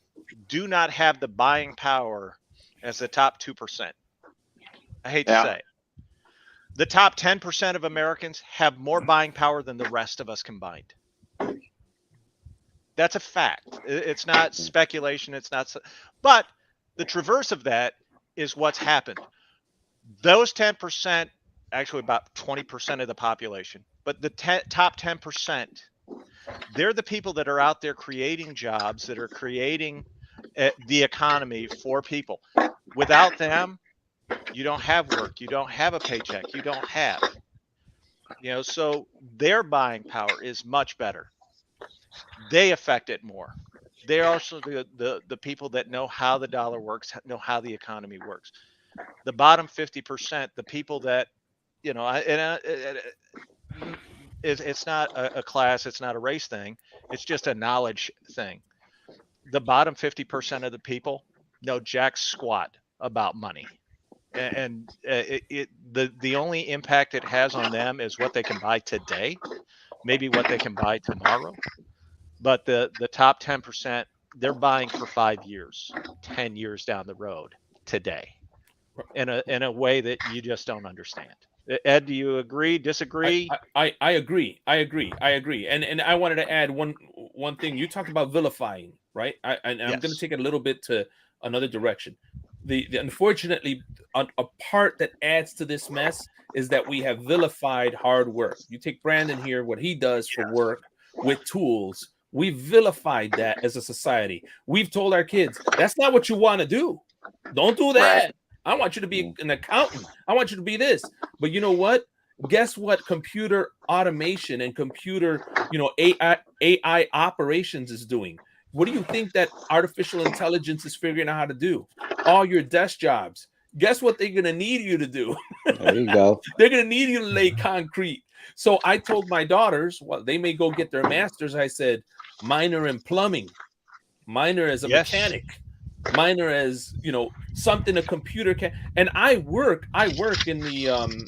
do not have the buying power as the top 2%. I hate to say it. The top 10% of Americans have more buying power than the rest of us combined. That's a fact. It's not speculation. It's not. But the traverse of that is what's happened. Those 10%, actually about 20% of the population, but the top 10%, they're the people that are out there creating jobs, that are creating the economy for people. Without them, you don't have work. You don't have a paycheck. You don't have. So their buying power is much better. They affect it more. They're also the people that know how the dollar works, know how the economy works. The bottom 50%, the people that, it's not a class, it's not a race thing. It's just a knowledge thing. The bottom 50% of the people know jack squat about money. And the only impact it has on them is what they can buy today, maybe what they can buy tomorrow. But the top 10%, they're buying for 5 years, 10 years down the road today, in a way that you just don't understand. Ed, do you agree? Disagree? I agree. And I wanted to add one thing. You talked about vilifying, right? I'm going to take it a little bit to another direction. The unfortunately, a part that adds to this mess is that we have vilified hard work. You take Brandon here, what he does for work with tools. We've vilified that as a society. We've told our kids, that's not what you want to do. Don't do that. Right. I want you to be an accountant. I want you to be this. But you know what? Guess what? Computer automation and computer, AI operations is doing. What do you think that artificial intelligence is figuring out how to do? All your desk jobs. Guess what they're going to need you to do? There you go. They're going to need you to lay concrete. So I told my daughters, well, they may go get their master's. I said, minor in plumbing, minor as a mechanic, minor as, something a computer can. And I work in the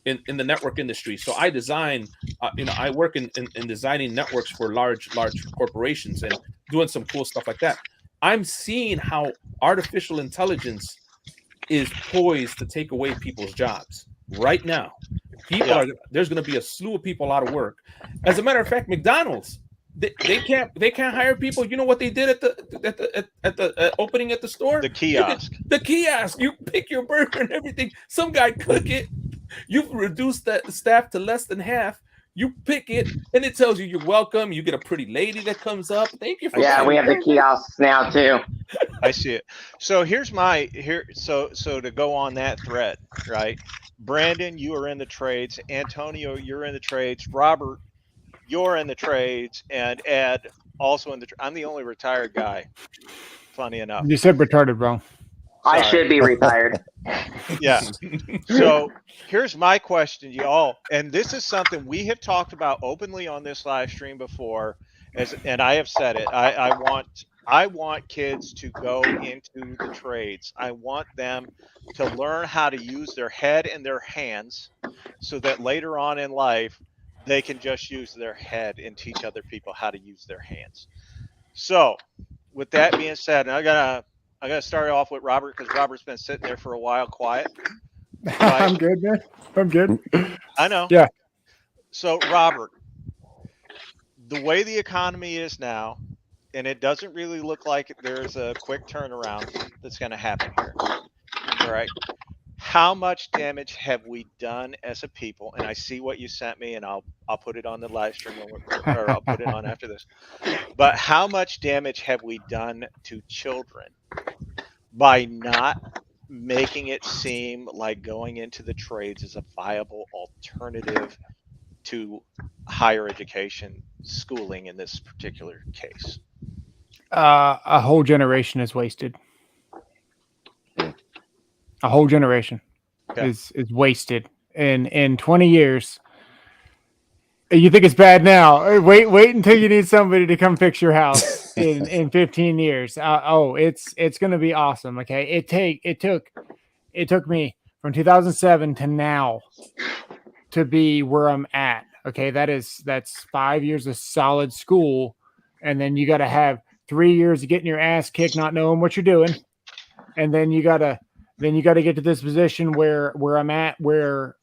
in the network industry. So I design, I work in designing networks for large corporations and doing some cool stuff like that. I'm seeing how artificial intelligence is poised to take away people's jobs right now. There's going to be a slew of people out of work. As a matter of fact, McDonald's, they can't hire people. You know what they did at the opening at the store? The kiosk. The kiosk. You pick your burger and everything. Some guy cook it. You've reduced that staff to less than half. You pick it, and it tells you you're welcome. You get a pretty lady that comes up. Thank you for we have the kiosks now too. I see it. So so to go on that thread, right? Brandon, you are in the trades. Antonio, you're in the trades. Robert, you're in the trades, and Ed also in the. I'm the only retired guy. Funny enough. You said retarded, bro. I should be retired. Yeah. So here's my question, y'all, and this is something we have talked about openly on this live stream before, and I have said it. I want kids to go into the trades. I want them to learn how to use their head and their hands, so that later on in life they can just use their head and teach other people how to use their hands. So, with that being said, I gotta start off with Robert, because Robert's been sitting there for a while, quiet. Right? I'm good, man. I'm good. I know. Yeah. So, Robert, the way the economy is now, and it doesn't really look like there's a quick turnaround that's going to happen here. All right. How much damage have we done as a people? And I see what you sent me, and I'll put it on the live stream, or I'll put it on after this. But how much damage have we done to children by not making it seem like going into the trades is a viable alternative to higher education schooling in this particular case? A whole generation is wasted. A whole generation is wasted. In 20 years, you think it's bad now. Wait until you need somebody to come fix your house in 15 years. It's going to be awesome. Okay. It took me from 2007 to now to be where I'm at. Okay. That's 5 years of solid school. And then you got to have 3 years of getting your ass kicked, not knowing what you're doing. And then you got to get to this position where I'm at, where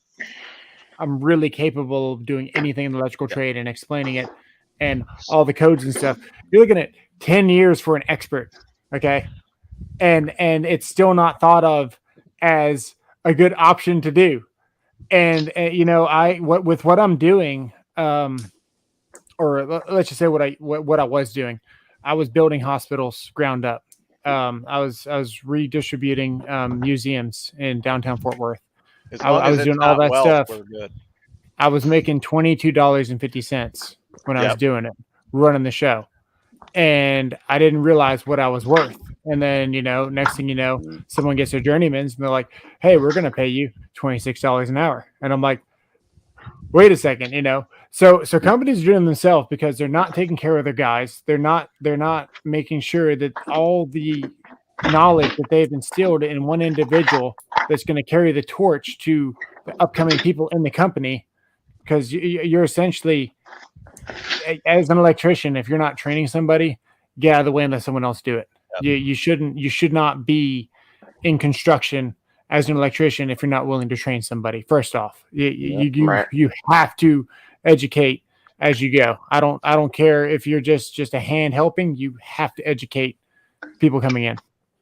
I'm really capable of doing anything in the electrical trade and explaining it and all the codes and stuff. You're looking at 10 years for an expert. Okay. And it's still not thought of as a good option to do. And with what I'm doing, or let's just say what I was doing, I was building hospitals ground up. I was redistributing museums in downtown Fort Worth. I was doing all that stuff. Good. I was making $22.50 when I was doing it, running the show, and I didn't realize what I was worth. And then next thing you know, someone gets their journeyman's, and they're like, "Hey, we're gonna pay you $26 an hour," and I'm like, "Wait a second," So companies are doing themselves because they're not taking care of their guys. They're not making sure that all the knowledge that they've instilled in one individual that's going to carry the torch to the upcoming people in the company. Because you're essentially, as an electrician, if you're not training somebody, get out of the way and let someone else do it. Yep. You should not be in construction as an electrician if you're not willing to train somebody. First off, you have to educate as you go. I don't care if you're just a hand helping. You have to educate people coming in.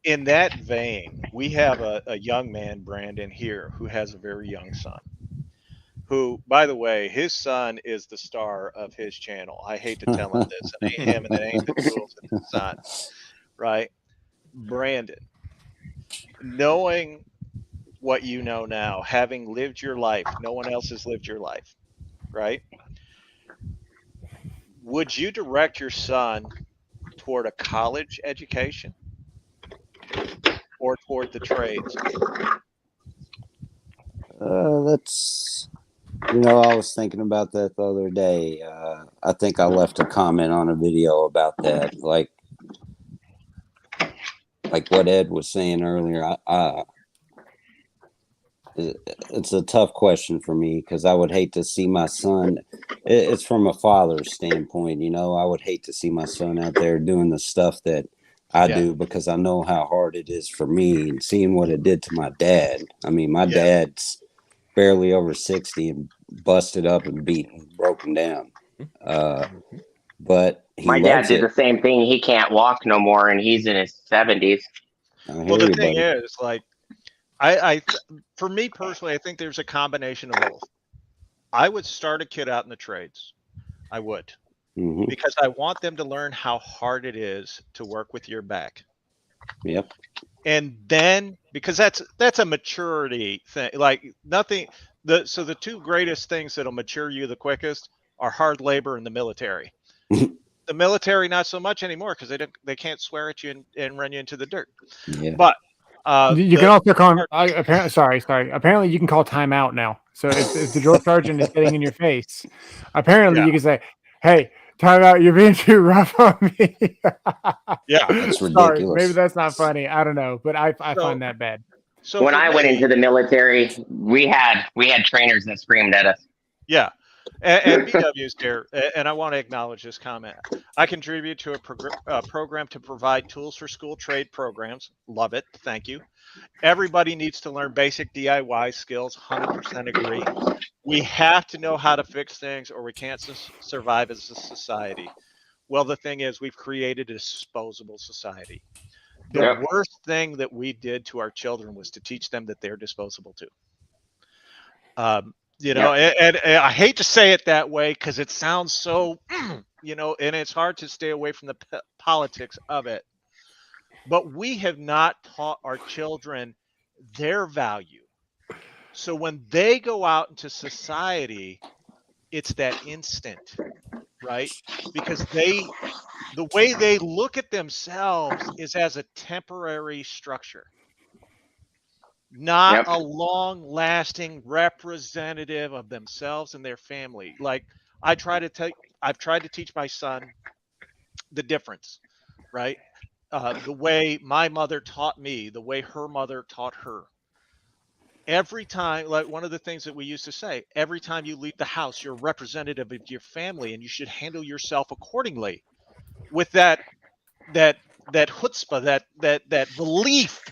In that vein, we have a young man, Brandon, here who has a very young son, who, by the way, his son is the star of his channel. I hate to tell him this. It ain't him and it ain't the tools, it's his son. Right? Brandon, knowing what you know now, having lived your life, no one else has lived your life, right? Would you direct your son toward a college education or toward the trades? That's, I was thinking about that the other day. I think I left a comment on a video about that, like what Ed was saying earlier. It's a tough question for me because I would hate to see my son. It's from a father's standpoint, I would hate to see my son out there doing the stuff that I Yeah. do, because I know how hard it is for me, and seeing what it did to my dad. I mean, my Yeah. dad's barely over 60 and busted up and beaten, broken down. But he My dad loves did it. the same thing. He can't walk no more, and he's in his 70s. I Well, hear the you, thing buddy. is, like, for me personally, I think there's a combination of both. I would start a kid out in the trades. I would, Hmm. because I want them to learn how hard it is to work with your back. Yep. And then, because that's a maturity thing. Like, nothing, the two greatest things that'll mature you the quickest are hard labor and the military. The military, not so much anymore, because they can't swear at you and run you into the dirt. Yeah. But You can also call. Apparently, sorry. Apparently, you can call timeout now. So if the drill sergeant is getting in your face, apparently Yeah. you can say, "Hey, timeout! You're being too rough on me." Yeah. That's Sorry, maybe ridiculous. that's not funny. I don't know, but I So find that bad. so When for I went me, into the military, we had trainers that screamed at us. yeah. And BW's here, and I want to acknowledge this comment. I contribute to a program to provide tools for school trade programs. Love it. Thank you. Everybody needs to learn basic DIY skills. 100% agree. We have to know how to fix things, or we can't survive as a society. Well, the thing is, we've created a disposable society. The Yep. worst thing that we did to our children was to teach them that they're disposable too. And I hate to say it that way because it sounds so, and it's hard to stay away from the politics of it. But we have not taught our children their value. So when they go out into society, it's that instant, right? Because the way they look at themselves is as a temporary structure, not Yep. a long lasting representative of themselves and their family. Like, I've tried to teach my son the difference, right? The way my mother taught me, the way her mother taught her. Every time, like, one of the things that we used to say, every time you leave the house, you're a representative of your family and you should handle yourself accordingly, with that chutzpah, that belief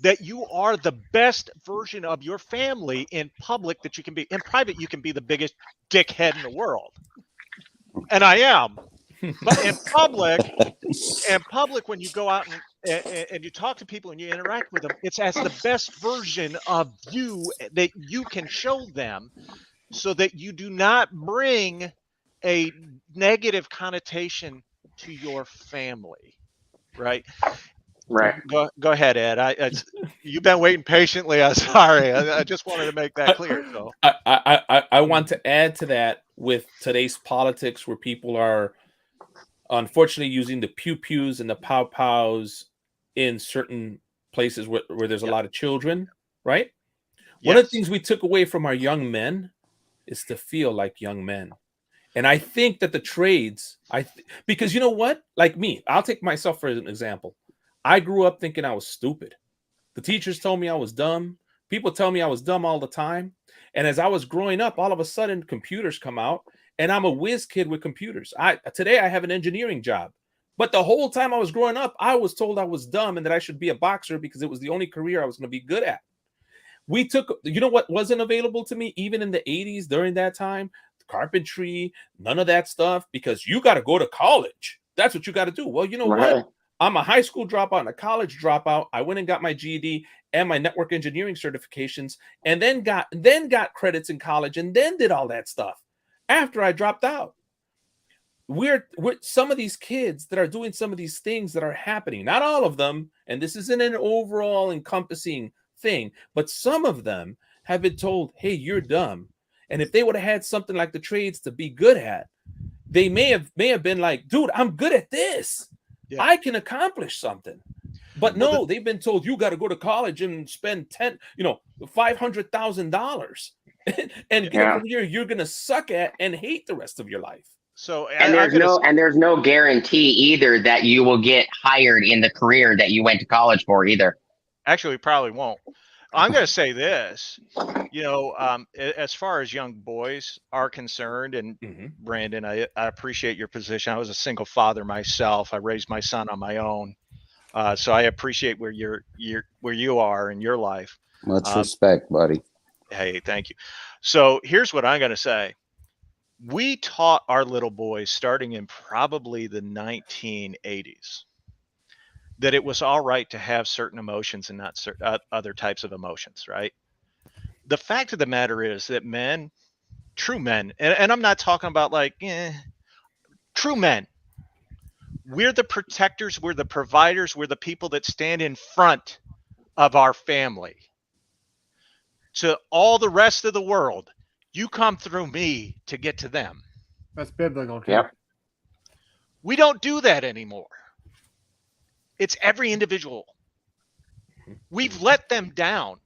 that you are the best version of your family in public that you can be. In private, you can be the biggest dickhead in the world. And I am. But in public, when you go out and you talk to people and you interact with them, it's as the best version of you that you can show them, so that you do not bring a negative connotation to your family, right? Right. Go ahead, Ed. You've been waiting patiently. I'm sorry. I just wanted to make that clear. So I want to add to that with today's politics, where people are unfortunately using the pew pews and the pow pows in certain places where there's a lot of children, right? One of the things we took away from our young men is to feel like young men. And I think that the trades, because you know what? Like me, I'll take myself for an example. I grew up thinking I was stupid. The teachers told me I was dumb. People tell me I was dumb all the time. And as I was growing up, all of a sudden computers come out, and I'm a whiz kid with computers. Today I have an engineering job. But the whole time I was growing up, I was told I was dumb and that I should be a boxer because it was the only career I was going to be good at. You know what wasn't available to me even in the 80s during that time? Carpentry, none of that stuff, because you got to go to college. That's what you got to do. Well, you know what? I'm a high school dropout and a college dropout. I went and got my GED and my network engineering certifications, and then got credits in college, and then did all that stuff after I dropped out. We're some of these kids that are doing some of these things that are happening, not all of them, and this isn't an overall encompassing thing, but some of them have been told, hey, you're dumb. And if they would have had something like the trades to be good at, they may have been like, dude, I'm good at this. Yeah. I can accomplish something. But no, they've been told you got to go to college and spend $500,000 and get a career you're gonna suck at and hate the rest of your life. So there's no guarantee either that you will get hired in the career that you went to college for either. Actually, we probably won't. I'm going to say this, as far as young boys are concerned, and Brandon, I appreciate your position. I was a single father myself. I raised my son on my own. So I appreciate where where you are in your life. Much respect, buddy. Hey, thank you. So here's what I'm going to say. We taught our little boys starting in probably the 1980s that it was all right to have certain emotions and not other types of emotions, right? The fact of the matter is that men, true men, and I'm not talking about like, true men, we're the protectors, we're the providers, we're the people that stand in front of our family. To all the rest of the world, you come through me to get to them. That's biblical too. Yep. We don't do that anymore. It's every individual. We've let them down.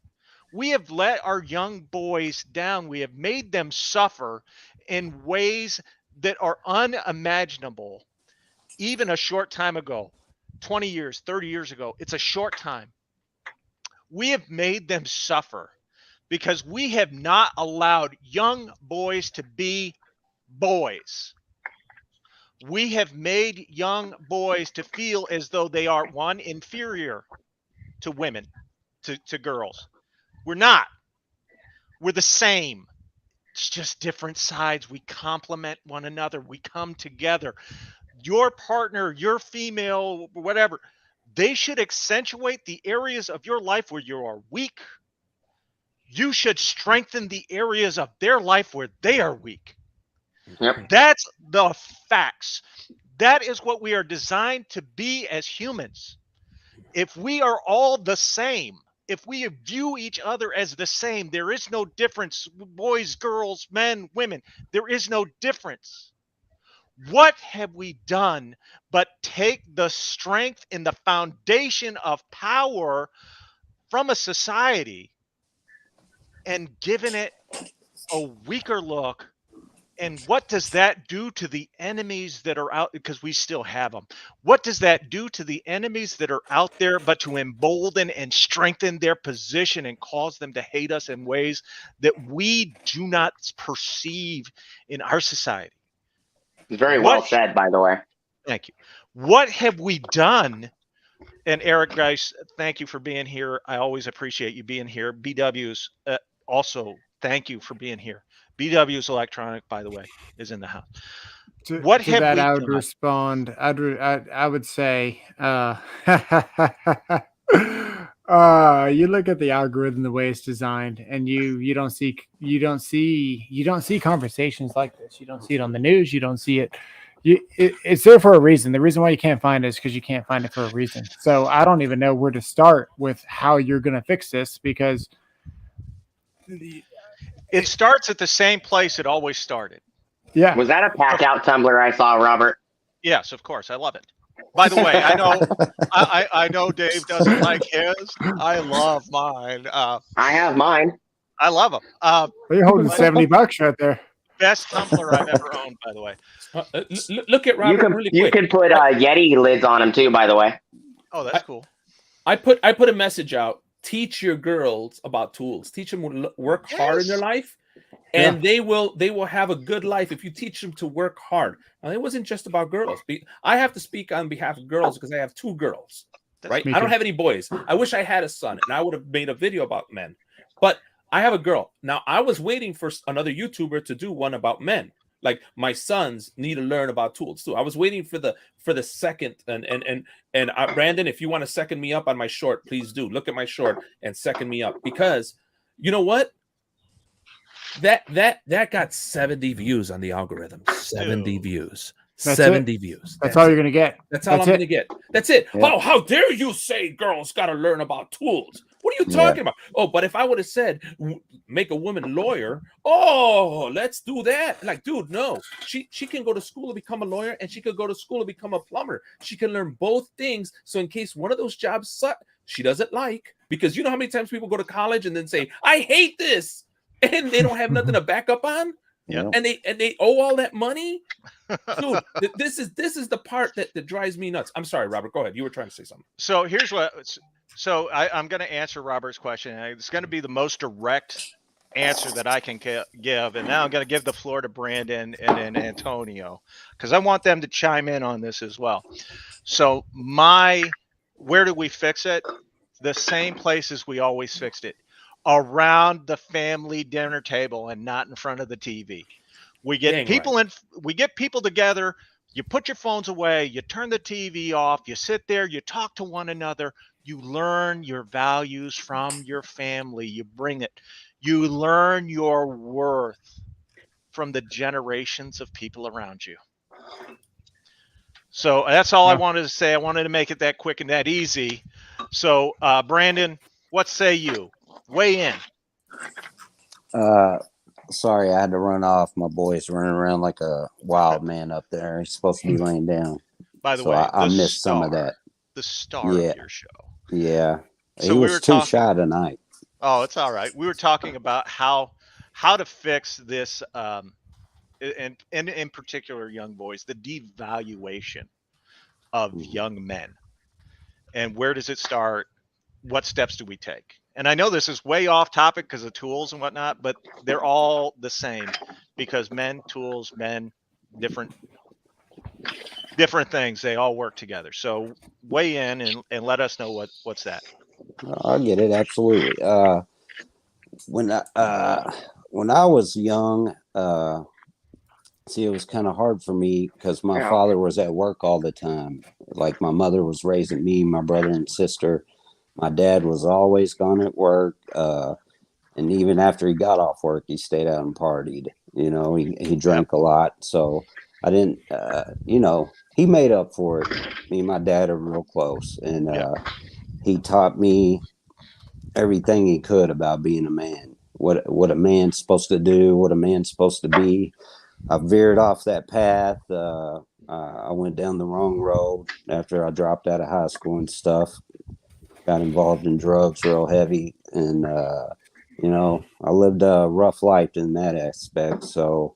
We have let our young boys down. We have made them suffer in ways that are unimaginable. Even a short time ago, 20 years, 30 years ago, it's a short time. We have made them suffer because we have not allowed young boys to be boys. We have made young boys to feel as though they are, one, inferior to women, to girls. We're not. We're the same. It's just different sides. We complement one another. We come together. Your partner, your female, whatever, they should accentuate the areas of your life where you are weak. You should strengthen the areas of their life where they are weak. Yep. That's the facts. That is what we are designed to be as humans. If we are all the same, if we view each other as the same, there is no difference. Boys, girls, men, women, there is no difference. What have we done but take the strength and the foundation of power from a society and given it a weaker look? And what does that do to the enemies that are out? Because we still have them. What does that do to the enemies that are out there, but to embolden and strengthen their position and cause them to hate us in ways that we do not perceive in our society? It's very well said, by the way. Thank you. What have we done? And Eric, guys, thank you for being here. I always appreciate you being here. BW's also, thank you for being here. BW's Electronic, by the way, is in the house. What To have that, we I would done? respond. I would say, you look at the algorithm the way it's designed, and you don't see conversations like this. You don't see it on the news. You don't see it. It's there for a reason. The reason why you can't find it is because you can't find it for a reason. So I don't even know where to start with how you're going to fix this, because it starts at the same place it always started. Yeah. Was that a pack out tumbler I saw, Robert? Yes, of course. I love it. By the way, I know I know Dave doesn't like his. I love mine. I have mine. I love them. You're holding $70 right there. Best tumbler I've ever owned, by the way. Look at Robert really quick. You can put Yeti lids on them too, by the way. Oh, that's cool. I put a message out. Teach your girls about tools. Teach them to work hard in their life, and they will have a good life if you teach them to work hard. Now, it wasn't just about girls. I have to speak on behalf of girls because I have 2 girls, right? I don't have any boys. I wish I had a son, and I would have made a video about men. But I have a girl. Now, I was waiting for another YouTuber to do one about men. Like, my sons need to learn about tools too. I was waiting for the second, and Brandon, if you want to second me up on my short, please do. Look at my short and second me up, because you know what? That got 70 views on the algorithm. 70 views. That's 70 it. views. That's all you're gonna get. That's all I'm gonna get. That's it. Yeah. Oh, how dare you say girls got to learn about tools? What are you talking about? Oh, but if I would have said make a woman lawyer, oh, let's do that. Like, dude, no. She can go to school to become a lawyer, and she could go to school to become a plumber. She can learn both things. So in case one of those jobs she doesn't like, because you know how many times people go to college and then say, I hate this, and they don't have nothing to back up on. Yeah. And they owe all that money. Dude, this is the part that drives me nuts. I'm sorry, Robert. Go ahead. You were trying to say something. So here's what. So I'm going to answer Robert's question. It's going to be the most direct answer that I can give, and now I'm going to give the floor to Brandon and Antonio, because I want them to chime in on this as well. So my where do we fix it? The same places we always fixed it, around the family dinner table and not in front of the TV. We get Dang people right. we get people together. You put your phones away, you turn the TV off, you sit there, you talk to one another, you learn your values from your family, you bring it. You learn your worth from the generations of people around you. So that's all I Yeah. wanted to say. I wanted to make it that quick and that easy. So, Brandon, what say you? Weigh in. Sorry, I had to run off. My boy's running around like a wild man up there. He's supposed to be laying down. By the So way, I missed some of that. the star Yeah. of your show. Yeah. So He we was were too talking. shy tonight. Oh, it's all right. We were talking about how to fix this, and in particular, young boys, the devaluation of young men, and where does it start? What steps do we take? And I know this is way off topic because of tools and whatnot, but they're all the same because men, tools, men, different things. They all work together. So weigh in and let us know what's that. I get it. Absolutely. When I was young, see, it was kind of hard for me because my Yeah. father was at work all the time. Like my mother was raising me, my brother and sister. My dad was always gone at work. And even after he got off work, he stayed out and partied. You know, he drank a lot. So I didn't, he made up for it. Me and my dad are real close. And he taught me everything he could about being a man, what a man's supposed to do, what a man's supposed to be. I veered off that path. I went down the wrong road after I dropped out of high school and stuff. Got involved in drugs real heavy, and I lived a rough life in that aspect. So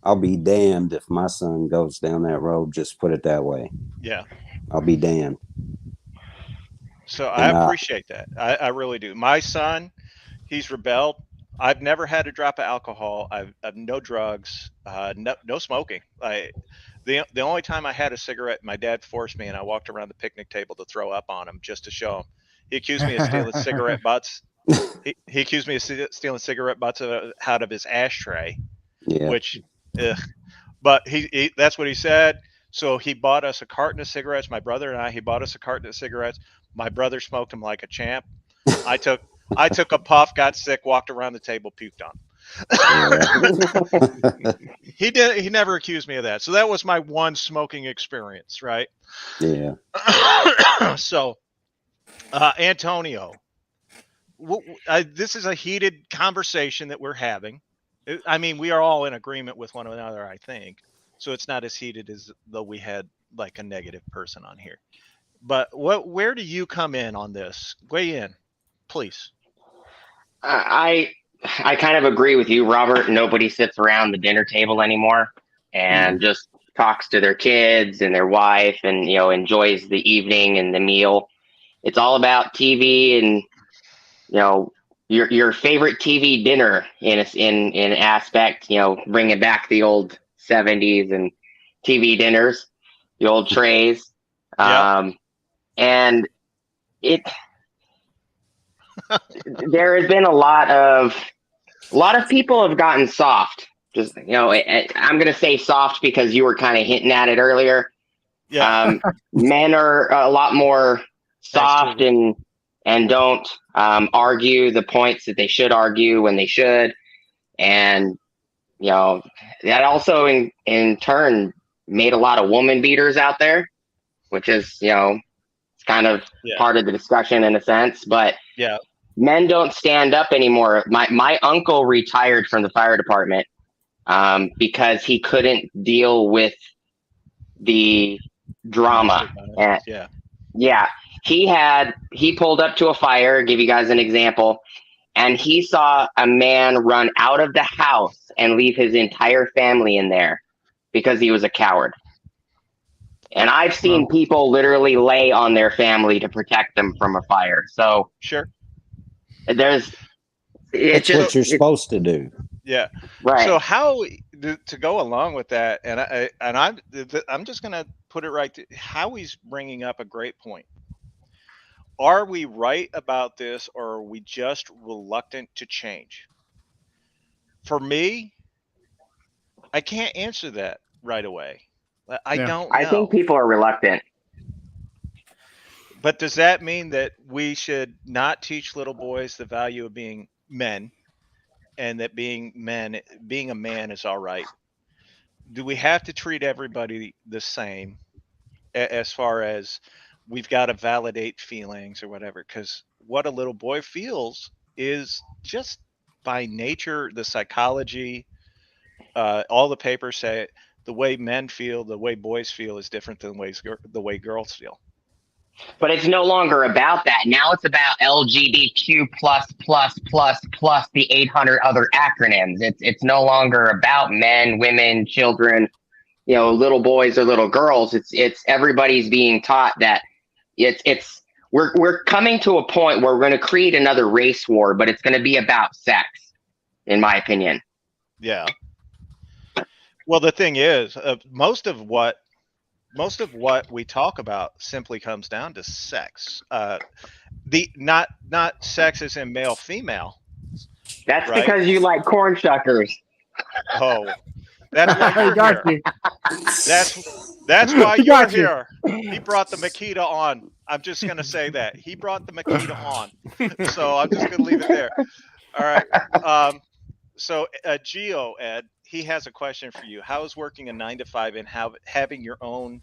I'll be damned if my son goes down that road. Just put it that way. Yeah. I'll be damned. So I And appreciate that. I really do. My son, he's rebelled. I've never had a drop of alcohol. I've no drugs, no smoking. The only time I had a cigarette, my dad forced me, and I walked around the picnic table to throw up on him just to show him. He accused me of stealing cigarette butts. He accused me of stealing cigarette butts out of his ashtray, yeah, which, ugh. But he that's what he said. So he bought us a carton of cigarettes. My brother and I. He bought us a carton of cigarettes. My brother smoked them like a champ. I took a puff, got sick, walked around the table, puked on. He did. He never accused me of that. So that was my one smoking experience, right? yeah. So, Antonio, this is a heated conversation that we're having. I mean, we are all in agreement with one another, I think. So it's not as heated as though we had like a negative person on here. But where do you come in on this? Weigh in, please. I kind of agree with you, Robert. Nobody sits around the dinner table anymore and just talks to their kids and their wife and enjoys the evening and the meal. It's all about TV and your favorite TV dinner in aspect. Bringing back the old '70s and TV dinners, the old trays, Yeah. and it. There has been a lot of people have gotten soft. Just I'm going to say soft because you were kind of hinting at it earlier. Yeah. Men are a lot more soft and don't argue the points that they should argue when they should, and that also in turn made a lot of woman beaters out there, which is it's kind of part of the discussion in a sense, but Yeah. men don't stand up anymore. My uncle retired from the fire department because he couldn't deal with the drama. And Yeah. he pulled up to a fire, give you guys an example, and he saw a man run out of the house and leave his entire family in there because he was a coward. And I've seen people literally lay on their family to protect them from a fire. So Sure. It's That's just what you're supposed to do. Yeah. right. So how to go along with that, and I'm just going to put it right. Howie's bringing up a great point. are we right about this, or are we just reluctant to change? For me, I can't answer that right away. I Yeah. don't I think know. people are reluctant. But does that mean that we should not teach little boys the value of being men, and that being a man is all right? Do we have to treat everybody the same as far as we've got to validate feelings or whatever? Because what a little boy feels is just by nature, the psychology, all the papers say it, the way men feel, the way boys feel is different than the way girls feel. But it's no longer about that. Now it's about LGBTQ plus the 800 other acronyms. It's no longer about men, women, children, little boys or little girls. It's everybody's being taught that it's we're coming to a point where we're going to create another race war, but it's going to be about sex, in my opinion. Yeah. Well, the thing is, most of what we talk about simply comes down to sex. The not sex as in male female. That's Right? because you like corn shuckers. Oh, that's why I you're got here. you. That's why He you're got you. here. He brought the Makita on. I'm just gonna say that he brought the Makita on. So I'm just gonna leave it there. All right. So Geo Ed, he has a question for you. How is working a 9 to 5 and having your own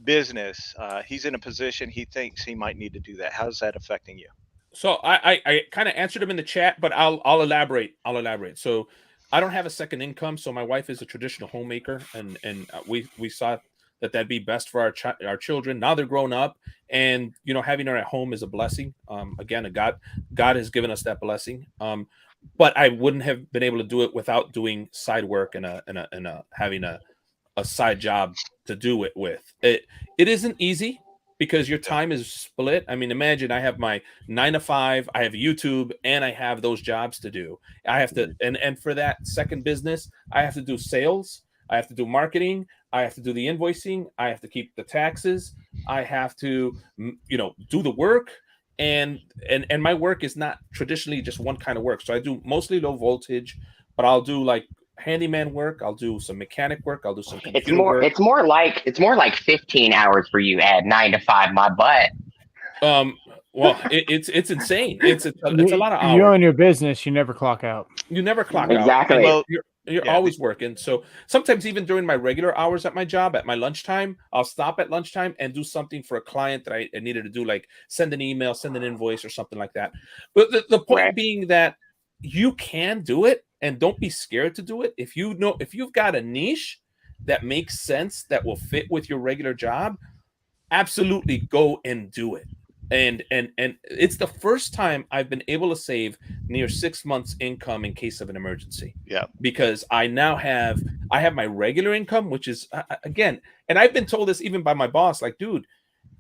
business? He's in a position he thinks he might need to do that. How's that affecting you? So I kind of answered him in the chat, but I'll elaborate. So I don't have a second income. So my wife is a traditional homemaker, and we saw that that'd be best for our children. Now they're grown up, and having her at home is a blessing. Again, God has given us that blessing. But I wouldn't have been able to do it without doing side work and having a side job to do it with. It isn't easy because your time is split. I mean, imagine I have my 9 to 5, I have YouTube, and I have those jobs to do. I have to, and for that second business, I have to do sales, I have to do marketing, I have to do the invoicing, I have to keep the taxes, I have to, do the work. And my work is not traditionally just one kind of work. So I do mostly low voltage, but I'll do like handyman work, I'll do some mechanic work, I'll do some computer work. It's more like 15 hours for you, Ed. 9 to 5, my butt. Well, it's insane. It's a lot of hours. You own your business, you never clock out. You never clock Exactly. out. Well, you're always working. So sometimes even during my regular hours at my job, at my lunchtime, I'll stop at lunchtime and do something for a client that I needed to do, like send an email, send an invoice, or something like that. But the point being that you can do it, and don't be scared to do it. If you've got a niche that makes sense, that will fit with your regular job, absolutely go and do it. And it's the first time I've been able to save near 6 months income in case of an emergency. Yeah. Because I have my regular income, which is again, and I've been told this even by my boss, like, dude,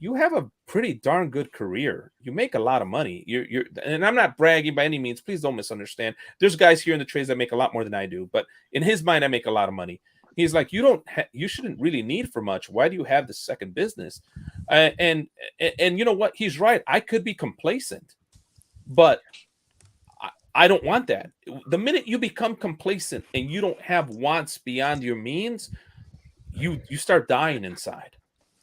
you have a pretty darn good career. You make a lot of money. You're and I'm not bragging by any means. Please don't misunderstand. There's guys here in the trades that make a lot more than I do, but in his mind, I make a lot of money. He's like, you shouldn't really need for much. Why do you have the second business? And you know what? He's right. I could be complacent, but I don't want that. The minute you become complacent and you don't have wants beyond your means, you start dying inside.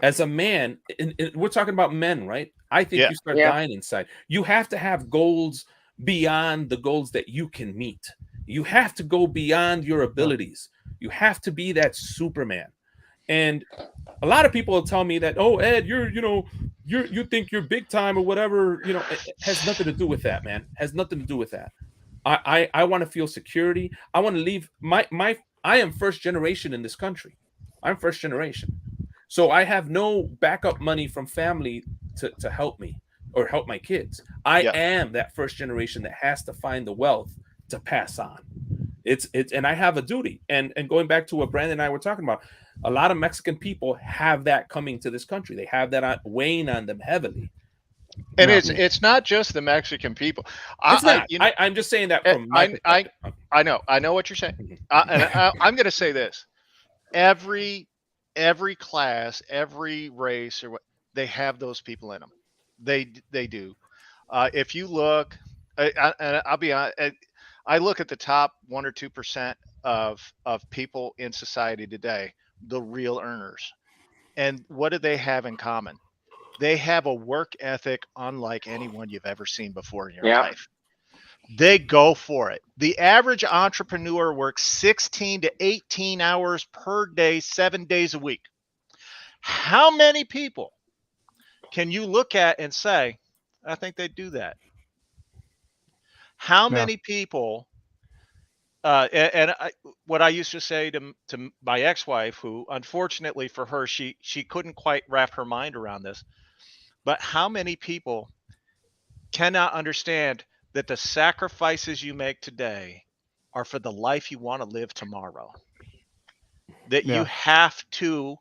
As a man, and we're talking about men, right? I think you start dying inside. You have to have goals beyond the goals that you can meet. You have to go beyond your abilities. You have to be that Superman. And a lot of people will tell me that, oh, Ed, you think you're big time or whatever. It has nothing to do with that, man. Has nothing to do with that. I want to feel security. I want to leave I am first generation in this country. I'm first generation. So I have no backup money from family to help me or help my kids. I am that first generation that has to find the wealth to pass on. It's and I have a duty. And going back to what Brandon and I were talking about, a lot of Mexican people have that coming to this country. They have that weighing on them heavily. And it's not just the Mexican people. I'm just saying that from my perspective. I know what you're saying. I'm going to say this: every class, every race, or what, they have those people in them. They do. If you look, and I'll be honest, I look at the top 1 or 2% of people in society today, the real earners, and what do they have in common? They have a work ethic unlike anyone you've ever seen before in your Yeah. life. They go for it. The average entrepreneur works 16 to 18 hours per day, 7 days a week. How many people can you look at and say, I think they do that? How many people? What I used to say to my ex-wife, who unfortunately for her, she couldn't quite wrap her mind around this, but how many people cannot understand that the sacrifices you make today are for the life you want to live tomorrow? That you have to,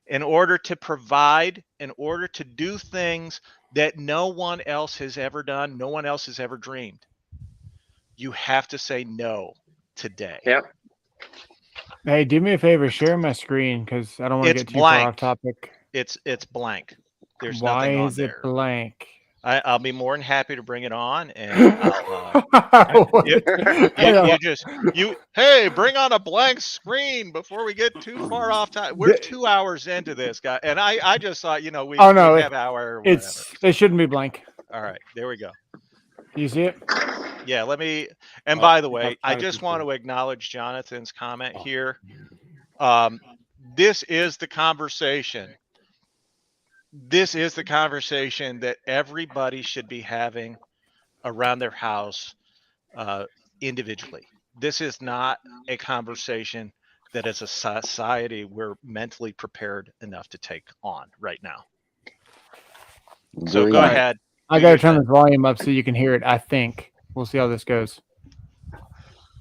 in order to provide, in order to do things that no one else has ever done, no one else has ever dreamed, you have to say no today. Yep. Hey, do me a favor, share my screen because I don't want to It's get too far blank. off topic. It's blank. There's Why nothing on is it there. blank? I'll be more than happy to bring it on, and hey, bring on a blank screen before we get too far off time. We're 2 hours into this, guy, and I just thought, we have an hour or whatever. It shouldn't be blank. All right, there we go. You see it? Yeah, let me. And by the way, I just want to acknowledge Jonathan's comment here. This is the conversation. This is the conversation that everybody should be having around their house individually. This is not a conversation that as a society we're mentally prepared enough to take on right now. So go ahead. I got to turn the volume up so you can hear it, I think. We'll see how this goes.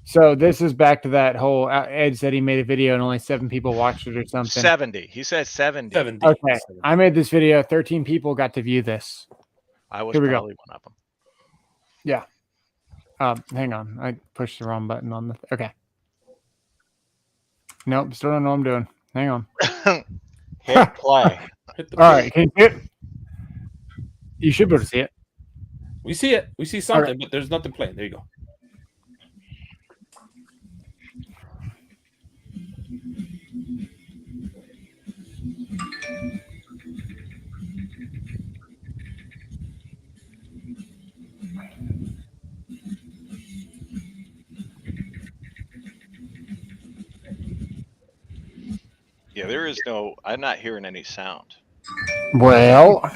So this is back to that whole Ed said he made a video and only 7 people watched it or something. 70. He said 70. Okay. I made this video. 13 people got to view this. I was probably one of them. Yeah. Hang on. I pushed the wrong button on the... Okay. Nope. Still don't know what I'm doing. Hang on. Hit play. All right. Can you see it? You should be able to see it. We see it. We see something, but there's nothing playing. There you go. Yeah, there is no. I'm not hearing any sound. Well,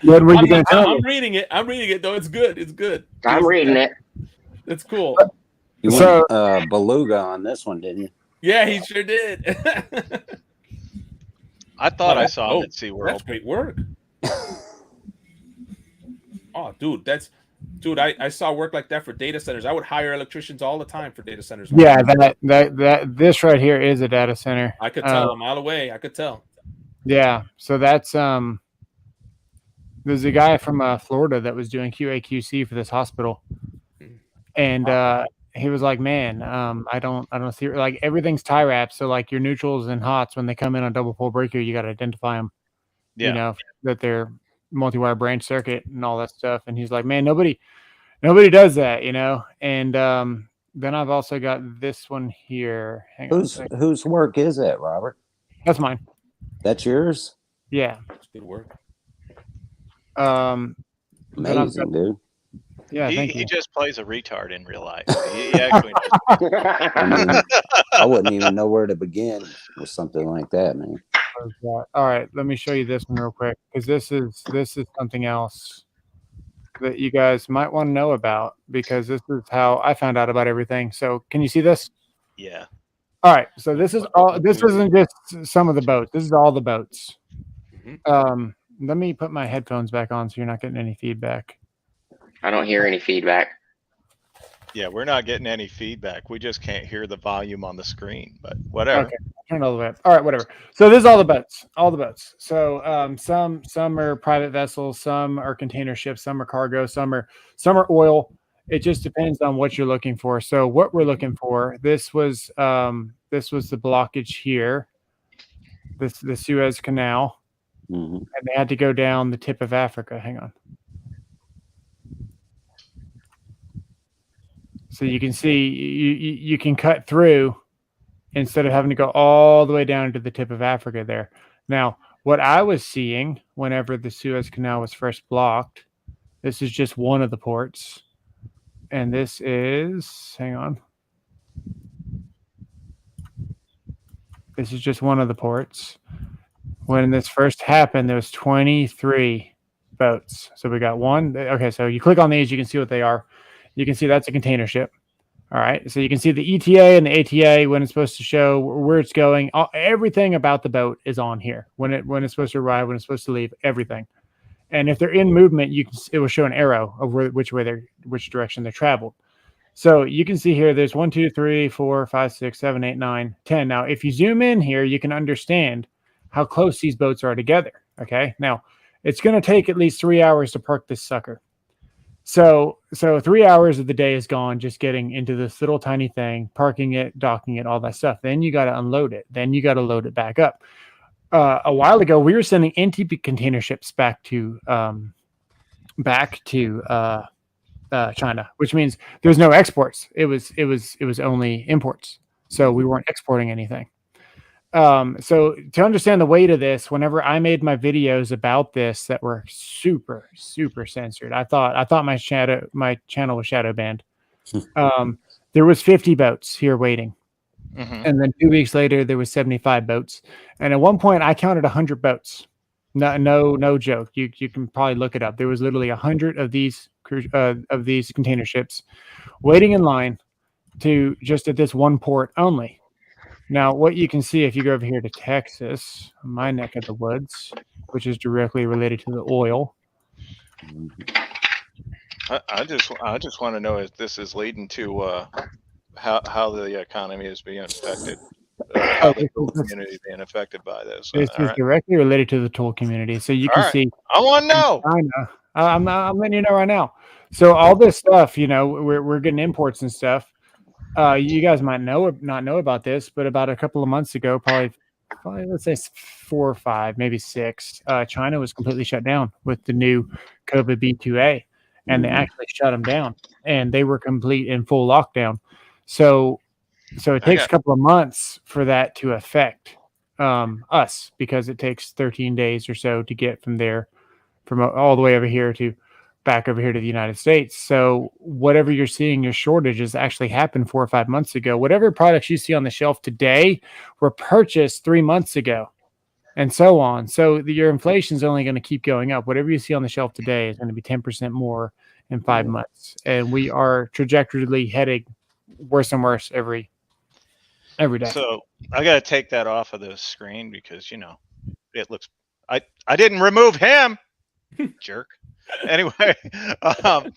what were you going to tell me? I'm reading it. I'm reading it, though. It's good. It's good. I'm reading it. It's cool. You went beluga on this one, didn't you? Yeah, he sure did. I thought I saw him at SeaWorld. That's great work. Oh, dude, I saw work like that for data centers. I would hire electricians all the time for data centers. Yeah, this right here is a data center. I could tell a mile away. I could tell. Yeah, so that's there's a guy from Florida that was doing QA/QC for this hospital, and he was like, "Man, I don't see, like, everything's tie wrapped, so like your neutrals and hots when they come in on double pole breaker, you got to identify them, that they're multi-wire branch circuit and all that stuff." And he's like, "Man, nobody does that, And then I've also got this one here. Hang on a second. Whose work is that, Robert? That's mine. That's yours? Yeah. That's good work. Amazing, dude. Yeah, he just plays a retard in real life. He actually I wouldn't even know where to begin with something like that, man. All right, let me show you this one real quick, because this is something else that you guys might want to know about, because this is how I found out about everything. So can you see this? Yeah. All right, so this isn't just some of the boats. This is all the boats. Let me put my headphones back on so you're not getting any feedback. I don't hear any feedback. Yeah, we're not getting any feedback. We just can't hear the volume on the screen, but whatever. Okay, turn it all the way up. All right, whatever. So this is all the boats. So some are private vessels, some are container ships, some are cargo, some are oil. It just depends on what you're looking for. So what we're looking for, this was the blockage here, the Suez Canal. Mhm. and they had to go down the tip of Africa. Hang on. So you can see you can cut through instead of having to go all the way down to the tip of Africa there. Now, what I was seeing whenever the Suez Canal was first blocked, this is just one of the ports. And this is, hang on. This is just one of the ports. When this first happened, there was 23 boats. So we got one. Okay, so you click on these, you can see what they are. You can see that's a container ship. All right, so you can see the ETA and the ATA when it's supposed to show where it's going. Everything about the boat is on here. When it's supposed to arrive, when it's supposed to leave, everything. And if they're in movement, it will show an arrow of which direction they traveled. So you can see here, there's 1, 2, 3, 4, 5, 6, 7, 8, 9, 10. Now, if you zoom in here, you can understand how close these boats are together. Okay, now it's going to take at least 3 hours to park this sucker. So 3 hours of the day is gone just getting into this little tiny thing, parking it, docking it, all that stuff. Then you got to unload it. Then you got to load it back up. A while ago, we were sending empty container ships back to China, which means there's no exports. It was only imports. So we weren't exporting anything. So to understand the weight of this, whenever I made my videos about this that were super, super censored, I thought my channel was shadow banned. There was 50 boats here waiting. Mm-hmm. And then 2 weeks later, there was 75 boats. And at one point I counted 100 boats. No joke. You can probably look it up. There was literally 100 of these container ships waiting in line to just at this one port only. Now, what you can see if you go over here to Texas, my neck of the woods, which is directly related to the oil. I just want to know if this is leading to how the economy is being affected, how the tool community is being affected by this. This is directly related to the tool community. So you can see. I want to know. China, I'm letting you know right now. So all this stuff, we're getting imports and stuff. You guys might not know about this, but about a couple of months ago, probably let's say 4 or 5, maybe 6, China was completely shut down with the new COVID B2A, and they actually shut them down, and they were complete in full lockdown. So it takes a couple of months for that to affect us, because it takes 13 days or so to get from all the way over here to back over here to the United States. So whatever you're seeing, your shortages actually happened 4 or 5 months ago. Whatever products you see on the shelf today were purchased 3 months ago, and so on. So your inflation is only going to keep going up. Whatever you see on the shelf today is going to be 10% more in 5 months. And we are trajectorily heading worse and worse every day. So I got to take that off of the screen because, it looks, I didn't remove him, jerk. Anyway, I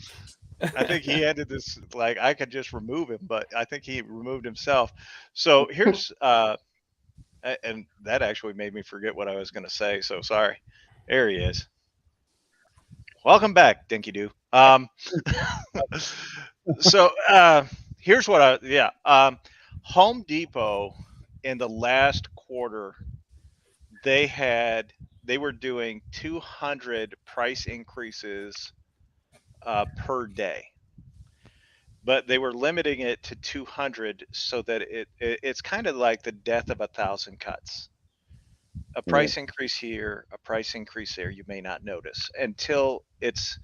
think he ended this like I could just remove him, but I think he removed himself. So here's and that actually made me forget what I was going to say. So sorry. There he is. Welcome back, Dinky Doo. So here's what Home Depot in the last quarter, they were doing 200 price increases per day, but they were limiting it to 200 so that it's kind of like the death of 1,000 cuts. A price increase here, a price increase there, you may not notice until it's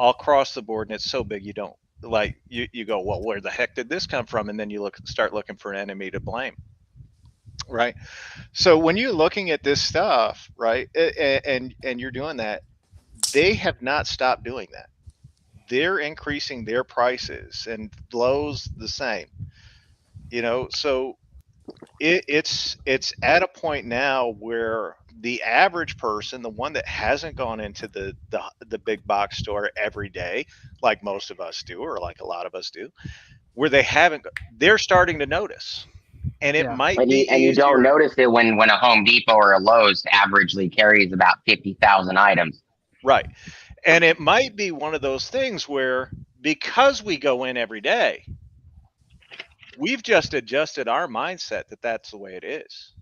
all across the board and it's so big you don't like you go, well, where the heck did this come from? And then you start looking for an enemy to blame. Right. So when you're looking at this stuff, right, and you're doing that, they have not stopped doing that. They're increasing their prices, and Lowe's the same. So it's at a point now where the average person, the one that hasn't gone into the big box store every day, like most of us do, or like a lot of us do, where they're starting to notice. And it might be and you don't notice it when a Home Depot or a Lowe's averagely carries about 50,000 items. Right. And it might be one of those things where, because we go in every day, we've just adjusted our mindset that that's the way it is.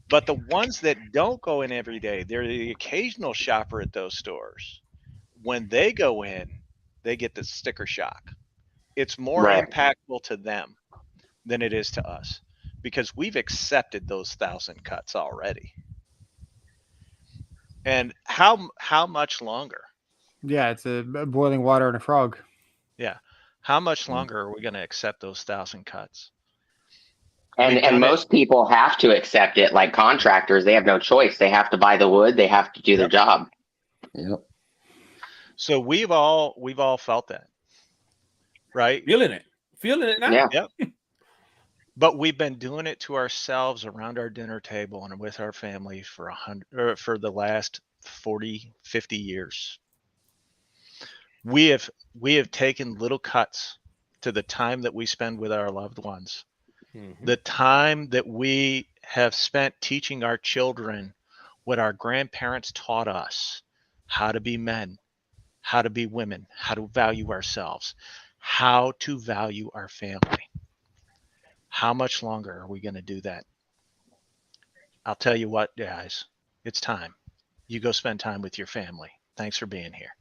But the ones that don't go in every day, they're the occasional shopper at those stores. When they go in, they get the sticker shock. It's more Right. impactful to them than it is to us because we've accepted those 1,000 cuts already. And how much longer? Yeah, it's a boiling water and a frog. Yeah. How much longer are we going to accept those 1,000 cuts? And We've done it. most people have to accept it. Like contractors, they have no choice. They have to buy the wood. They have to do their Yep. job. Yep. So we've all felt that, right? Feeling it now. Yeah. Yep. But we've been doing it to ourselves around our dinner table and with our family for for the last 40, 50 years. We have taken little cuts to the time that we spend with our loved ones. Mhm. The time that we have spent teaching our children what our grandparents taught us, how to be men, how to be women, how to value ourselves, how to value our family. How much longer are we going to do that? I'll tell you what, guys, it's time. You go spend time with your family. Thanks for being here.